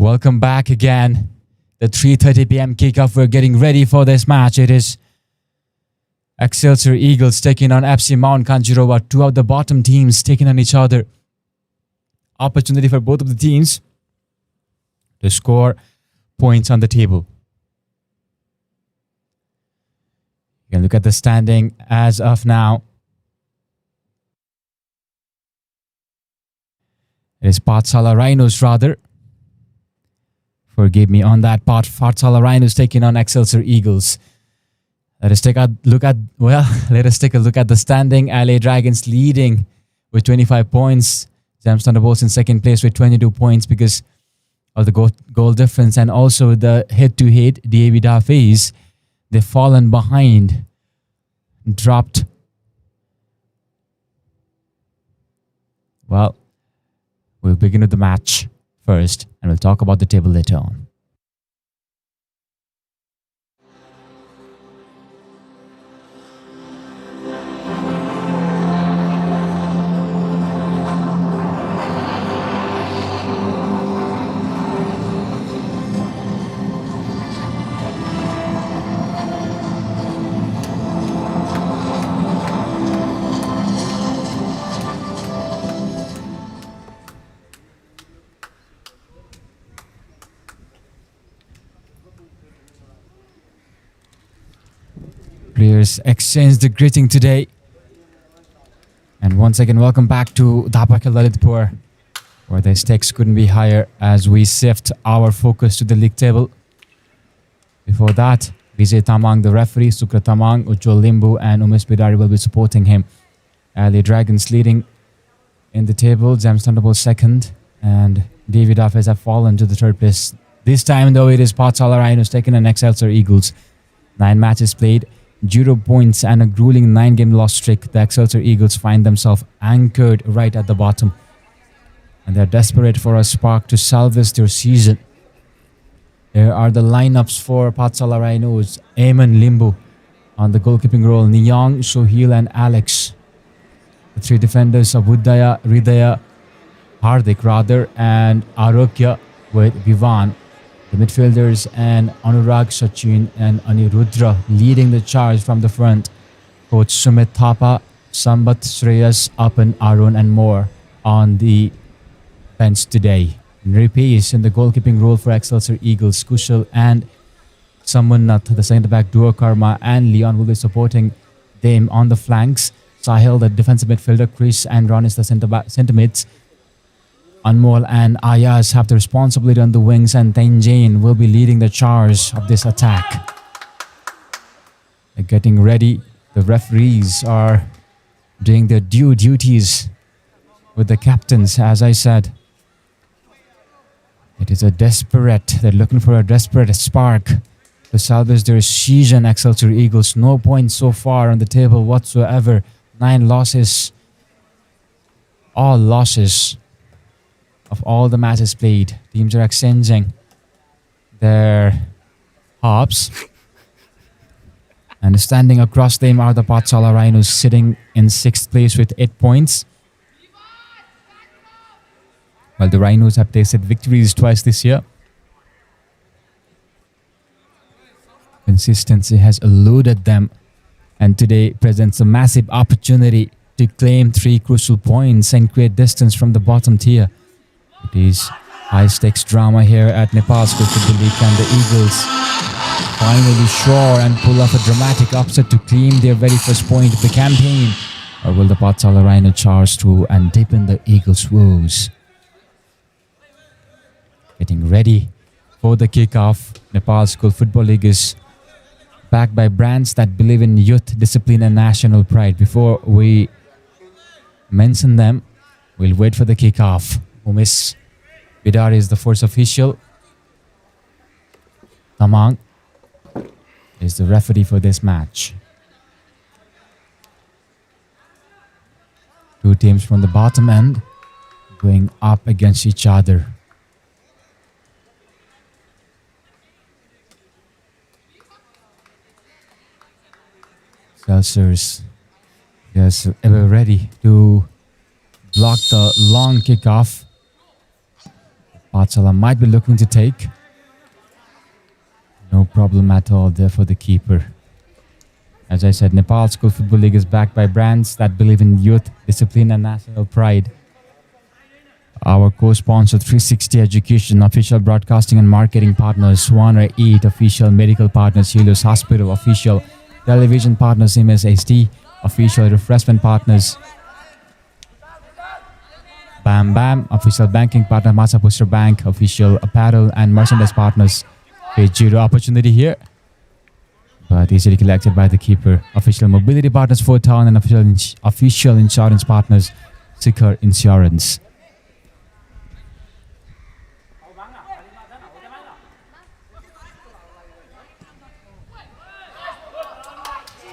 Welcome back again. The 3:30 p.m. kickoff. We're getting ready for this match. It is Excelsior Eagles taking on FC Mount Kanjurowa. Two of the bottom teams taking on each other. Opportunity for both of the teams to score points on the table. You can look at the standing as of now. It is Pathshala Rhinos rather. Forgive me on that part. Pathshala Rhinos taking on Excelsior Eagles. Let us take a look at the standing. LA Dragons leading with 25 points. Gems Thunderbolts in second place with 22 points because of the goal difference and also the head-to-head. Daffey'S, they've fallen behind, dropped. Well, we'll begin with the match first and we'll talk about the table later on. Players exchange the greeting today. And once again, welcome back to Dapak Lalitpur, where the stakes couldn't be higher as we shift our focus to the league table. Before that, Vijay Tamang, the referee, Sukra Tamang, Ujjwal Limbu and Umesh Bidari will be supporting him. LA Dragons leading in the table, Gems Thunderbolts second, and Daffey'S have fallen to the third place. This time though, it is Pathshala Rhinos taking on Excelsior Eagles. 9 matches played, 0 points and a grueling 9-game loss streak. The Excelsior Eagles find themselves anchored right at the bottom. And they're desperate for a spark to salvage their season. Here are the lineups for Pathshala Rhinos. Eamon Limbu on the goalkeeping role. Niyong, Sohil and Alex. The 3 defenders of Buddhaya, Hridaya, Hardik rather, and Arokya with Vivan. The midfielders and Anurag, Sachin and Anirudra leading the charge from the front. Coach Sumit Thapa, Sambat, Shreyas, Apan, Arun and more on the bench today. Nripesh in the goalkeeping role for Excelsior Eagles. Kushal and Samunnat, the centre-back duo Karma and Leon will be supporting them on the flanks. Sahil, the defensive midfielder. Chris and Ron is the centre mids. Anmol and Ayaz have the responsibility on the wings and Tenjain will be leading the charge of this attack. They're getting ready. The referees are doing their due duties with the captains, as I said. It is they're looking for a desperate spark to salvage their season. Excelsior Eagles, no points so far on the table whatsoever. 9 losses. All losses of all the matches played. Teams are exchanging their hops. And standing across them are the Pathshala Rhinos sitting in 6th place with 8 points. While the Rhinos have tasted victories twice this year. Consistency has eluded them and today presents a massive opportunity to claim 3 crucial points and create distance from the bottom tier. It is high-stakes drama here at Nepal School Football League and the Eagles finally sure and pull off a dramatic upset to claim their very first point of the campaign. Or will the Pathshala Rhino charge through and deepen the Eagles' woes? Getting ready for the kickoff. Nepal School Football League is backed by brands that believe in youth, discipline and national pride. Before we mention them, we'll wait for the kickoff. Umesh Bidari is the first official. Tamang is the referee for this match. 2 teams from the bottom end going up against each other. Excelsiors, yes, ever ready to block the long kickoff. Pathshala might be looking to take. No problem at all there for the keeper. As I said, Nepal School Football League is backed by brands that believe in youth, discipline and national pride. Our co-sponsor 360 Education, official broadcasting and marketing partners, Swanner Eat, official medical partners, Helios Hospital, official television partners, MSHD, official refreshment partners, Bam Bam, official banking partner, Masa Booster Bank, official apparel and merchandise partners. Page 0 opportunity here, but easily collected by the keeper. Official mobility partners, Fort Town, and official insurance partners, Sikar Insurance.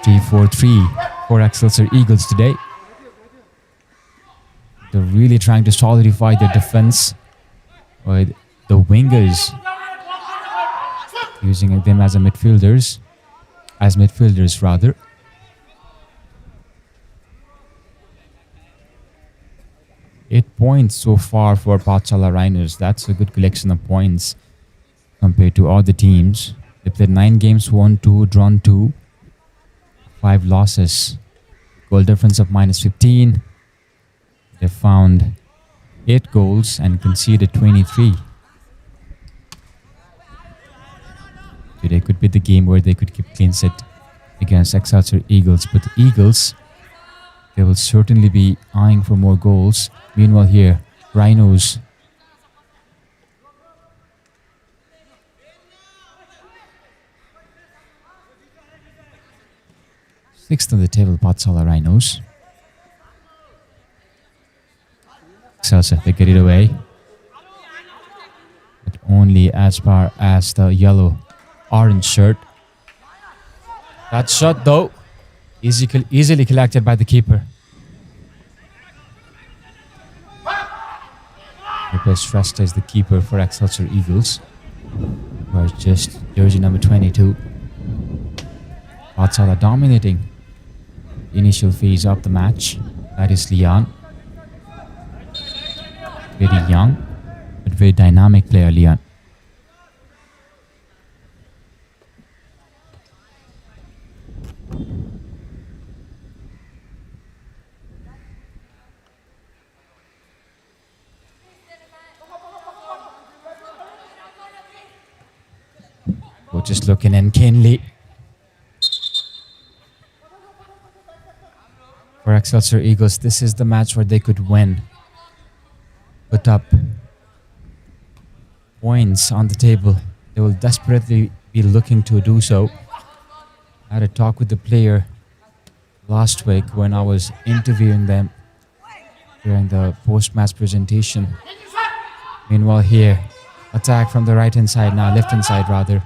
Three, 4-3 for Excelsior Eagles today. They're really trying to solidify their defense with the wingers, using them as midfielders rather. Eight points so far for Pathshala Rhinos. That's a good collection of points compared to other teams. They played 9 games, won 2, drawn 2, 5 losses. Goal difference of -15. They found 8 goals and conceded 23. Today could be the game where they could keep clean set against Excelsior Eagles. But the Eagles, they will certainly be eyeing for more goals. Meanwhile here, Rhinos. Sixth on the table, Pathshala Rhinos. Excelsior, they get it away. But only as far as the yellow-orange shirt. That shot though, easily collected by the keeper. Lopez Shrestha is the keeper for Excelsior Eagles. Who are just jersey number 22. Pathshala dominating initial phase of the match. That is Leon. Very young, but very dynamic player, Leon. We're just looking in keenly for Excelsior Eagles. This is the match where they could win. Put up points on the table. They will desperately be looking to do so. I had a talk with the player last week when I was interviewing them during the post-match presentation. Meanwhile here, attack from the right-hand side now, left-hand side rather.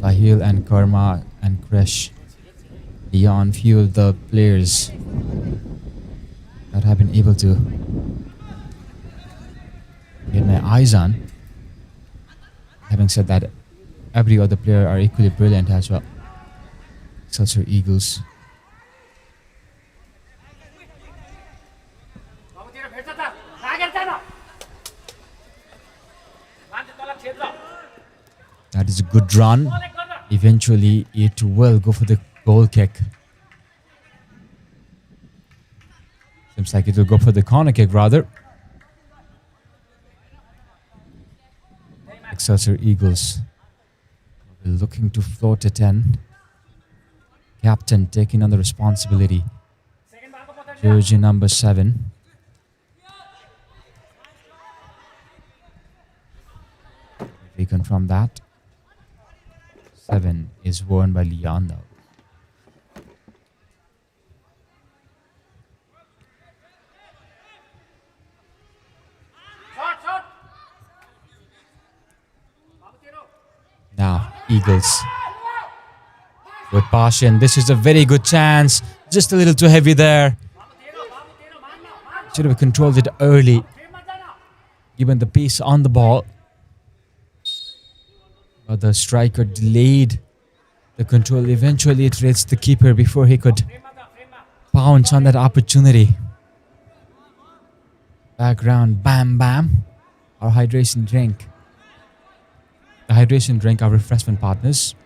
Sahil and Karma and Krish. Leon fuel the players that have been able to get my eyes on. Having said that, every other player are equally brilliant as well. Excelsior Eagles. That is a good run. Eventually, it will go for the goal kick. Seems like it will go for the corner kick rather. Excelsior Eagles will be looking to float it in. Captain taking on the responsibility. Jersey number 7. We confirm that. 7 is worn by Leon now. Now, Eagles with passion. This is a very good chance. Just a little too heavy there. Should have controlled it early, given the pace on the ball. But the striker delayed the control. Eventually, it reached the keeper before he could pounce on that opportunity. background, bam bam, our hydration drink. The hydration drink, our refreshment partners.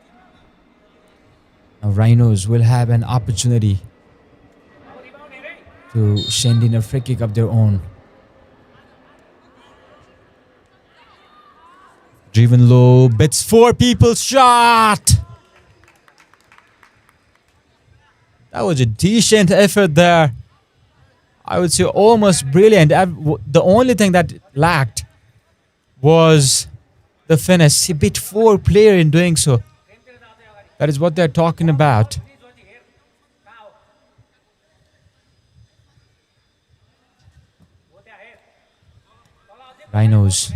Now Rhinos will have an opportunity to send in a free kick of their own. Driven low, bits 4 people shot. That was a decent effort there. I would say almost brilliant. The only thing that lacked was the finish. He beat 4 players in doing so. That is what they're talking about. Rhinos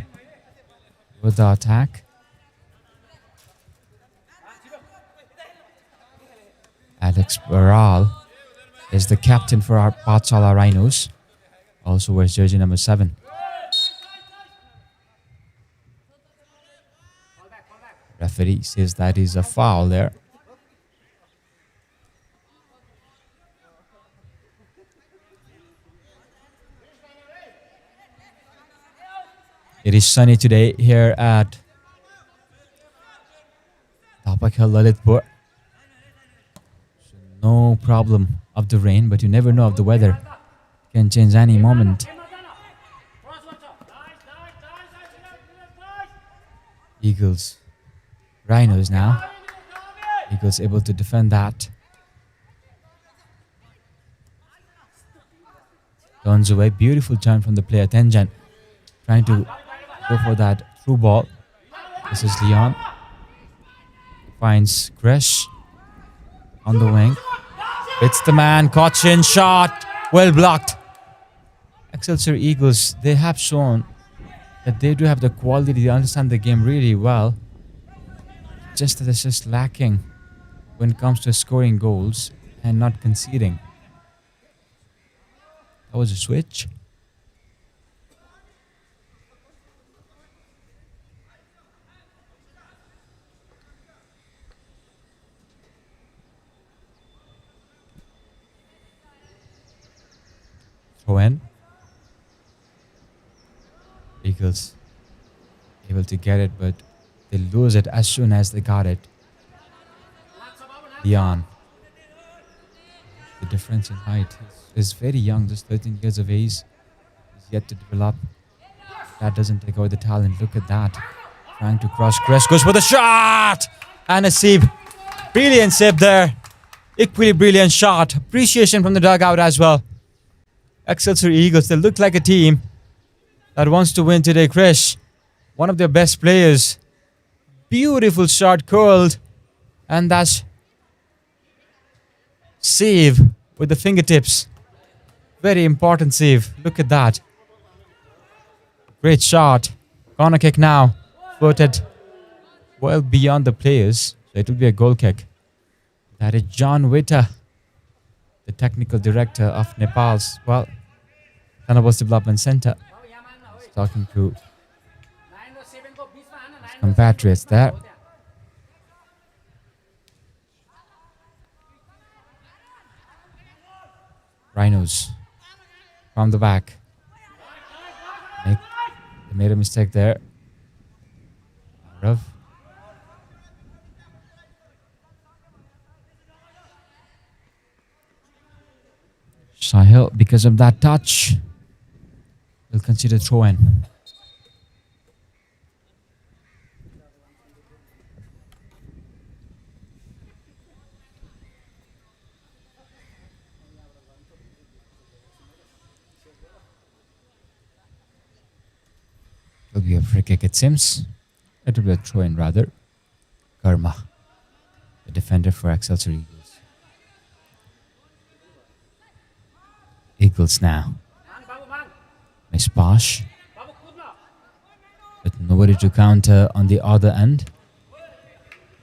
with the attack. Alex Baral is the captain for our Pathshala Rhinos. Also wears jersey number 7. Referee says that is a foul there. It is sunny today here at Tapakal Lalitpur. So no problem of the rain, but you never know of the weather. Can change any moment. Eagles. Rhinos now. Eagles able to defend that. Turns away. Beautiful turn from the player Tenjan. Trying to go for that through ball. This is Leon. Finds Gresh on the wing. It's the man. Cochin shot. Well blocked. Excelsior Eagles, they have shown that they do have the quality. They understand the game really well. Just that it's just lacking when it comes to scoring goals and not conceding. That was a switch. Throw in. Eagles able to get it, but they lose it as soon as they got it. Leon. The difference in height is very young, just 13 years of age. He's yet to develop. That doesn't take away the talent. Look at that. Trying to cross. Gresh goes for the shot! And a save. Brilliant save there. Equally brilliant shot. Appreciation from the dugout as well. Excelsior Eagles, they look like a team that wants to win today. Gresh, one of their best players. Beautiful shot curled. And that's save with the fingertips. Very important save. Look at that. Great shot. Corner kick now. Floated well beyond the players. So it will be a goal kick. That is John Witter, the technical director of Nepal's, well, Tanabos Development Center. He's talking to his compatriots there. Rhinos from the back. They made a mistake there. Rough. Sahil, because of that touch, will consider throw-in. Will be a free kick, it seems. It will be a throw-in rather. Karma, the defender for Excelsior Eagles. Eagles now. Miss Posh. With nobody to counter on the other end.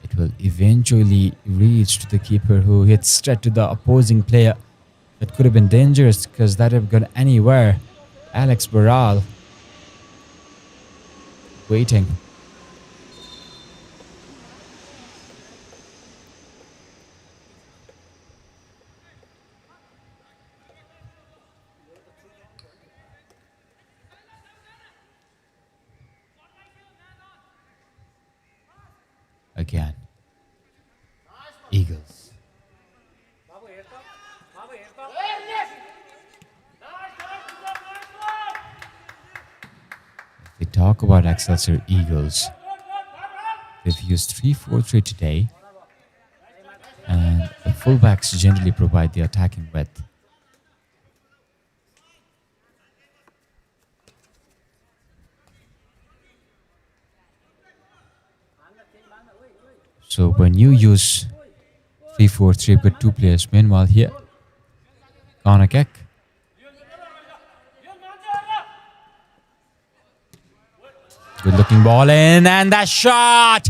It will eventually reach to the keeper, who hits straight to the opposing player. That could have been dangerous because that would have gone anywhere. Alex Baral waiting. again. Eagles. If we talk about Excelsior Eagles, they've used 3-4-3 today, and the fullbacks generally provide the attacking width. So when you use 3-4-3 with two players, meanwhile here, corner kick. Good looking ball in, and that shot!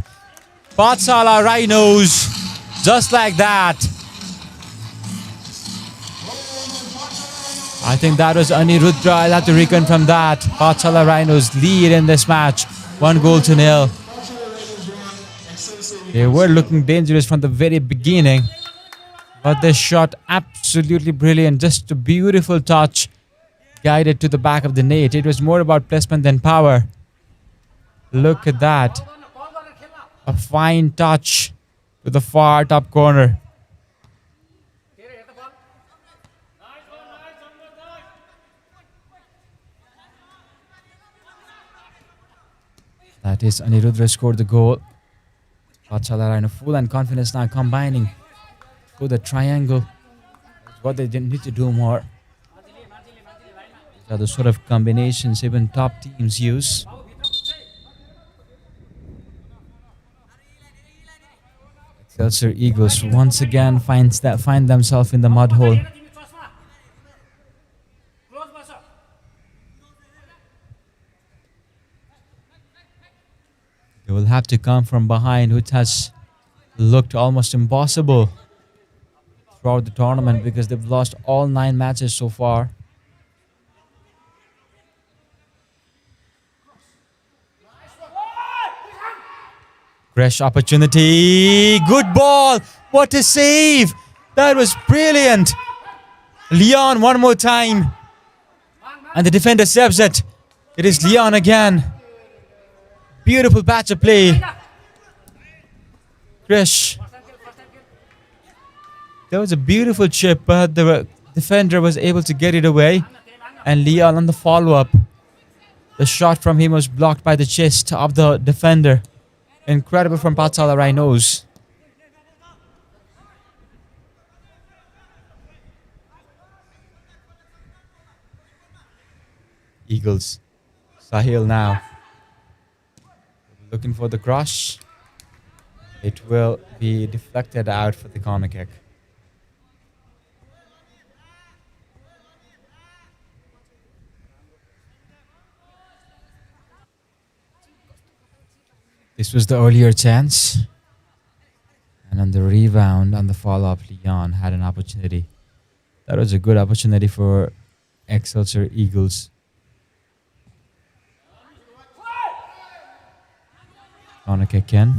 Pathshala Rhinos, just like that. I think that was Aniruddha. I'll have to reconfirm that. Pathshala Rhinos lead in this match, 1-0. They were looking dangerous from the very beginning, but they shot absolutely brilliant. Just a beautiful touch, guided to the back of the net. It was more about placement than power. Look at that. A fine touch to the far top corner. That is Aniruddha scored the goal. Pathshala are in a full and confidence now, combining to the triangle. That's what they didn't need to do more. These are the sort of combinations even top teams use. Excelsior Eagles once again find themselves in the mud hole. They will have to come from behind, which has looked almost impossible throughout the tournament because they've lost all 9 matches so far. Fresh opportunity. Good ball. What a save. That was brilliant. Leon one more time. And the defender saves it. It is Leon again. Beautiful patch of play. Krish. There was a beautiful chip, but the defender was able to get it away. And Leon on the follow-up. The shot from him was blocked by the chest of the defender. Incredible from Pathshala Rhinos. Eagles. Sahil now. Looking for the cross. It will be deflected out for the corner kick. This was the earlier chance. And on the rebound, on the follow-up, Leon had an opportunity. That was a good opportunity for Excelsior Eagles. Corner kick in.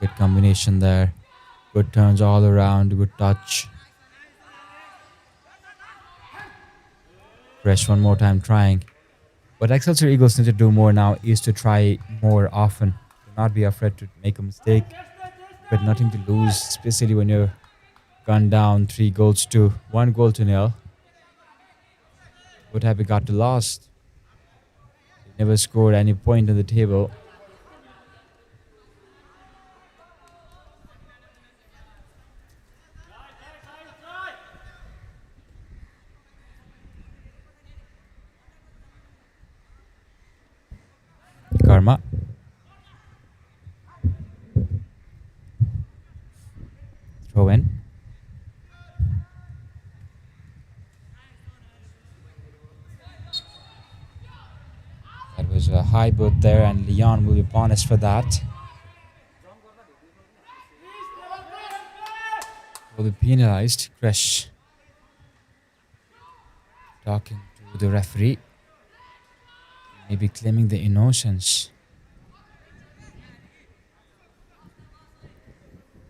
Good combination there. Good turns all around. Good touch. Fresh one more time trying. What Excelsior Eagles need to do more now is to try more often. Do not be afraid to make a mistake. But nothing to lose, especially when you're gone down 1-0. What have we got to lost? They never scored any point on the table. Karma. Throw in. That was a high boot there, and Leon will be punished for that. Will be penalized. Krish talking to the referee. Maybe claiming the innocence.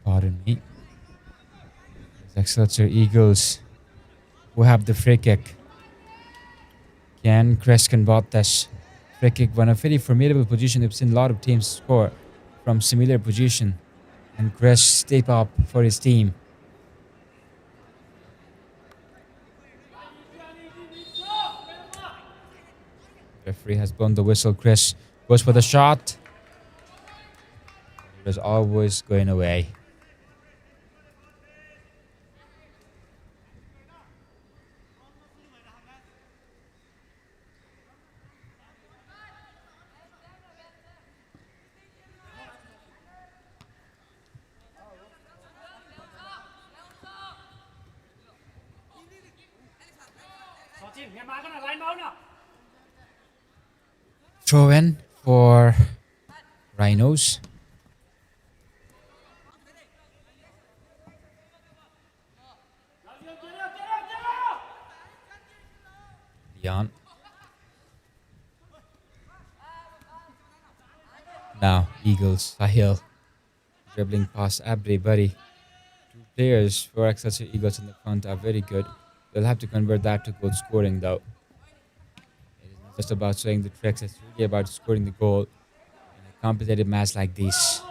Pardon me. It's Excelsior Eagles who have the free kick. Can Chris convert this? Free kick, one a very formidable position. We've seen a lot of teams score from similar position. And Chris step up for his team. Referee has blown the whistle. Chris goes for the shot. It was always going away. Throw in for Rhinos. Leon. Now Eagles, Sahil dribbling past everybody. Two players for Excelsior Eagles in the front are very good. They'll have to convert that to goal scoring though. It is not just about showing the tricks, it's really about scoring the goal in a competitive match like this.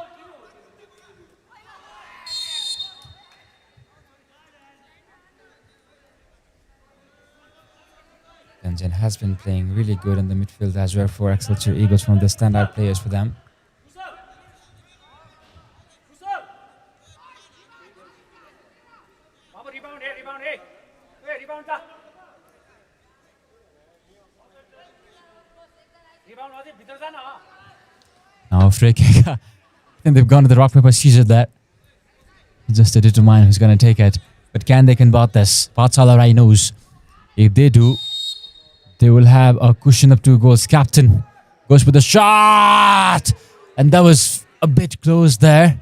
Tanjan has been playing really good in the midfield as well for Excelsior Eagles, one of the standout players for them. Now free kick. I think they've gone to the rock, paper, scissors there. Just to determine who's going to take it. But can they convert this? Pathshala Rhinos. If they do, they will have a cushion of 2 goals. Captain goes for the shot. And that was a bit close there.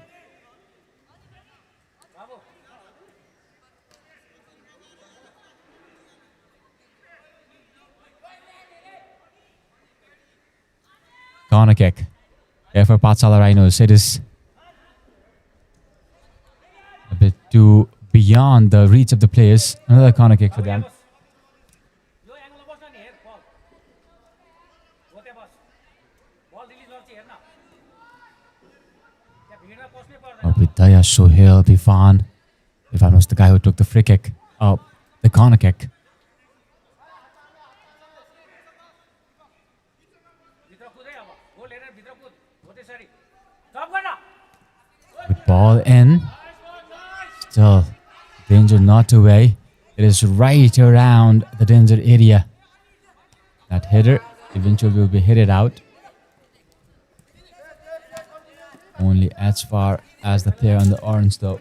Corner kick. Yeah, for Pathshala Rhinos. It is a bit too beyond the reach of the players. Another corner kick for them. Vidya, Sohail, Bifan. Bifan was the guy who took the free kick. Oh, the corner kick. With ball in. Still, danger not away. It is right around the danger area. That header eventually will be headed out. Only as far as the player on the orange though.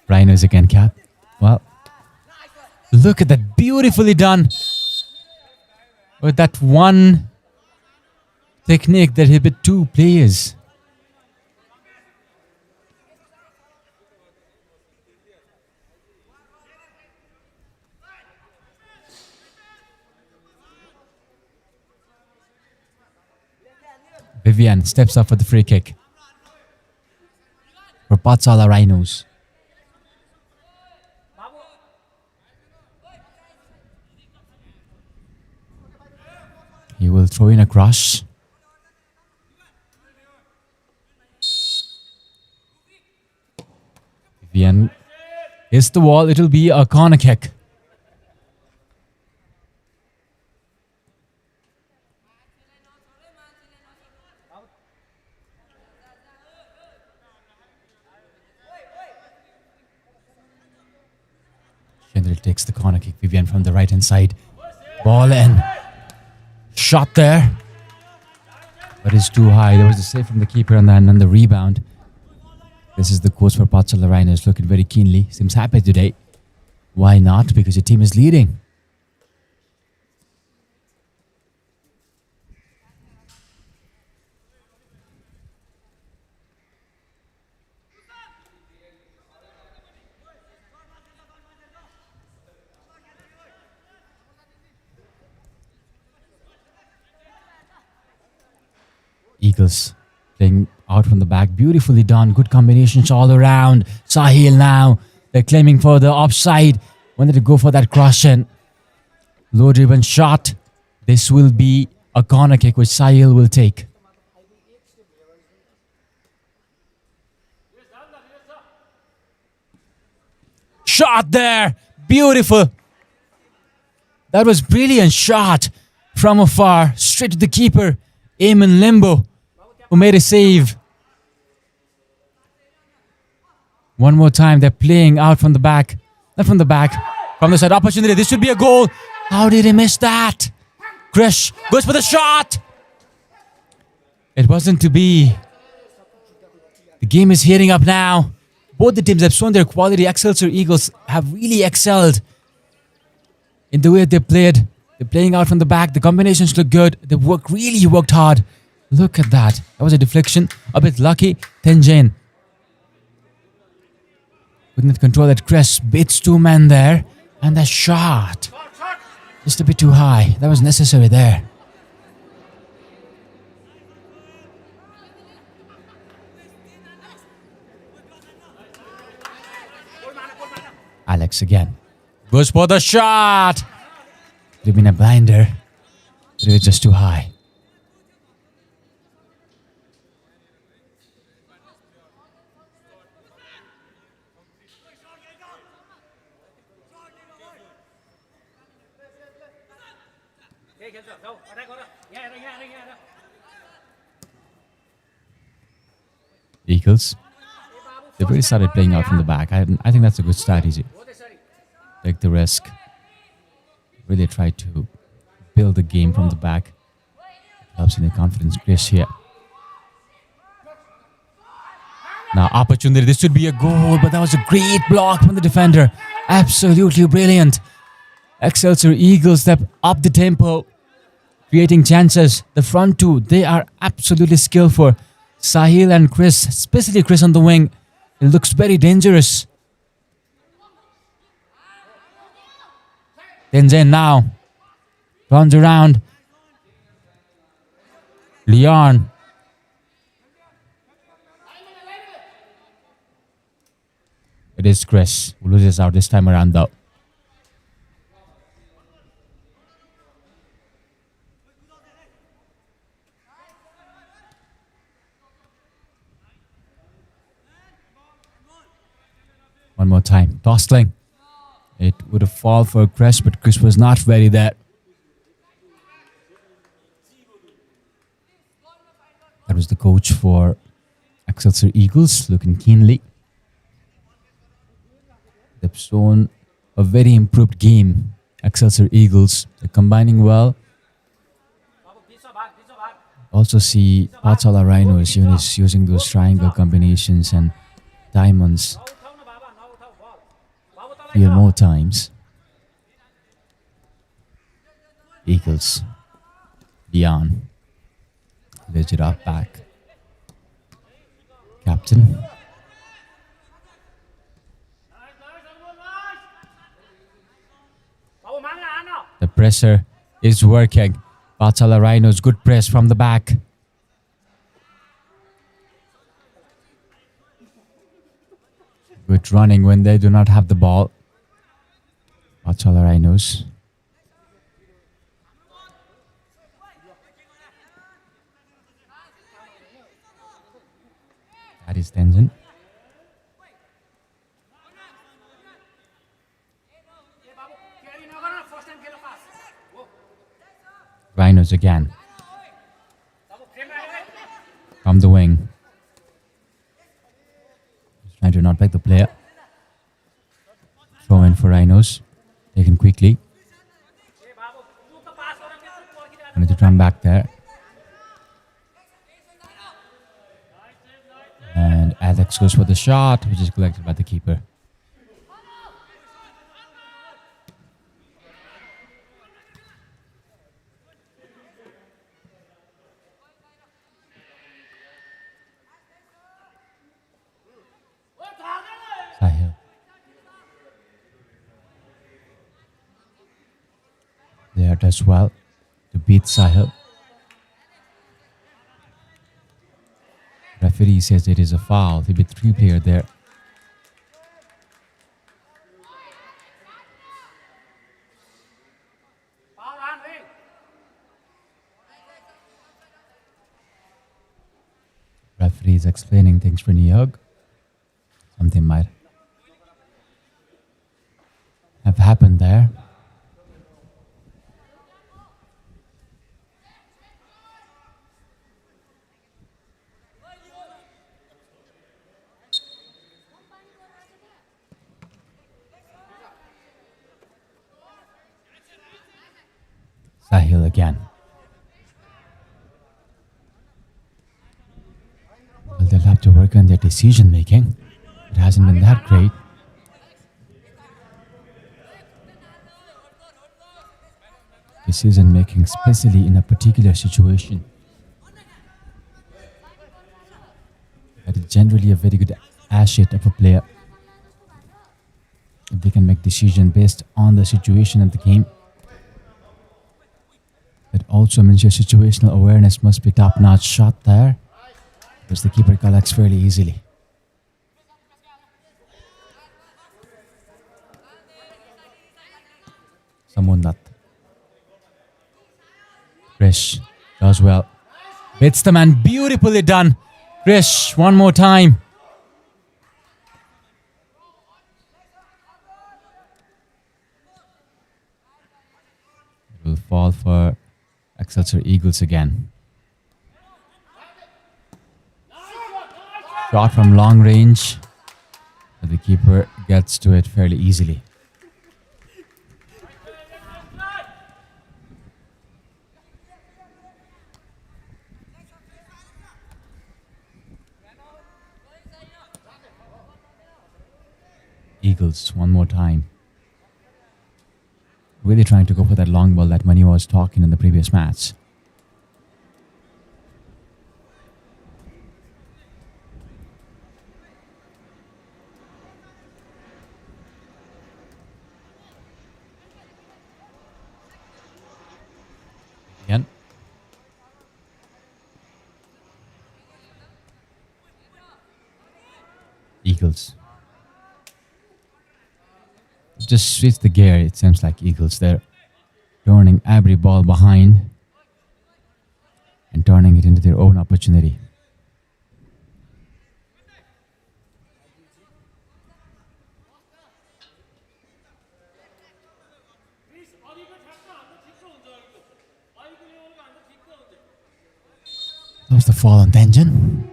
Rhinos again, Cap. Well, look at that. Beautifully done. With that one technique that hit 2 players. Vivian steps up for the free kick. For Pathshala Rhinos. He will throw in a cross. Vivian hits the wall. It will be a corner kick. Kendrick takes the corner kick. Vivian from the right hand side. Ball in. Shot there. But it's too high. There was a save from the keeper and then the rebound. This is the coach for Pathshala Rhinos looking very keenly. Seems happy today. Why not? Because your team is leading. Eagles playing out from the back. Beautifully done. Good combinations all around. Sahil now. They're claiming for the offside. Wanted to go for that cross-in. Low-driven shot. This will be a corner kick which Sahil will take. Shot there. Beautiful. That was brilliant shot from afar. Straight to the keeper. Eamon Limbo, who made a save. One more time. They're playing out from the back. Not from the back. From the side. Opportunity. This should be a goal. How did he miss that? Krish goes for the shot. It wasn't to be. The game is heating up now. Both the teams have shown their quality. Excelsior Eagles have really excelled in the way they played. They're playing out from the back. The combinations look good. They really worked hard. Look at that. That was a deflection. A bit lucky. Tenjane couldn't control that crest. Beats two men there. And that shot. Just a bit too high. That was necessary there. Alex again. Goes for the shot. Could have been a blinder. But it was just too high. Eagles. They've really started playing out from the back. I think that's a good strategy. Take the risk. Really try to build the game from the back. Helps in the confidence grace here. Now opportunity. This should be a goal, but that was a great block from the defender. Absolutely brilliant. Excelsior Eagles step up the tempo, creating chances. The front two, they are absolutely skillful. Sahil and Chris, especially Chris on the wing. It looks very dangerous. Tenzin now runs around. Leon. It is Chris who loses out this time around though. One more time. Tossling. It would have fallen for Chris, but Chris was not ready there. That was the coach for Excelsior Eagles, looking keenly. They've shown a very improved game. Excelsior Eagles, they're combining well. Also see Pathshala Rhinos using those triangle combinations and diamonds few more times. Eagles. Dion. Lift it up back. Captain. The pressure is working. Pathshala Rhinos, good press from the back. Good running when they do not have the ball. Pathshala Rhinos. That is Tenzin. Rhinos again. From the wing. Just trying to not back the player. Throw in for Rhinos. Taken quickly. I need to run back there. And Alex goes for the shot, which is collected by the keeper. Sahil. There does well to beat Sahil. referee says it is a foul. There'll be 3 players there. Referee is explaining things for Niyog. Something might have happened there. Sahil again. Well, they'll have to work on their decision making. It hasn't been that great. Decision making, especially in a particular situation. That is generally a very good asset of a player. If they can make decision based on the situation of the game. It also means your situational awareness must be top-notch shot there, which the keeper collects fairly easily. Samundat. Krish does well. Hits the man, beautifully done. Krish, one more time. It will fall for Excelsior Eagles again. Shot from long range, but the keeper gets to it fairly easily. Eagles, one more time. Really trying to go for that long ball that Mani was talking in the previous match. Again. Eagles. Just switch the gear, it seems like Eagles there. Turning every ball behind and turning it into their own opportunity. That was the fall on Tenjin.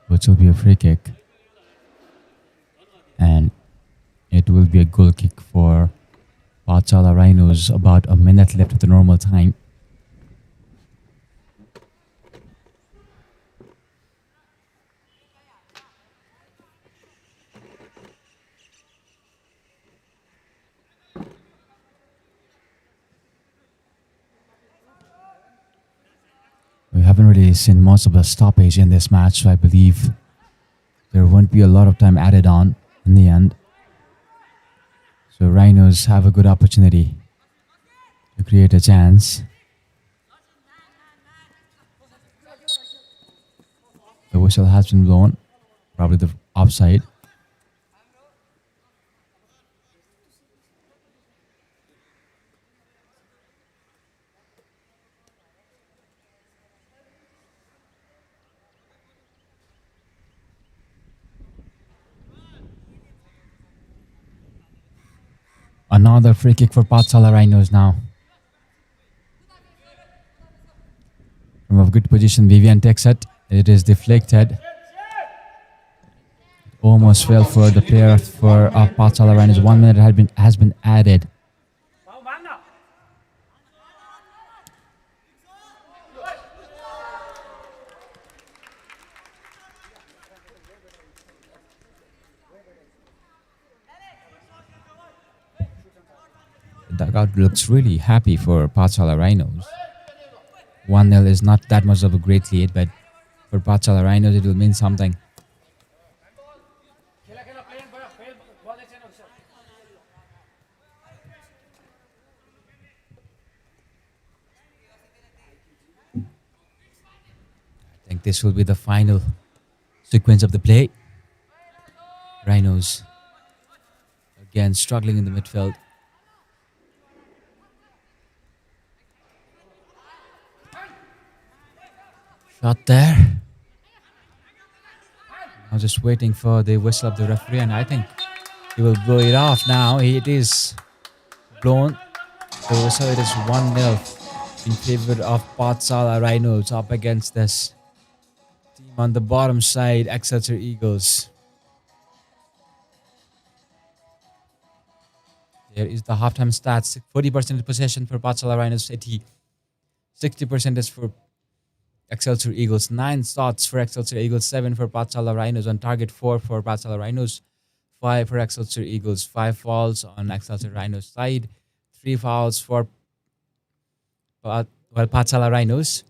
Which will be a free kick. And it will be a goal kick for Pathshala Rhinos. About a minute left of the normal time. We haven't really seen most of the stoppage in this match, so I believe there won't be a lot of time added on in the end. So Rhinos have a good opportunity to create a chance. The whistle has been blown, probably the offside. Another free kick for Pathshala Rhinos now. From a good position, Vivian takes it. It is deflected. Almost fell for the player for Pathshala Rhinos. 1 minute has been added. The dugout looks really happy for Pathshala Rhinos. 1-0 is not that much of a great lead, but for Pathshala Rhinos it will mean something. this will be the final sequence of the play. Rhinos again struggling in the midfield. Shot there. Now just waiting for the whistle of the referee, and I think he will blow it off now. It is blown. The whistle, it is 1-0 in favor of Pathshala Rhinos up against this team on the bottom side, Excelsior Eagles. There is the halftime stats. 40% possession for Pathshala Rhinos, 60% is for Excelsior Eagles. 9 shots for Excelsior Eagles, 7 for Pathshala Rhinos. On target 4 for Pathshala Rhinos, 5 for Excelsior Eagles. 5 fouls on Excelsior Rhinos side, 3 fouls for Pathshala Rhinos.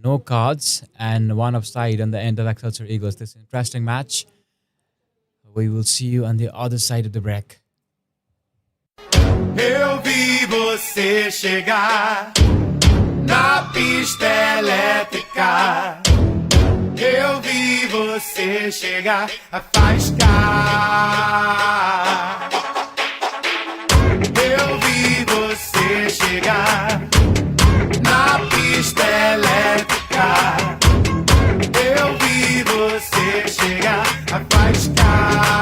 No cards and 1 offside on the end of Excelsior Eagles. This is an interesting match. We will see you on the other side of the break. Eu vi você chegar na pista elétrica. Eu vi você chegar a faiscar. Eu vi você chegar na pista elétrica. Eu vi você chegar a faiscar.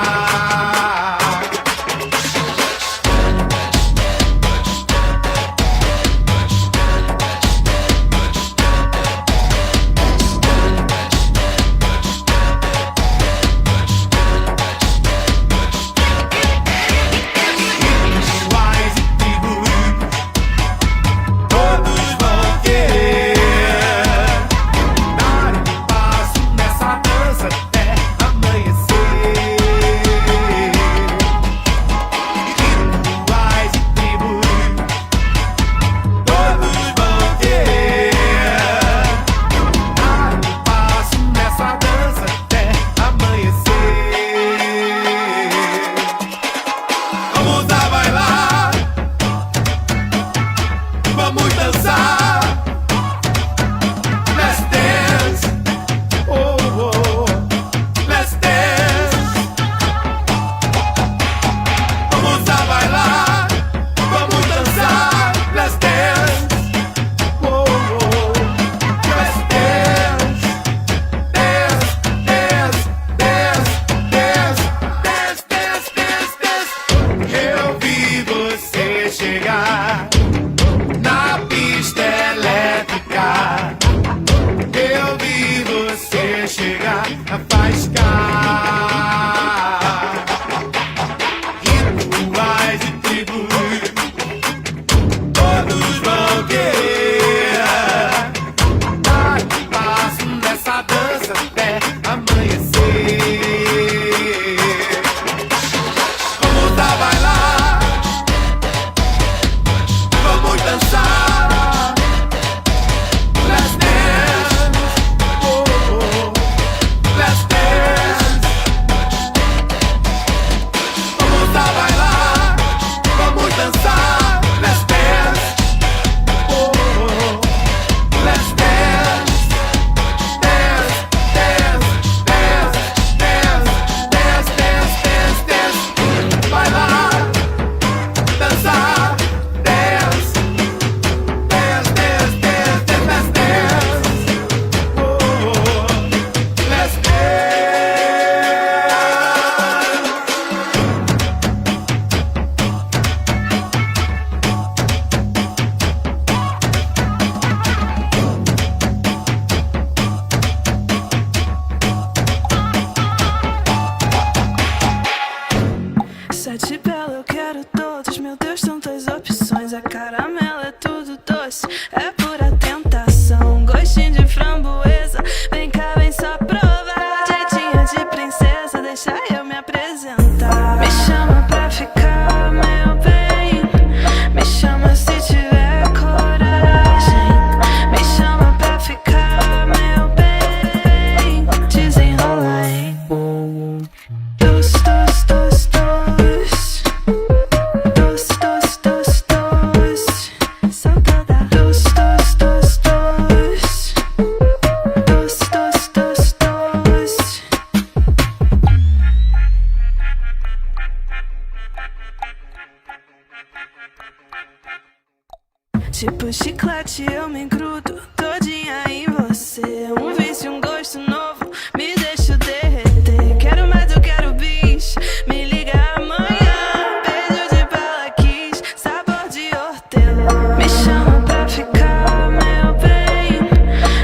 tipo chiclete, eu me grudo todinha em você. Um vício, um gosto novo, me deixa derreter. Quero mais, eu quero bis, me liga amanhã. Beijo de bala kiss, sabor de hortelã. Me chama pra ficar, meu bem.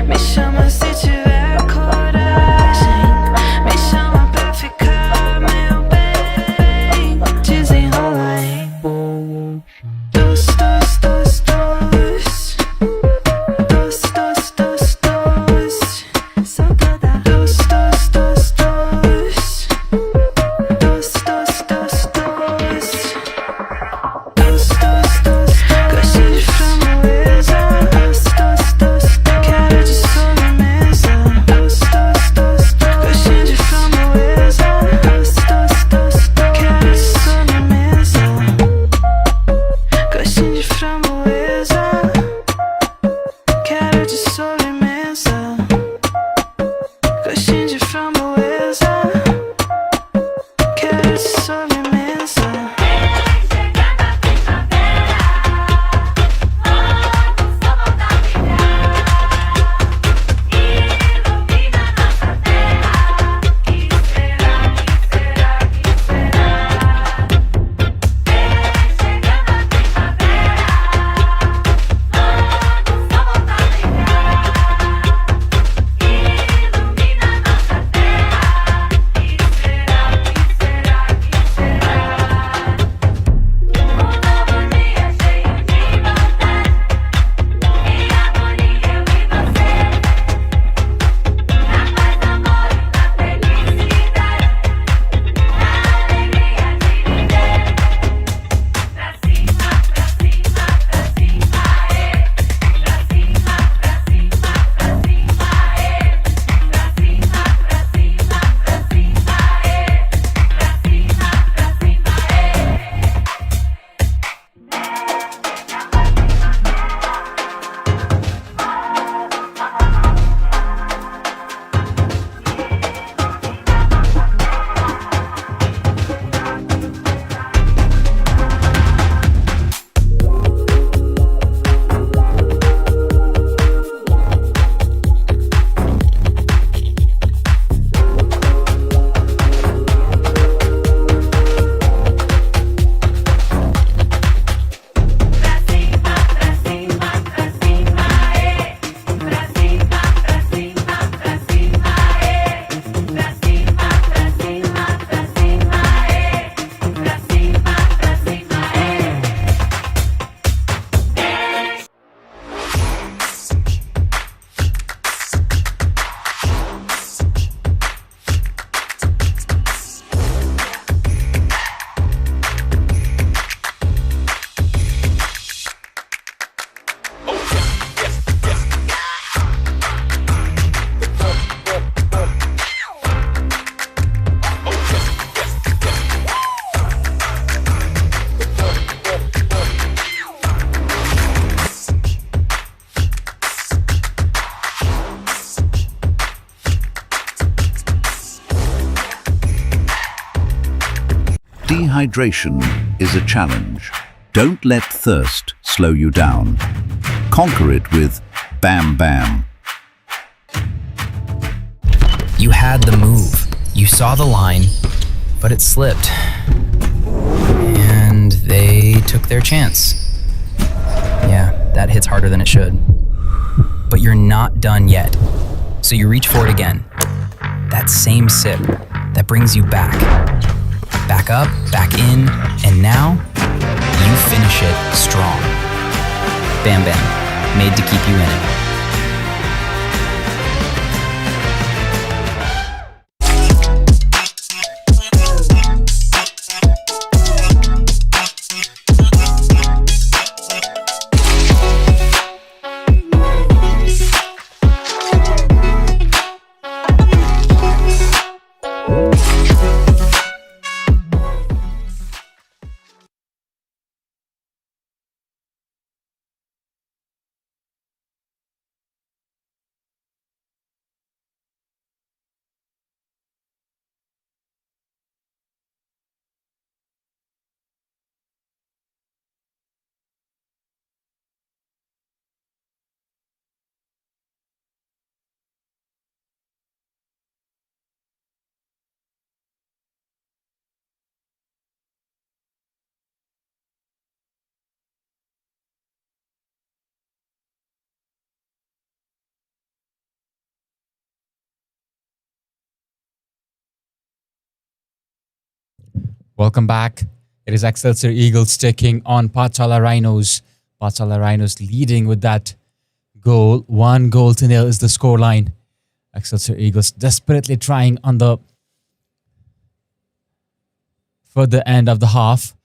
Me chama se tiver coragem. Me chama pra ficar, meu bem. Desenrola, hein? Dos, dos, dos, dos. Dos, dos, dos, dos. Sou toda dos, dos, dos, dos. Dos, dos, dos, dos. Dos, dos, dos. Gostinho de framboesa. Dos, dos, dos. Quero de sobremesa. Dos, dos, dos. Gostinho de framboesa. Dos, dos, dos. Quero de sobremesa. Gostinho de framboesa. Quero de sobremesa. Gostinho de framboesa. Quero de sobremesa. Dehydration is a challenge. Don't let thirst slow you down. Conquer it with Bam Bam. You had the move. You saw the line, but it slipped. And they took their chance. Yeah, that hits harder than it should. But you're not done yet. So you reach for it again. That same sip that brings you back. Back up, back in, and now you finish it strong. Bam Bam, made to keep you in it. Welcome back. It is Excelsior Eagles taking on Pathshala Rhinos. Pathshala Rhinos leading with that goal. 1-0 is the scoreline. Excelsior Eagles desperately trying on the further end of the half,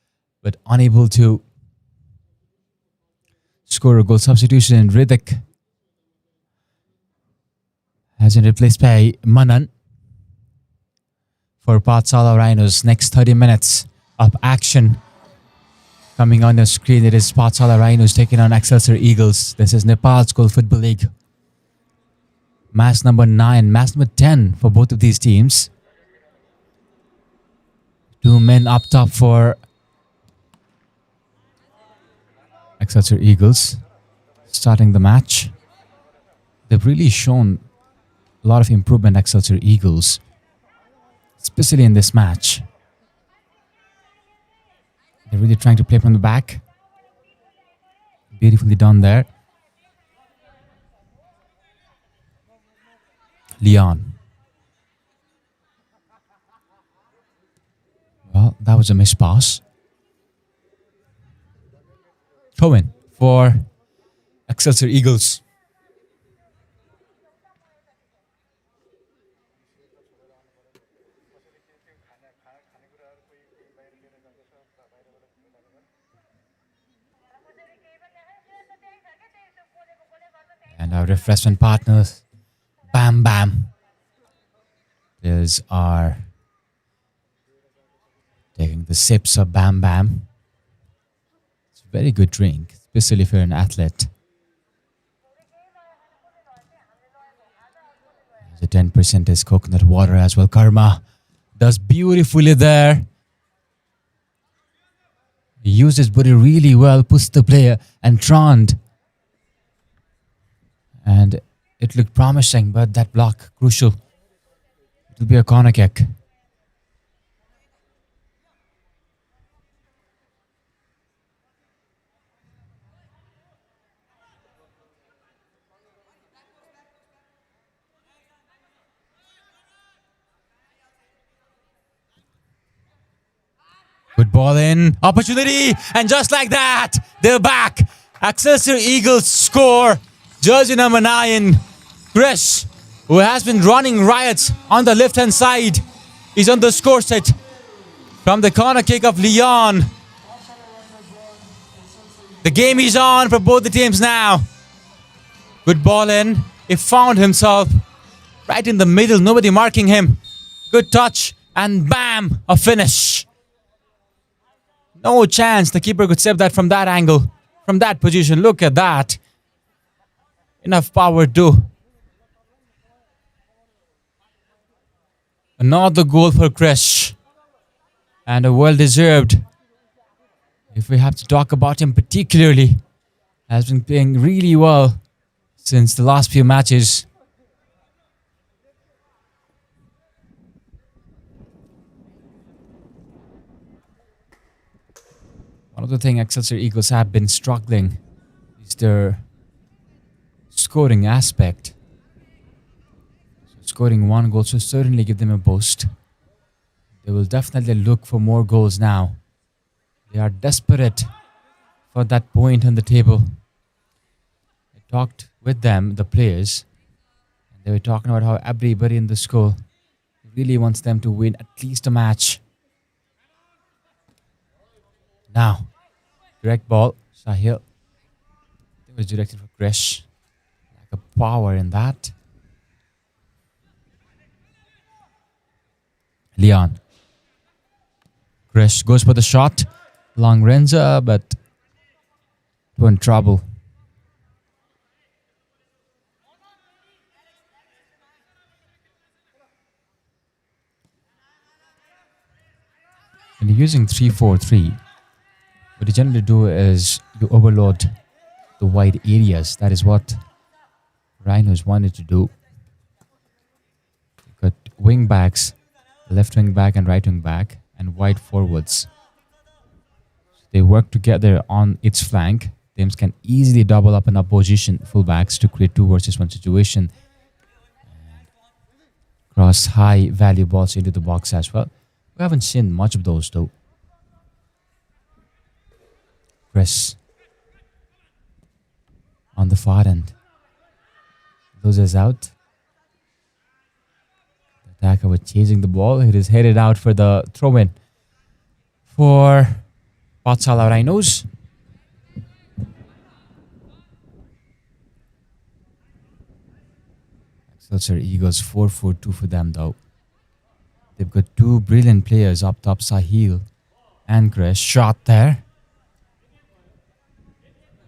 but unable to score a goal. Substitution in Riddick has been replaced by Manan for Pathshala Rhinos. Next 30 minutes of action coming on the screen. It is Pathshala Rhinos taking on Excelsior Eagles. This is Nepal School Football League. Match number 9, match number 10 for both of these teams. 2 men up top for Excelsior Eagles starting the match. They've really shown a lot of improvement, Excelsior Eagles, especially in this match. They're really trying to play from the back. Beautifully done there. Leon. Well, that was a missed pass. Cohen for Excelsior Eagles. And our refreshment partners, Bam Bam. These are taking the sips of Bam Bam. It's a very good drink, especially if you're an athlete. The 10% is coconut water as well. Karma does beautifully there. He used his body really well, pushed the player and turned. And it looked promising, but that block, crucial. It will be a corner kick. Good ball in, opportunity, and just like that, they're back. Excelsior Eagles score. Jersey number 9, Chris, who has been running riots on the left-hand side, is on the score set from the corner kick of Leon. The game is on for both the teams now. Good ball in. He found himself right in the middle, nobody marking him. Good touch, and bam, a finish. No chance the keeper could save that from that angle, from that position. Look at that. Enough power too. Another goal for Krish. And a well-deserved. If we have to talk about him particularly, has been playing really well since the last few matches. One of the things Excelsior Eagles have been struggling is their scoring aspect. So scoring 1 goal should certainly give them a boost. They will definitely look for more goals now. They are desperate for that point on the table. I talked with them, the players, and they were talking about how everybody in the school really wants them to win at least a match. Now, direct ball, Sahil. It was directed for Krish. Like a power in that. Leon. Krish goes for the shot. Long Renza, but we're in trouble. When you're using 3-4-3, what you generally do is you overload the wide areas. That is what Rhinos wanted to do. You've got wing backs, left wing back and right wing back, and wide forwards. They work together on its flank. Teams can easily double up in opposition fullbacks to create 2 versus 1 situation. And cross high value balls into the box as well. We haven't seen much of those though. Chris on the far end. Loses out. The attacker was chasing the ball. It is headed out for the throw-in for Pathshala Rhinos. Excelsior Eagles 4-4-2 for them though. They've got two brilliant players up top, Sahil and Chris. Shot there.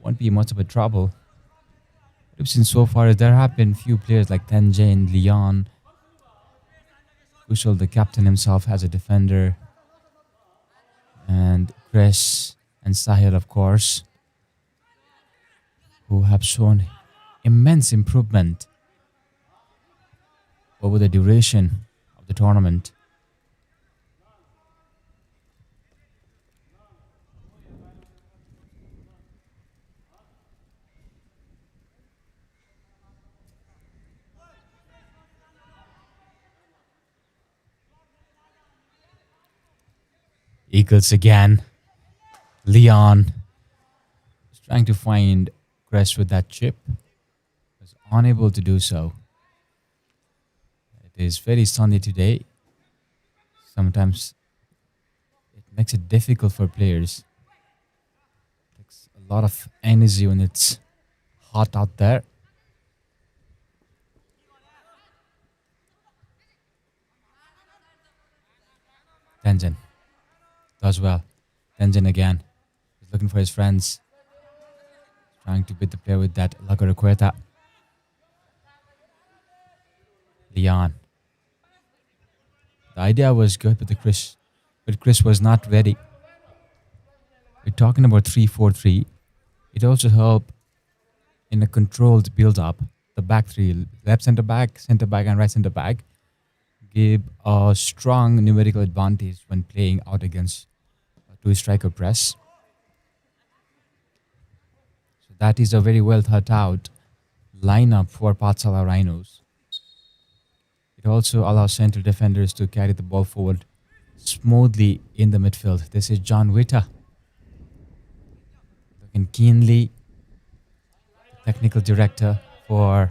Won't be much of a trouble. What we've seen so far is there have been few players like Tanjain, Leon, Kushal, the captain himself, as a defender, and Chris and Sahil, of course, who have shown immense improvement over the duration of the tournament. Eagles again. Leon is trying to find Chris with that chip. Was unable to do so. It is very sunny today. Sometimes it makes it difficult for players. It takes a lot of energy when it's hot out there. Tenzin does well. Tenzin again. He's looking for his friends. Trying to beat the player with that Lagaraqueta. Leon. The idea was good, but Chris was not ready. We're talking about 3-4-3. It also helped in a controlled build-up. The back three, left centre back, and right centre back, give a strong numerical advantage when playing out against a two-striker press. So that is a very well thought out lineup for Pathshala Rhinos. It also allows central defenders to carry the ball forward smoothly in the midfield. This is John Witter. Looking keenly, technical director for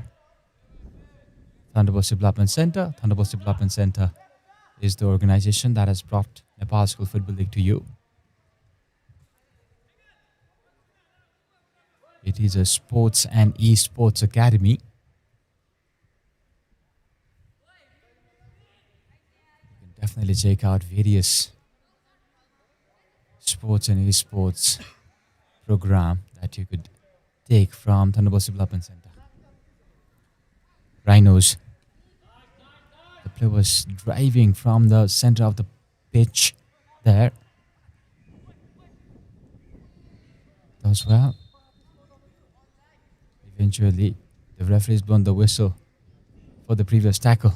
Thunderbolts Development Center. Thunderbolts Development Center is the organization that has brought Nepal School Football League to you. It is a sports and esports academy. Definitely check out various sports and esports program that you could take from Thunderbolts Development Center. Rhinos. The player was driving from the center of the pitch there. Does well. Eventually, the referee's blown the whistle for the previous tackle.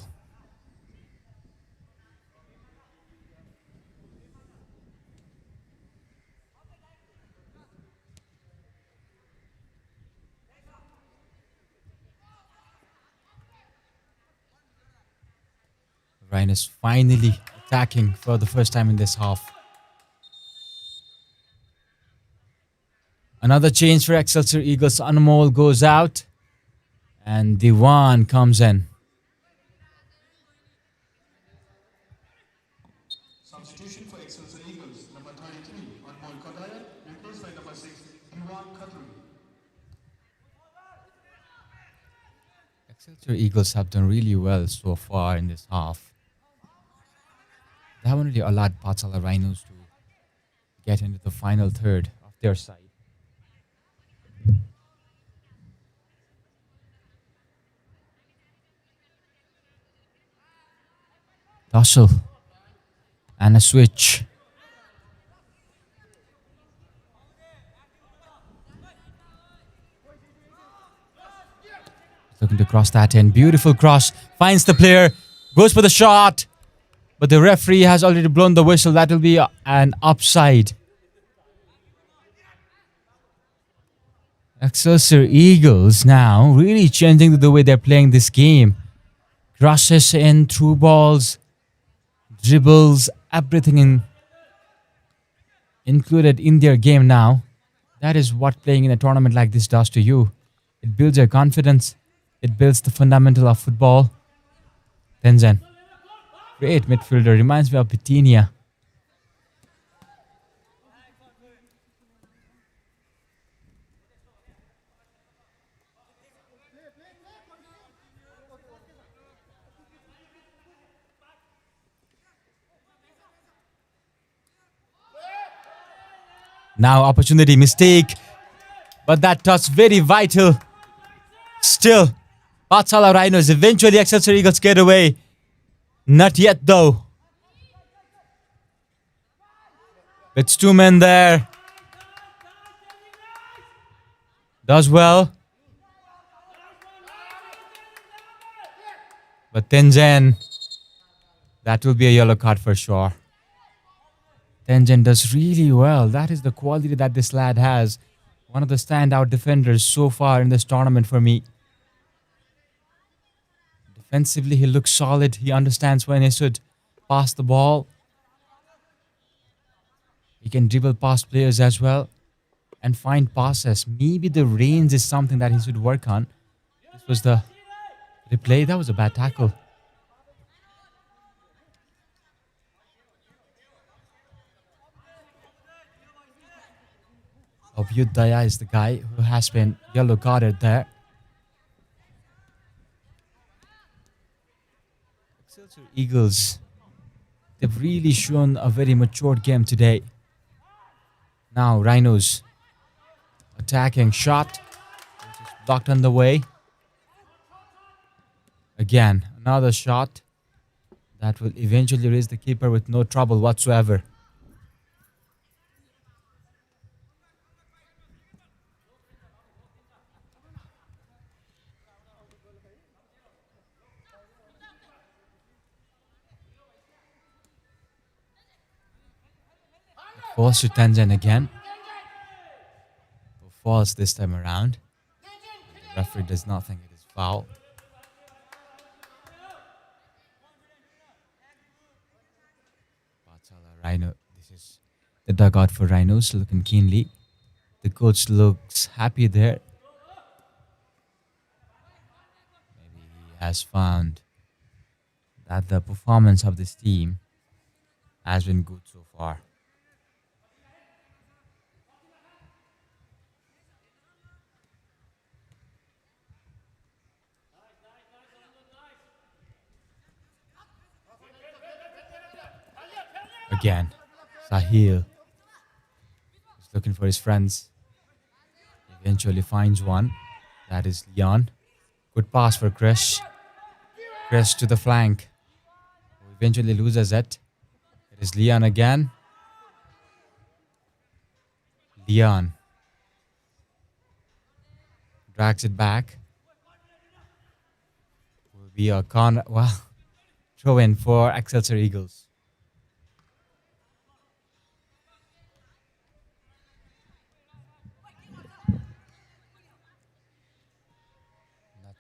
Rhinos finally attacking for the first time in this half. Another change for Excelsior Eagles. Anmol goes out and Diwan comes in. Substitution for Excelsior Eagles, number 33, Anmol Kodaya, replaced by number 6, Diwan Khatri. Excelsior Eagles have done really well so far in this half. They haven't really allowed Pathshala Rhinos to get into the final third of their side. Tussle and a switch. Looking to cross that in. Beautiful cross. Finds the player. Goes for the shot. But the referee has already blown the whistle. That will be an offside. Excelsior Eagles now really changing the way they're playing this game. Crosses in, through balls, dribbles, everything included in their game now. That is what playing in a tournament like this does to you. It builds your confidence. It builds the fundamental of football. Tenzin. Great midfielder. Reminds me of Bittinia. Now opportunity, mistake. But that touch very vital. Still, Pathshala Rhinos, eventually Excelsior Eagles get away. Not yet though. It's two men there. Does well. But Tenzin, that will be a yellow card for sure. Tenzin does really well. That is the quality that this lad has. One of the standout defenders so far in this tournament for me. Defensively, he looks solid. He understands when he should pass the ball. He can dribble past players as well and find passes. Maybe the range is something that he should work on. This was the replay. That was a bad tackle. Abhyudaya is the guy who has been yellow carded there. Excelsior Eagles, they've really shown a very matured game today. Now Rhinos attacking shot, which is blocked on the way. Again, another shot that will eventually raise the keeper with no trouble whatsoever. Falls to Tenzin again. Falls this time around. The referee does not think it is foul. Pathshala Rhino. This is the dugout for Rhinos, looking keenly. The coach looks happy there. Maybe he has found that the performance of this team has been good so far. Again, Sahil is looking for his friends. Eventually finds one. That is Leon. Good pass for Krish. Krish to the flank. Who eventually loses it. It is Leon again. Leon drags it back. Will be a throw in for Excelsior Eagles.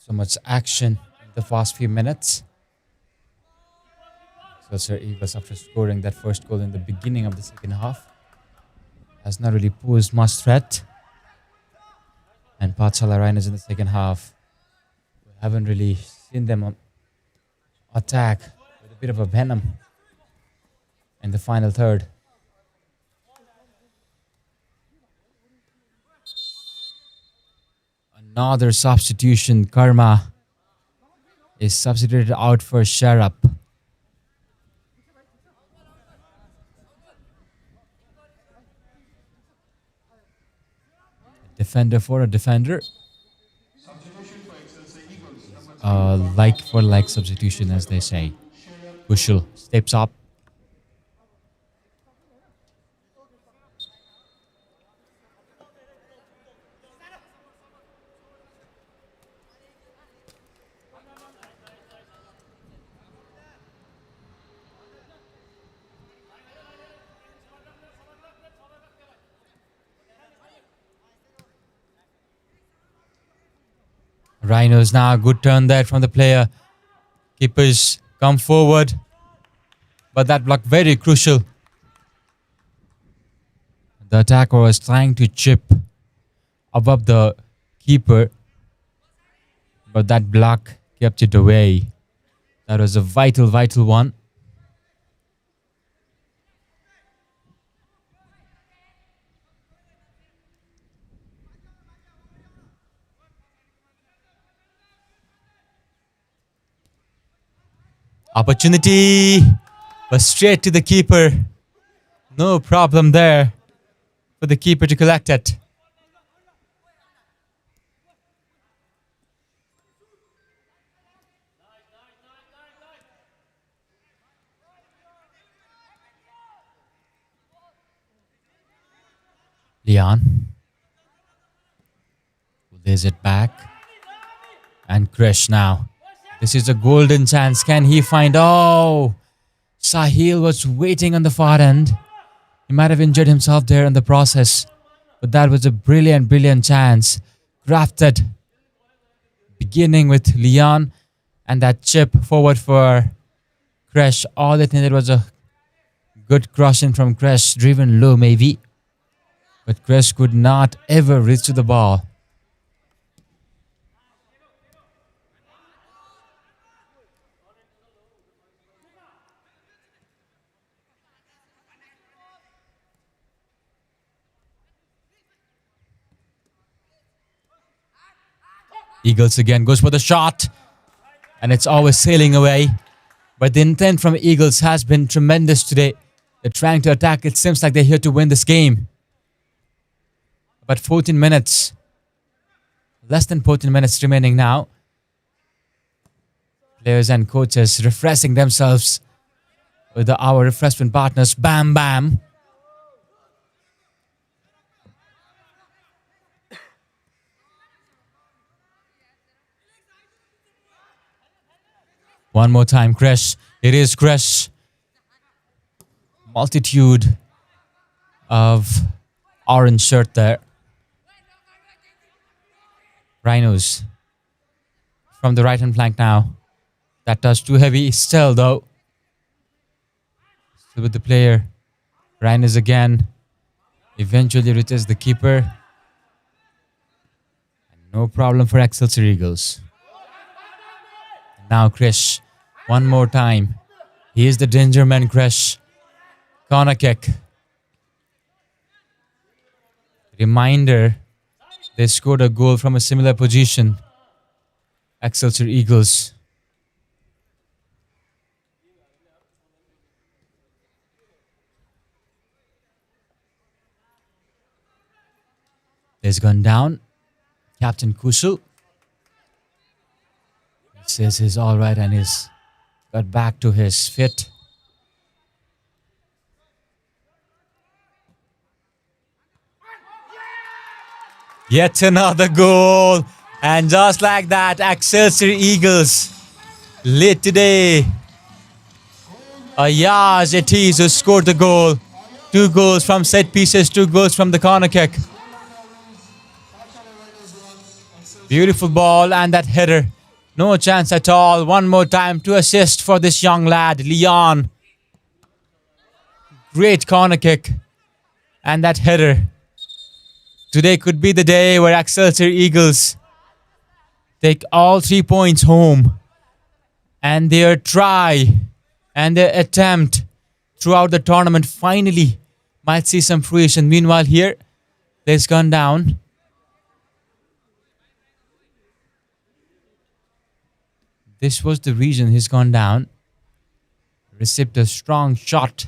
So much action in the first few minutes. Excelsior Eagles, after scoring that first goal in the beginning of the second half, has not really posed much threat. And Pathshala Rhinos in the second half, we haven't really seen them attack with a bit of a venom in the final third. Another substitution. Karma is substituted out for Sharap. Defender for a defender. Like for like substitution, as they say. Kushal steps up. Rhinos now, good turn there from the player. Keepers come forward. But that block very crucial. The attacker was trying to chip above the keeper, but that block kept it away. That was a vital one. Opportunity, but straight to the keeper. No problem there for the keeper to collect it. Leon lays it back. And Krish now. This is a golden chance. Can he find... Oh! Sahil was waiting on the far end. He might have injured himself there in the process. But that was a brilliant chance. Crafted. Beginning with Leon. And that chip forward for Krish. All they needed was a good crossing from Krish. Driven low maybe. But Krish could not ever reach to the ball. Eagles again goes for the shot. And it's always sailing away. But the intent from Eagles has been tremendous today. They're trying to attack. It seems like they're here to win this game. But 14 minutes. Less than 14 minutes remaining now. Players and coaches refreshing themselves with our refreshment partners. Bam Bam. One more time, Krish. It is Krish. Multitude of orange shirt there. Rhinos from the right hand flank now. That touch too heavy. Still though. Still with the player. Rhinos again. Eventually reaches the keeper. And no problem for Excelsior Eagles. Now Krish. One more time. He is the danger man, Krish. Corner kick. Reminder, they scored a goal from a similar position. Excelsior Eagles. He's gone down. Captain Kusu. He says he's all right and he's got back to his fit. Yet another goal. And just like that, Excelsior Eagles lead today. Ayaz it is who scored the goal. 2 goals from set pieces, 2 goals from the corner kick. Beautiful ball and that header. No chance at all. One more time to assist for this young lad, Leon. Great corner kick. And that header. Today could be the day where Excelsior Eagles take all 3 points home. And their try and their attempt throughout the tournament finally might see some fruition. Meanwhile here, they've gone down. This was the reason he's gone down. Received a strong shot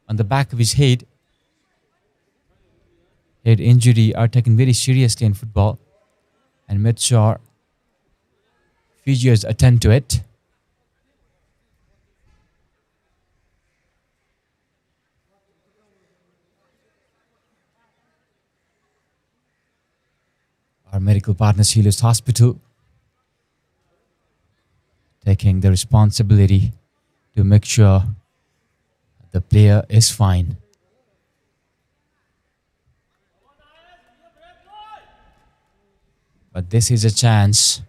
on the back of his head. Head injury are taken very seriously in football. And made sure physios attend to it. Our medical partners, Helios Hospital, taking the responsibility to make sure the player is fine. But this is a chance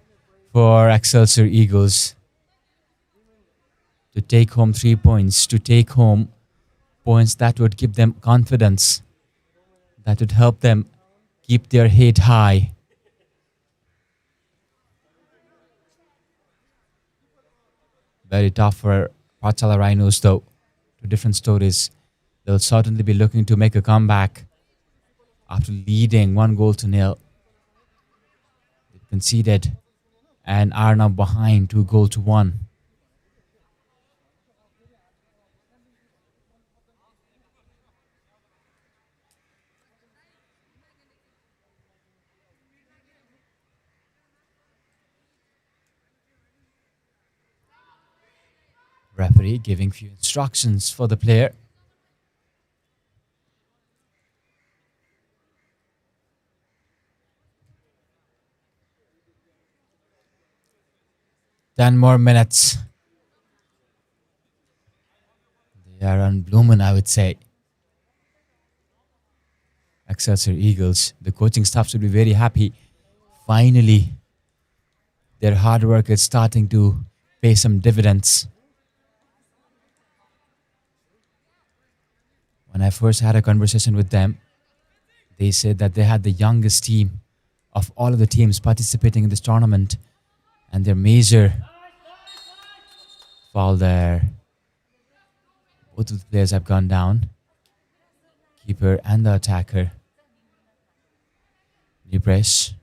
for Excelsior Eagles to take home 3 points, to take home points that would give them confidence, that would help them keep their head high. Very tough for Pathshala Rhinos though. Two different stories. They'll certainly be looking to make a comeback after leading 1-0. They conceded and are now behind 2-1. Referee giving few instructions for the player. Ten more minutes. They are unblooming, I would say. Excelsior Eagles. The coaching staff should be very happy. Finally, their hard work is starting to pay some dividends. When I first had a conversation with them, they said that they had the youngest team of all of the teams participating in this tournament, and their major foul there. Both of the players have gone down. Keeper and the attacker. New press.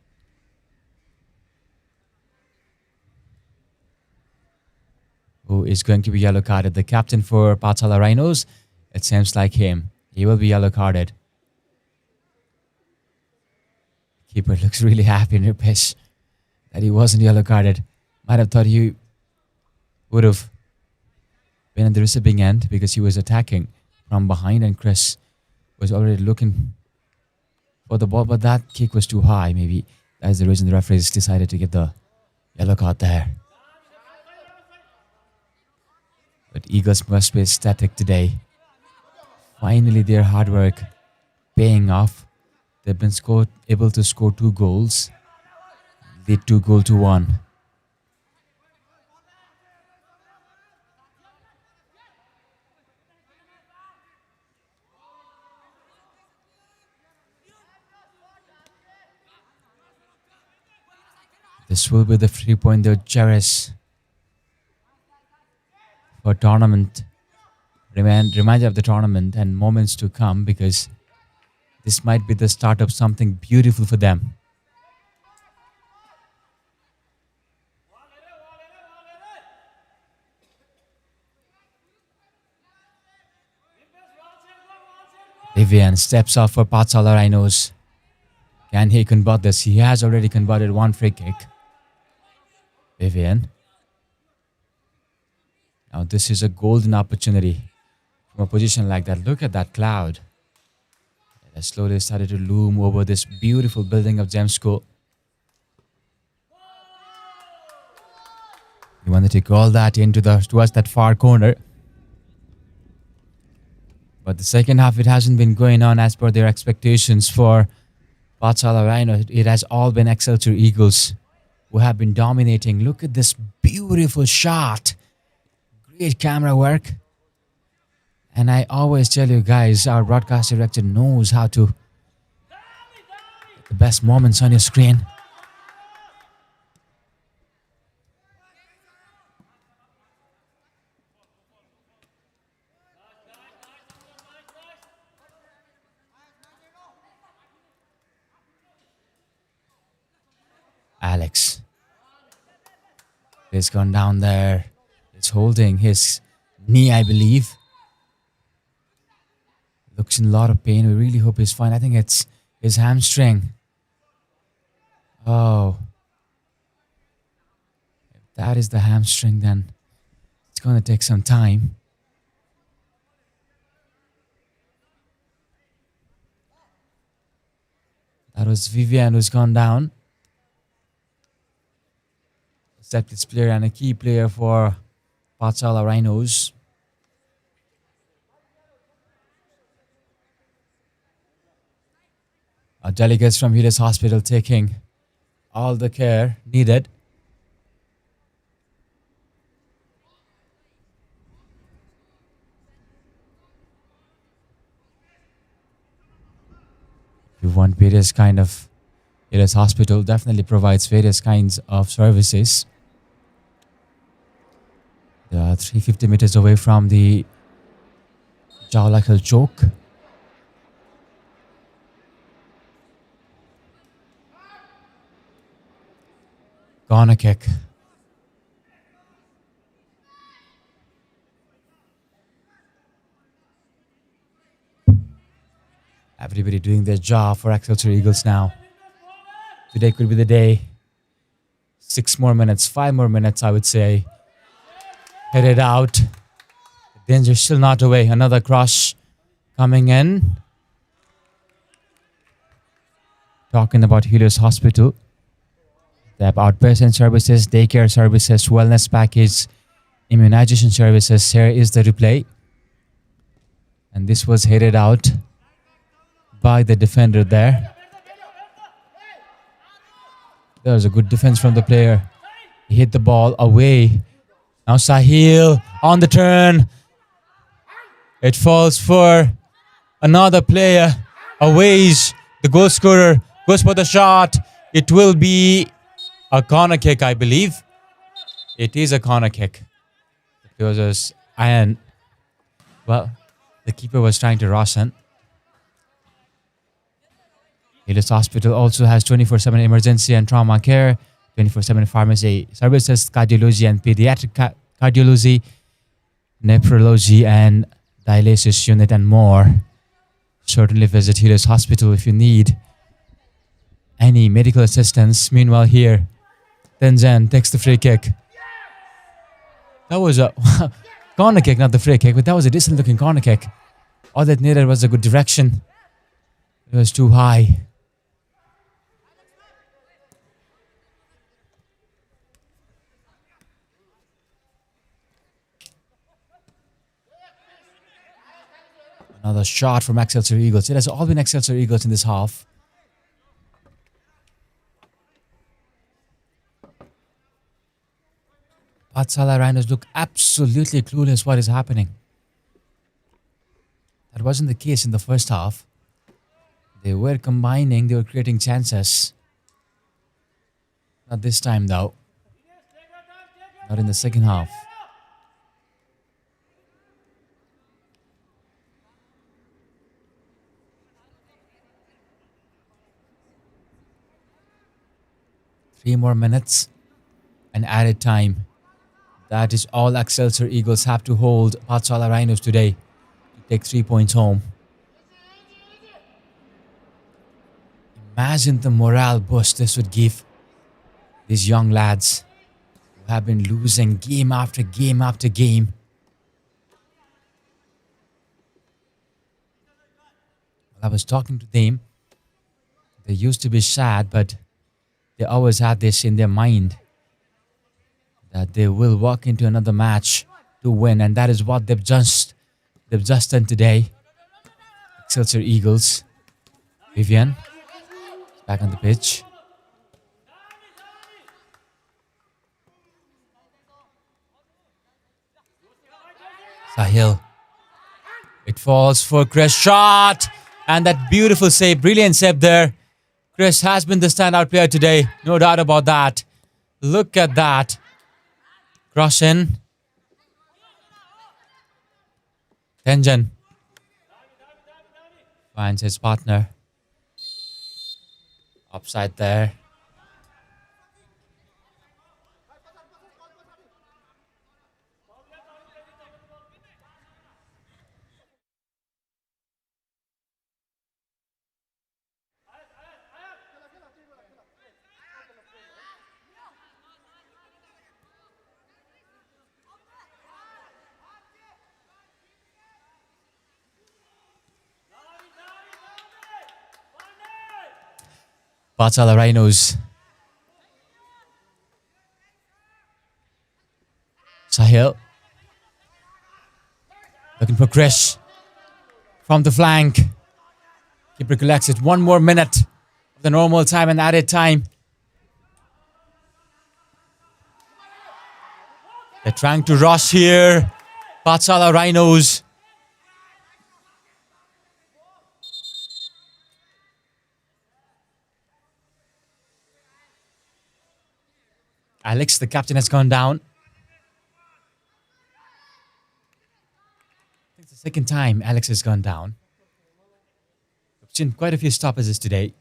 Who is going to be yellow carded? The captain for Pathshala Rhinos. It seems like him. He will be yellow carded. Keeper looks really happy in Rupesh that he wasn't yellow carded. Might have thought he would have been at the receiving end because he was attacking from behind and Chris was already looking for the ball, but that kick was too high. Maybe that's the reason the referees decided to get the yellow card there. But Eagles must be ecstatic today. Finally, their hard work paying off. They've been able to score 2 goals. Lead 2-1. This will be the 3-point they'll cherish for tournament. Reminder of the tournament and moments to come, because this might be the start of something beautiful for them. Vivian steps off for Pathshala Rhinos. Can he convert this? He has already converted 1 free kick. Vivian. Now this is a golden opportunity from a position like that. Look at that cloud. It has slowly started to loom over this beautiful building of Gem School. He wanted to call that towards that far corner. But the second half, it hasn't been going on as per their expectations for Pathshala Rhino. It has all been Excelsior Eagles who have been dominating. Look at this beautiful shot. Great camera work. And I always tell you guys, our broadcast director knows how to get the best moments on your screen. Alex. He's gone down there. He's holding his knee, I believe. Looks in a lot of pain. We really hope he's fine. I think it's his hamstring. Oh. If that is the hamstring, then it's going to take some time. That was Vivian who's gone down. This player and a key player for Pathshala Rhinos. Our delegates from Rhinos Hospital taking all the care needed. You want various kind of Helios Hospital definitely provides various kinds of services. They are 350 meters away from the Jawlakal Chowk. Corner kick. Everybody doing their job for Excelsior Eagles now. Today could be the day. 6 more minutes, 5 more minutes, I would say. Headed out. Danger still not away. Another cross coming in. Talking about Helios Hospital. They have outpatient services, daycare services, wellness package, immunization services. Here is the replay. And this was headed out by the defender there. There was a good defense from the player. He hit the ball away. Now Sahil on the turn. It falls for another player. Aways, the goal scorer, goes for the shot. It will be a corner kick, I believe. It is a corner kick. It was iron. Well, the keeper was trying to rush in. Helios Hospital also has 24/7 emergency and trauma care, 24/7 pharmacy services, cardiology and pediatric cardiology, nephrology and dialysis unit and more. Certainly visit Helios Hospital if you need any medical assistance. Meanwhile here, Tenzan takes the free kick. That was a corner kick, not the free kick, but that was a decent looking corner kick. All that needed was a good direction. It was too high. Another shot from Excelsior Eagles. It has all been Excelsior Eagles in this half. Pathshala Rhinos look absolutely clueless what is happening. That wasn't the case in the first half. They were combining, they were creating chances. Not this time though. Not in the second half. Three more minutes and added time. That is all Excelsior Eagles have to hold Pathshala Rhinos today to take 3 points home. Imagine the morale boost this would give these young lads who have been losing game after game after game. While I was talking to them, they used to be sad, but they always had this in their mind that they will walk into another match to win, and that is what they've just done today. Excelsior Eagles. Vivian back on the pitch. Sahil. It falls for Chris. Shot! And that beautiful save, brilliant save there. Chris has been the standout player today, no doubt about that. Look at that. Cross in. Tenjan finds his partner. Upside there. Pathshala Rhinos. Sahil. Looking for Krish. From the flank. Keeper collects it. 1 more minute of the normal time and added time. They're trying to rush here. Pathshala Rhinos. Alex, the captain, has gone down. I think it's the second time Alex has gone down. We've seen quite a few stoppages today.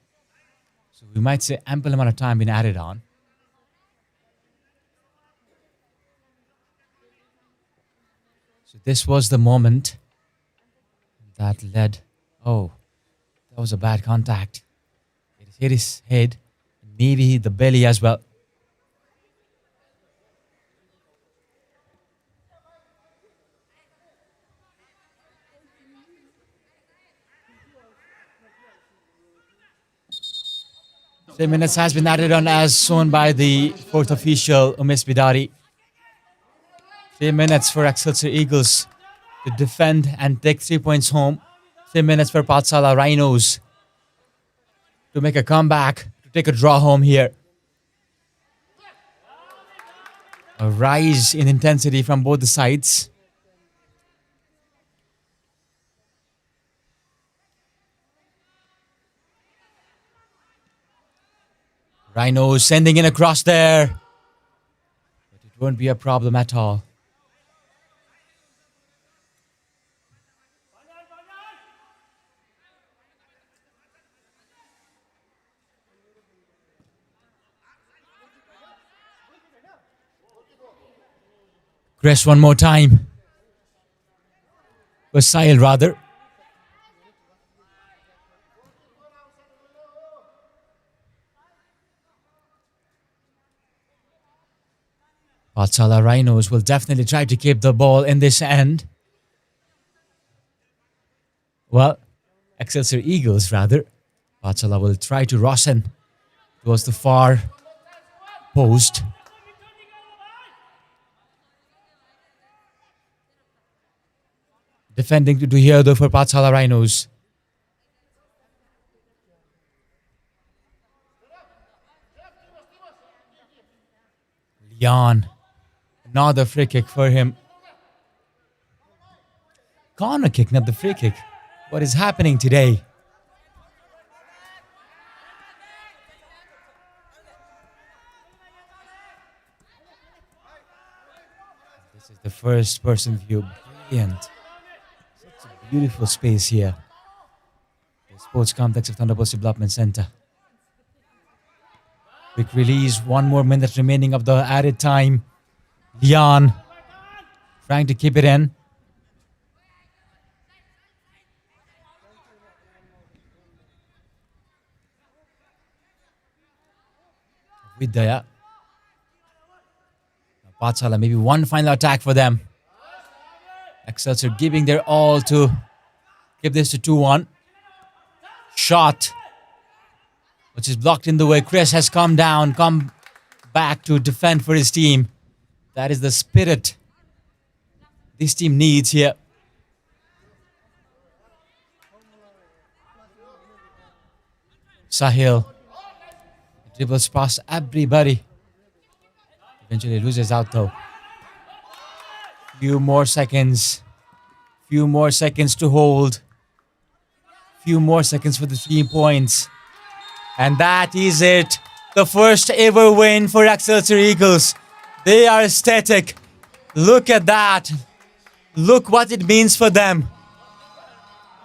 So we might say ample amount of time being added on. So this was the moment that led... Oh, that was a bad contact. It hit his head, maybe the belly as well. The minutes has been added on as shown by the fourth official, Umesh Bidari. 3 minutes for Excelsior Eagles to defend and take 3 points home. 3 minutes for Pathshala Rhinos to make a comeback, to take a draw home here. A rise in intensity from both the sides. Rhinos sending in across there. But it won't be a problem at all. Chris one more time. Sahil rather. Pathshala Rhinos will definitely try to keep the ball in this end. Well, Excelsior Eagles rather. Pathshala will try to Rosen towards the far post. Defending to do here though for Pathshala Rhinos. Leon. Another free kick for him. Corner kick, not the free kick. What is happening today? This is the first person view. Brilliant. Such a beautiful space here. The sports complex of Thunderbolts Development Center. Quick release. 1 more minute remaining of the added time. Leon trying to keep it in. Vidya. Pathshala, maybe one final attack for them. Excelsior giving their all to give this to 2-1. Shot, which is blocked in the way. Chris has come back to defend for his team. That is the spirit this team needs here. Sahil dribbles past everybody. Eventually loses out though. Few more seconds to hold. Few more seconds for the 3 points. And that is it. The first ever win for Excelsior Eagles. They are ecstatic. Look at that. Look what it means for them.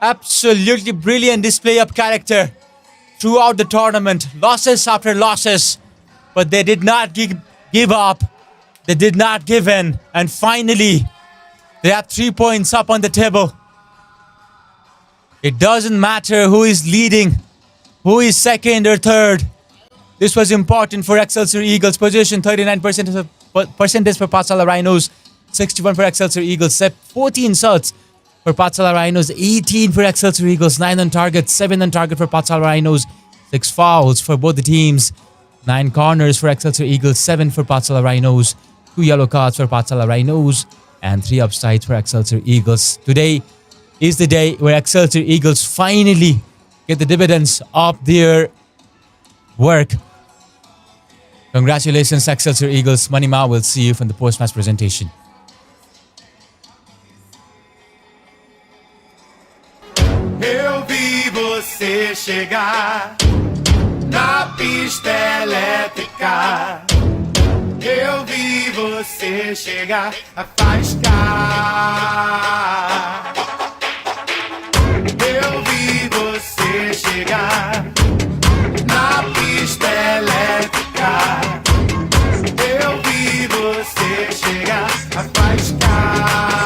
Absolutely brilliant display of character throughout the tournament. Losses after losses. But they did not give up. They did not give in. And finally, they have 3 points up on the table. It doesn't matter who is leading, who is second or third. This was important for Excelsior Eagles. Position 39% percentage for Pathshala Rhinos. 61 for Excelsior Eagles. 14 shots for Pathshala Rhinos. 18 for Excelsior Eagles. 9 on target. 7 on target for Pathshala Rhinos. 6 fouls for both the teams. 9 corners for Excelsior Eagles. 7 for Pathshala Rhinos. 2 yellow cards for Pathshala Rhinos. And 3 offsides for Excelsior Eagles. Today is the day where Excelsior Eagles finally get the dividends of their work. Congratulations, Excelsior Eagles. Manima will see you from the post-match presentation. Eu vi você chegar na pista elétrica. Eu vi você chegar a faiscar. Eu vi você chegar na pista elétrica. Eu vi você chegar a faiscar.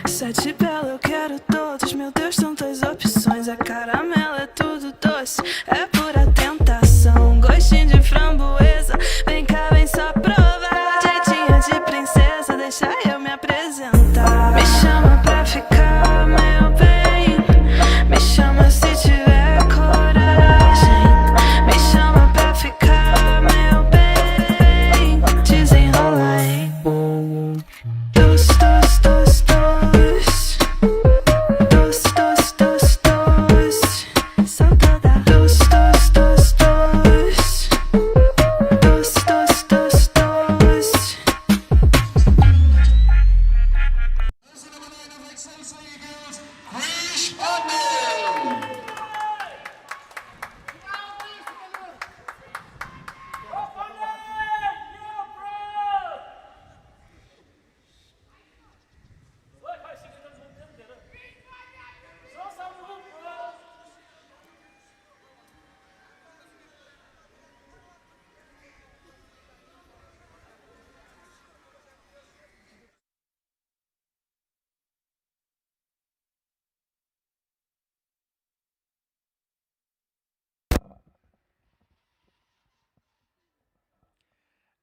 Sete belo eu quero todos, meu Deus, tantas opções. A caramelo é tudo doce, é pura tentação. Gostinho de framboesa, vem cá, vem só provar. Jeitinho de princesa, deixa eu me apresentar. Me chama pra ficar, meu bem. Me chama se tiver coragem. Me chama pra ficar, meu bem. Desenrola, hein? Dos, dos, dos, dos. Dos, dos, dos, dos. Sou toda dos, dos, dos, dos. Dos, dos, dos, dos.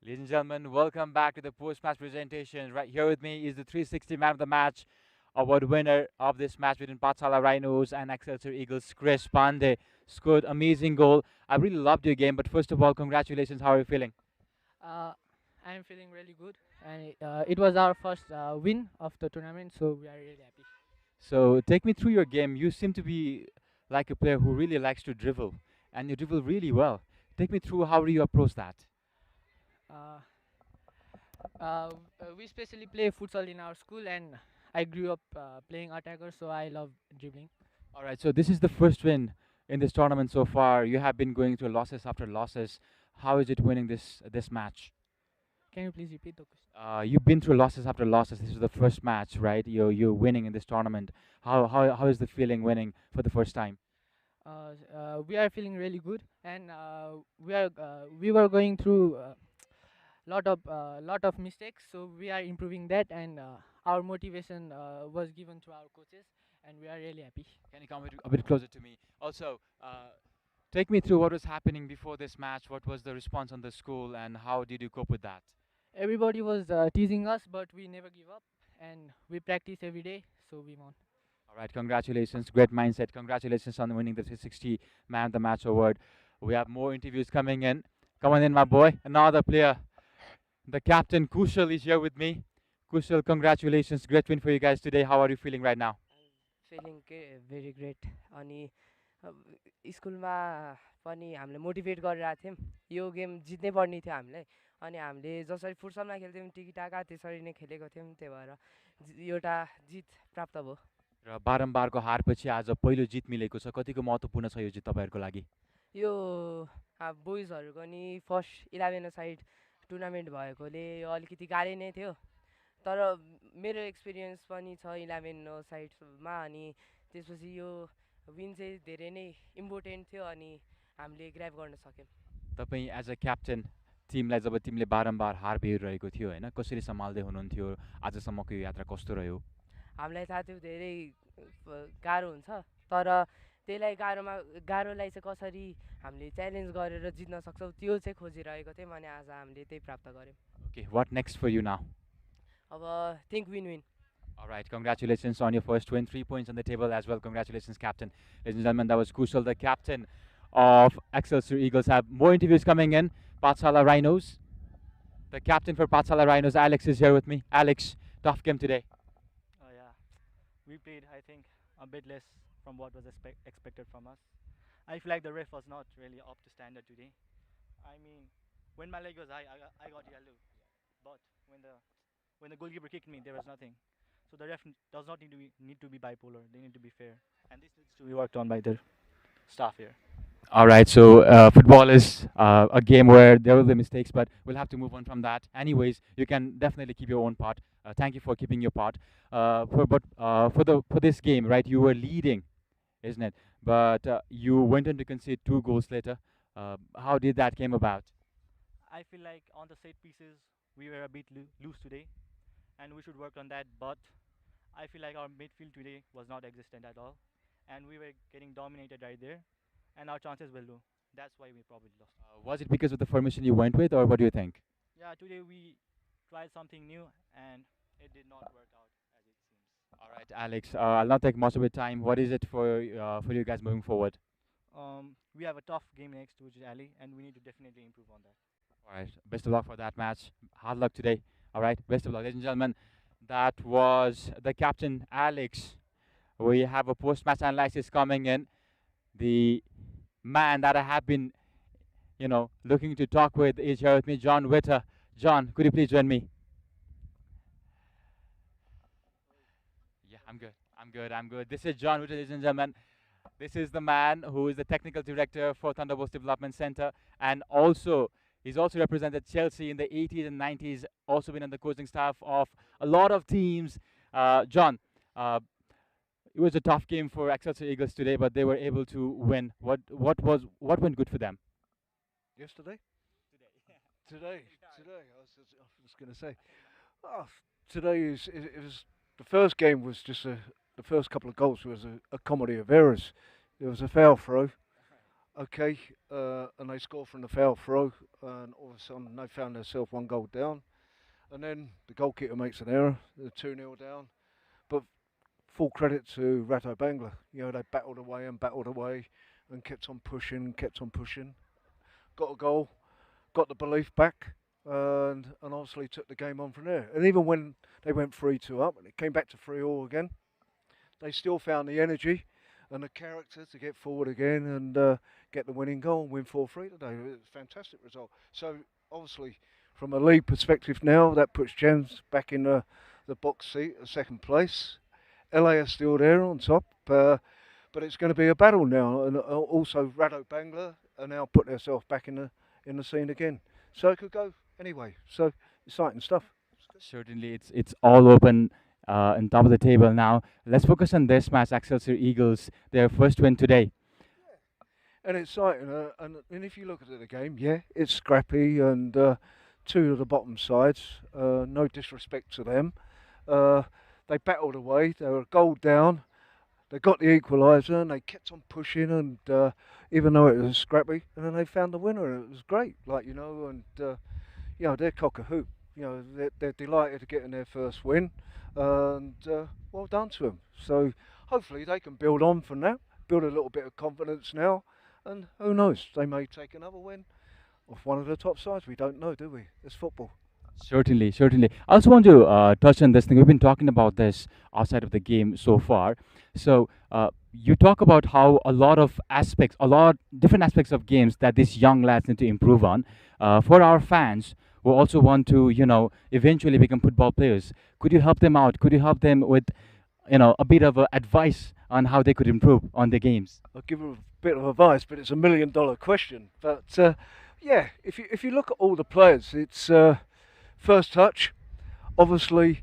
Ladies and gentlemen, welcome back to the post-match presentation. Right here with me is the 360 man of the match, award winner of this match between Pathshala Rhinos and Excelsior Eagles, Chris Pandey. Scored amazing goal. I really loved your game, but first of all, congratulations. How are you feeling? I'm feeling really good, and it was our first win of the tournament, so we are really happy. So take me through your game. You seem to be like a player who really likes to dribble, and you dribble really well. Take me through how do you approach that? Uh, we especially play futsal in our school, and I grew up playing attacker, so I love dribbling. All right, so this is the first win in this tournament so far. You have been going through losses after losses. How is it winning this match? Can you please repeat the question? You've been through losses after losses. This is the first match, right? You're winning in this tournament. How is the feeling winning for the first time? We are feeling really good, and we were going through lot of mistakes, so we are improving that, and our motivation was given to our coaches, and we are really happy. Can you come a bit closer to me? Also, take me through what was happening before this match. What was the response on the school, and how did you cope with that? Everybody was teasing us, but we never give up, and we practice every day, so we won. All right, congratulations. Great mindset. Congratulations on winning the 360 Man of the Match award. We have more interviews coming in. Come on in, my boy. Another player. The captain, Kushal, is here with me. Kushal, congratulations. Great win for you guys today. How are you feeling right now? Feeling very great अनि स्कुलमा पनि हामीले motivate गरिरहेको थियौँ यो game जित्नै पर्ने थियो हामीलाई अनि हामीले जसरी फुटसलमा खेल्थ्यौँ टिकीटाका त्यसरी नै खेलेको थियौँ त्यही भएर एउटा जित प्राप्त भयो र बारम्बारको हारपछि आज पहिलो जित मिलेको छ कतिको महत्त्वपूर्ण छ यो जित तपाईँहरूको लागि यो बोइजहरूको नि फर्स्ट 11 साइड टुर्नामेन्ट भएकोले यो अलिकति गाह्रै नै थियो तर मेरो एक्सपिरियन्स पनि छ 11 साइडमा अनि त्यसपछि यो विन चाहिँ धेरै नै इम्पोर्टेन्ट थियो अनि हामीले ग्र्याब गर्न सक्यौँ तपाईँ एज अ क्याप्टेन टिमलाई जब टिमले बारम्बार हार बेहोरिरहेको थियो होइन कसरी सम्हाल्दै हुनुहुन्थ्यो आजसम्मको यो यात्रा कस्तो रह्यो हामीलाई थाहा थियो धेरै गाह्रो हुन्छ तर त्यसलाई गाह्रोलाई चाहिँ कसरी हामीले च्यालेन्ज गरेर जित्न सक्छौँ त्यो चाहिँ खोजिरहेको थियौँ अनि आज हामीले त्यही प्राप्त गर्यौँ Okay, what next for you now? अब think win-win. All right, congratulations on your first win. 3 points on the table as well. Congratulations, captain. Ladies and gentlemen, that was Kushal, the captain of Excelsior Eagles. Have more interviews coming in. Pathshala Rhinos. The captain for Pathshala Rhinos, Alex, is here with me. Alex, tough game today. Yeah, we played, I think, a bit less from what was expected from us. I feel like the ref was not really up to standard today. I mean, when my leg was high, I got yellow, but when the goalkeeper kicked me, there was nothing. So the ref does not need to be bipolar. They need to be fair, and this needs to be worked on by the staff here. All right, so football is a game where there will be mistakes, but we'll have to move on from that. Anyways, you can definitely keep your own part. Thank you for keeping your part. For this game, right? You were leading, isn't it? But you went on to concede 2 goals later. How did that came about? I feel like on the set pieces we were a bit loose today, and we should work on that. But I feel like our midfield today was not existent at all, and we were getting dominated right there, and our chances were low. That's why we probably lost. Was it because of the formation you went with, or what do you think? Yeah, today we tried something new, and it did not work out as it seems. All right, Alex. I'll not take much of your time. What is it for you guys moving forward? We have a tough game next, which is Ali, and we need to definitely improve on that. All right. Best of luck for that match. Hard luck today. All right. Best of luck, ladies and gentlemen. That was the captain, Alex. We have a post-match analysis coming in. The man that I have been, looking to talk with is here with me, John Witter. John, could you please join me? Yeah, I'm good. This is John Witter, ladies and gentlemen. This is the man who is the technical director for Thunderbolts Development Center, and he's also represented Chelsea in the 80s and 90s, also been on the coaching staff of a lot of teams. John, it was a tough game for Excelsior Eagles today, but they were able to win. What went good for them? Yesterday? Today. I was going to say. Today it was the first game was just the first couple of goals was a comedy of errors. There was a foul throw. Okay, and they scored from the foul throw, and all of a sudden they found themselves 1 goal down, and then the goalkeeper makes an error. They're 2-0 down, but full credit to Rato Bangla. They battled away and kept on pushing. Got a goal, got the belief back, and obviously took the game on from there. And even when they went 3-2 up and it came back to 3-3 again, they still found the energy and the character to get forward again and get the winning goal and win 4-3 today. It was a fantastic result. So obviously from a league perspective now, that puts Gems back in the box seat at second place. LA are still there on top, but it's going to be a battle now. And also, Rado Bangla are now putting themselves back in the scene again. So it could go anyway. So exciting stuff. Certainly, it's all open on top of the table now. Let's focus on this match, Excelsior Eagles, their first win today. And exciting. And if you look at the game, yeah, it's scrappy and two of the bottom sides. No disrespect to them. They battled away. They were a goal down. They got the equaliser and they kept on pushing. And even though it was scrappy, and then they found the winner. And it was great. And they're cock a hoop. They're delighted to get in their first win. And well done to them. So hopefully they can build on from that. Build a little bit of confidence now. And who knows, they may take another win off one of the top sides. We don't know, do we? It's football. Certainly, certainly. I also want to touch on this thing. We've been talking about this outside of the game so far. So you talk about how a lot different aspects of games that these young lads need to improve on. For our fans who also want to, eventually become football players, could you help them out? Could you help them with, a bit of advice on how they could improve on their games? I'll give them a bit of advice, but it's $1 million question. But yeah, if you look at all the players, it's first touch, obviously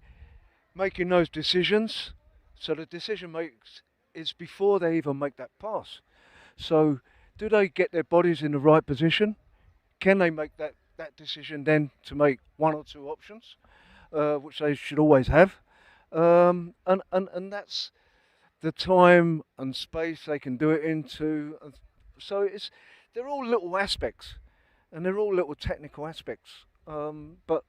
making those decisions. So the decision makes is before they even make that pass. So do they get their bodies in the right position? Can they make that decision then to make one or two options, which they should always have? And that's the time and space they can do it into. So they're all little aspects, and they're all little technical aspects. But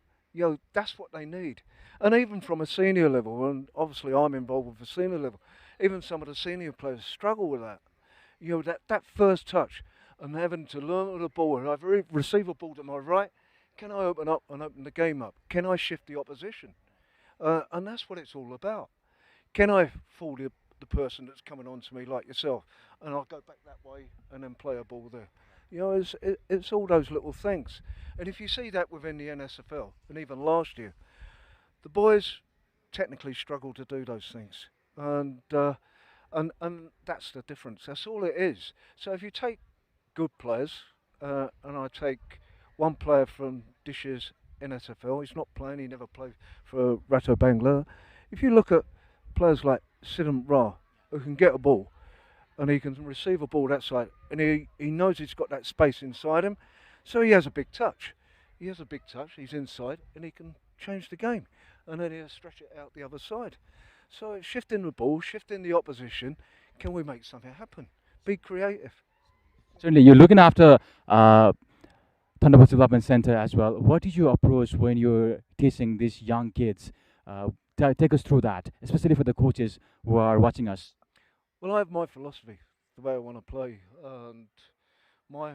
that's what they need. And even from a senior level, and obviously I'm involved with the senior level, even some of the senior players struggle with that. That first touch and having to learn the ball. And I've received a ball to my right. Can I open up and open the game up? Can I shift the opposition? And that's what it's all about. Can I fool the person that's coming on to me like yourself, and I'll go back that way and then play a ball there? It's all those little things. And if you see that within the Nsfl, and even last year, the boys technically struggle to do those things. And that's the difference. That's all it is. So if you take good players, and I take one player from this year's Nsfl, he's not playing, he never played for Rato Bangla. If you look at players like Sidham Ra, who can get a ball, and he can receive a ball that side, and he knows he's got that space inside him, so he has a big touch. He's inside, and he can change the game, and then he'll stretch it out the other side. So it's shifting the ball, shifting the opposition. Can we make something happen? Be creative. Certainly, you're looking after Thunderbirds Development Center as well. What did you approach when you're teaching these young kids? Take us through that, especially for the coaches who are watching us. Well, I have my philosophy, the way I want to play, and my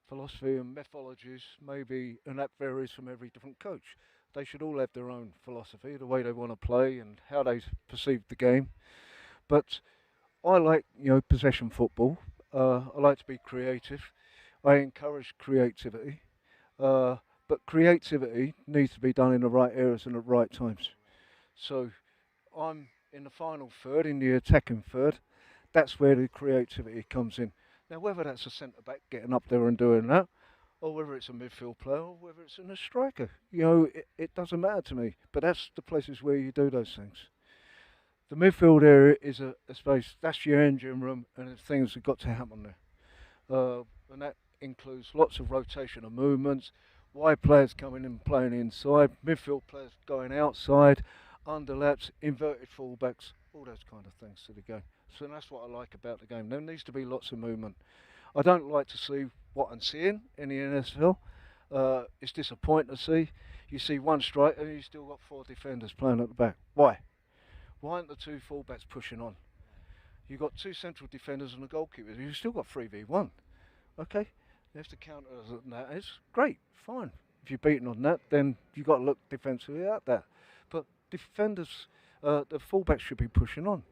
philosophy and methodologies maybe, and that varies from every different coach. They should all have their own philosophy, the way they want to play and how they perceive the game. But I like, possession football. I like to be creative. I encourage creativity. But creativity needs to be done in the right areas and at the right times. So I'm in the final third, in the attacking third. That's where the creativity comes in. Now, whether that's a centre-back getting up there and doing that, or whether it's a midfield player, or whether it's a striker, it doesn't matter to me. But that's the places where you do those things. The midfield area is a space, that's your engine room, and the things have got to happen there. And that includes lots of rotation of movements, wide players coming in and playing inside, midfield players going outside, underlaps, inverted fullbacks, all those kind of things to the game. So that's what I like about the game. There needs to be lots of movement. I don't like to see what I'm seeing in the Nsfl. It's disappointing to see. You see one striker and you've still got 4 defenders playing at the back. Why? Why aren't the 2 fullbacks pushing on? You've got 2 central defenders and a goalkeeper. You've still got 3v1. Okay? If the counter on that is great, fine. If you're beaten on that, then you've got to look defensively at that. But defenders, the fullbacks should be pushing on.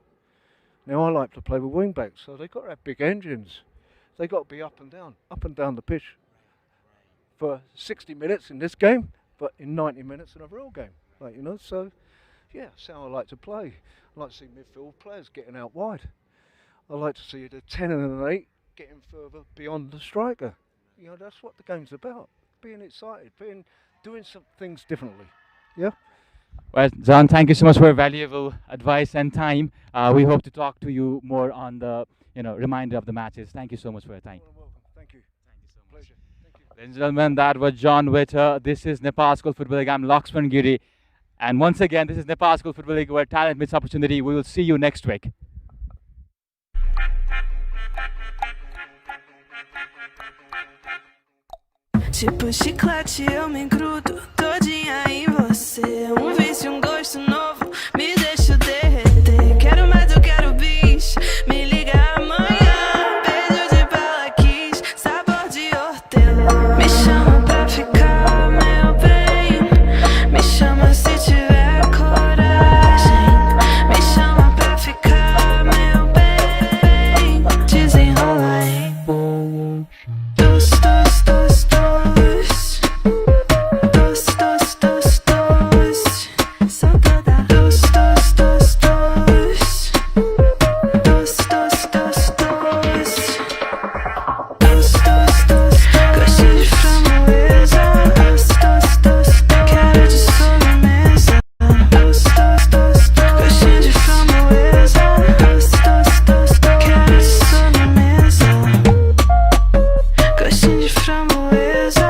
Now I like to play with wing backs, so they've got to have big engines. They've got to be up and down the pitch. for 60 minutes in this game, but in 90 minutes in a real game. Like, you know, so yeah, that's how I like to play. I like to see midfield players getting out wide. I like to see the 10 and an 8 getting further beyond the striker. You know, that's what the game's about. Being excited, doing some things differently. Yeah. Well, John, thank you so much for your valuable advice and time. We hope to talk to you more on the remainder of the matches. Thank you so much for your time. Thank you. Thank you so much. Pleasure. Thank you. Ladies and gentlemen, that was John Witter. This is Nepal School Football League. I'm Lakshman Giri. And once again, this is Nepal School Football League, where talent meets opportunity. We will see you next week. Tipo chiclete, eu me engrudo todinha em você. Vício, gosto novo, me deixa derreter. Quero mais, eu quero bis. Me liga amanhã. Beijo de bala quis, sabor de hortelã. Me chama pra ficar, meu bem. Me chama se tiver coragem. Me chama pra ficar, meu bem. Desenrola, hein? Dos, dos, dos, dos. Dos, dos, dos, dos. Sou toda dos, dos, dos, dos. Dos, dos, dos, dos. Dos, dos, dos. Gostinho de framboesa. Dos, dos, dos. Quero de sobremesa. Dos, dos, dos. Gostinho de framboesa. Dos, dos, dos. Quero de sobremesa. Gostinho de framboesa.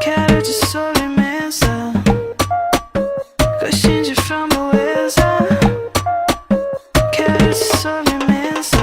Quero de sobremesa. Gostinho de framboesa. Quero de sobremesa.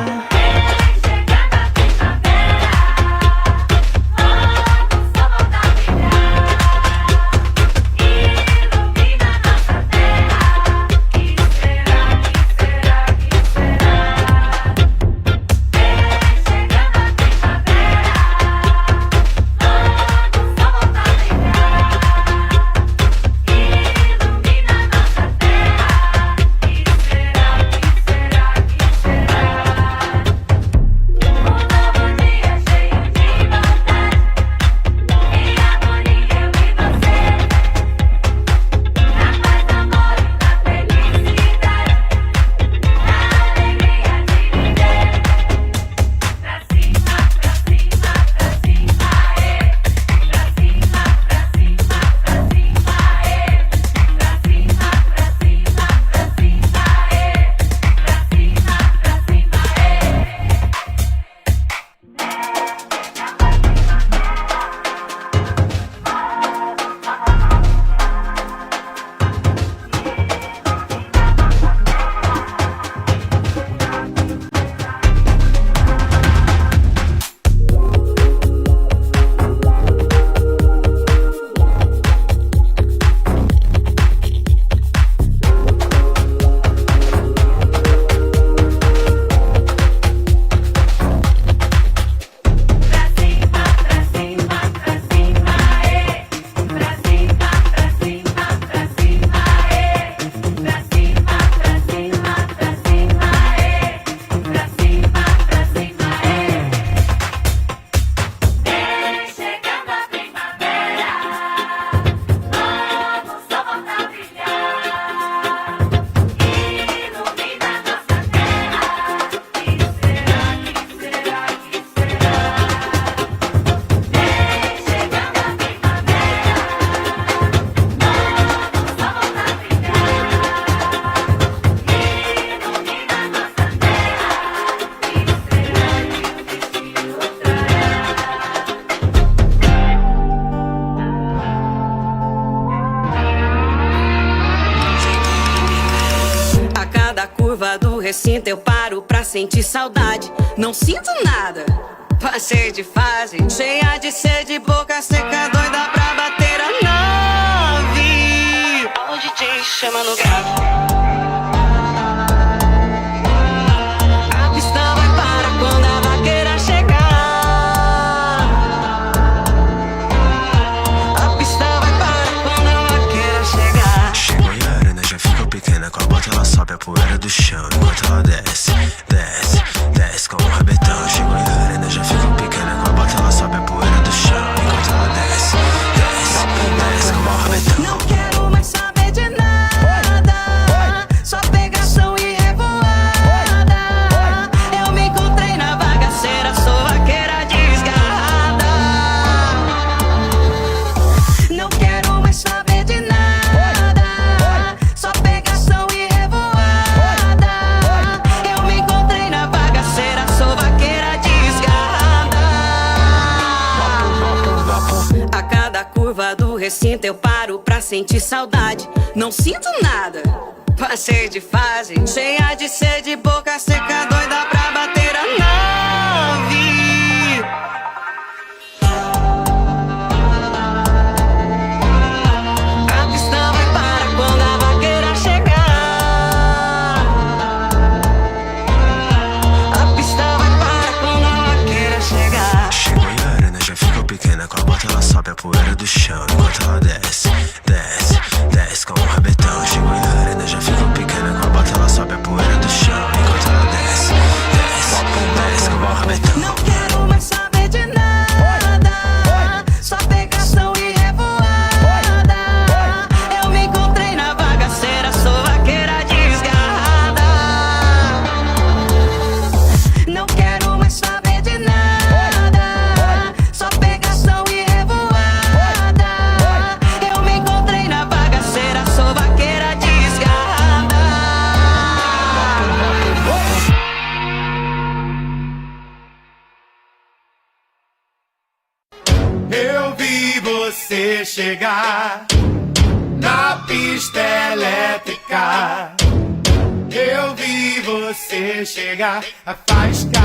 A cada curva do recinto eu paro pra sentir saudade. Não sinto nada, passei de fase. Cheia de sede, boca seca, doida pra bater a nove. O DJ chama no grave. A pista vai parar quando a vaqueira chegar. A pista vai parar quando a vaqueira chegar. Chegou e a arena já ficou pequena. Com a bota ela sobe a poeira do chão. Enquanto ela desce, desce, desce como um rabetão. Chegou e a arena já ficou pequena. Com a bota ela sobe a poeira do chão. curva do recinto eu paro pra sentir saudade. Não sinto nada, passei de fase, cheia de sede, boca seca, doida pra bater a nave. A pista vai para quando a vaqueira chegar. A pista vai para quando a vaqueira chegar. Chegou e a arena já ficou pequena. Com a bota ela sobe a poeira do chão. Enquanto ela desce, desce, desce com um rabetão. Chegou e a arena já ficou pequena. Com a bota ela sobe a poeira do chão. Enquanto ela desce, desce, desce com um rabetão. Não quero mais saber de nada, só pegação e revoada. Eu me encontrei na bagaceira, sou vaqueira desgarrada. Não quero mais saber de nada, só pegação e revoada. Eu me encontrei na bagaceira, sou vaqueira desgarrada. Eu vi você chegar na pista elétrica. Eu vi você chegar a faiscar.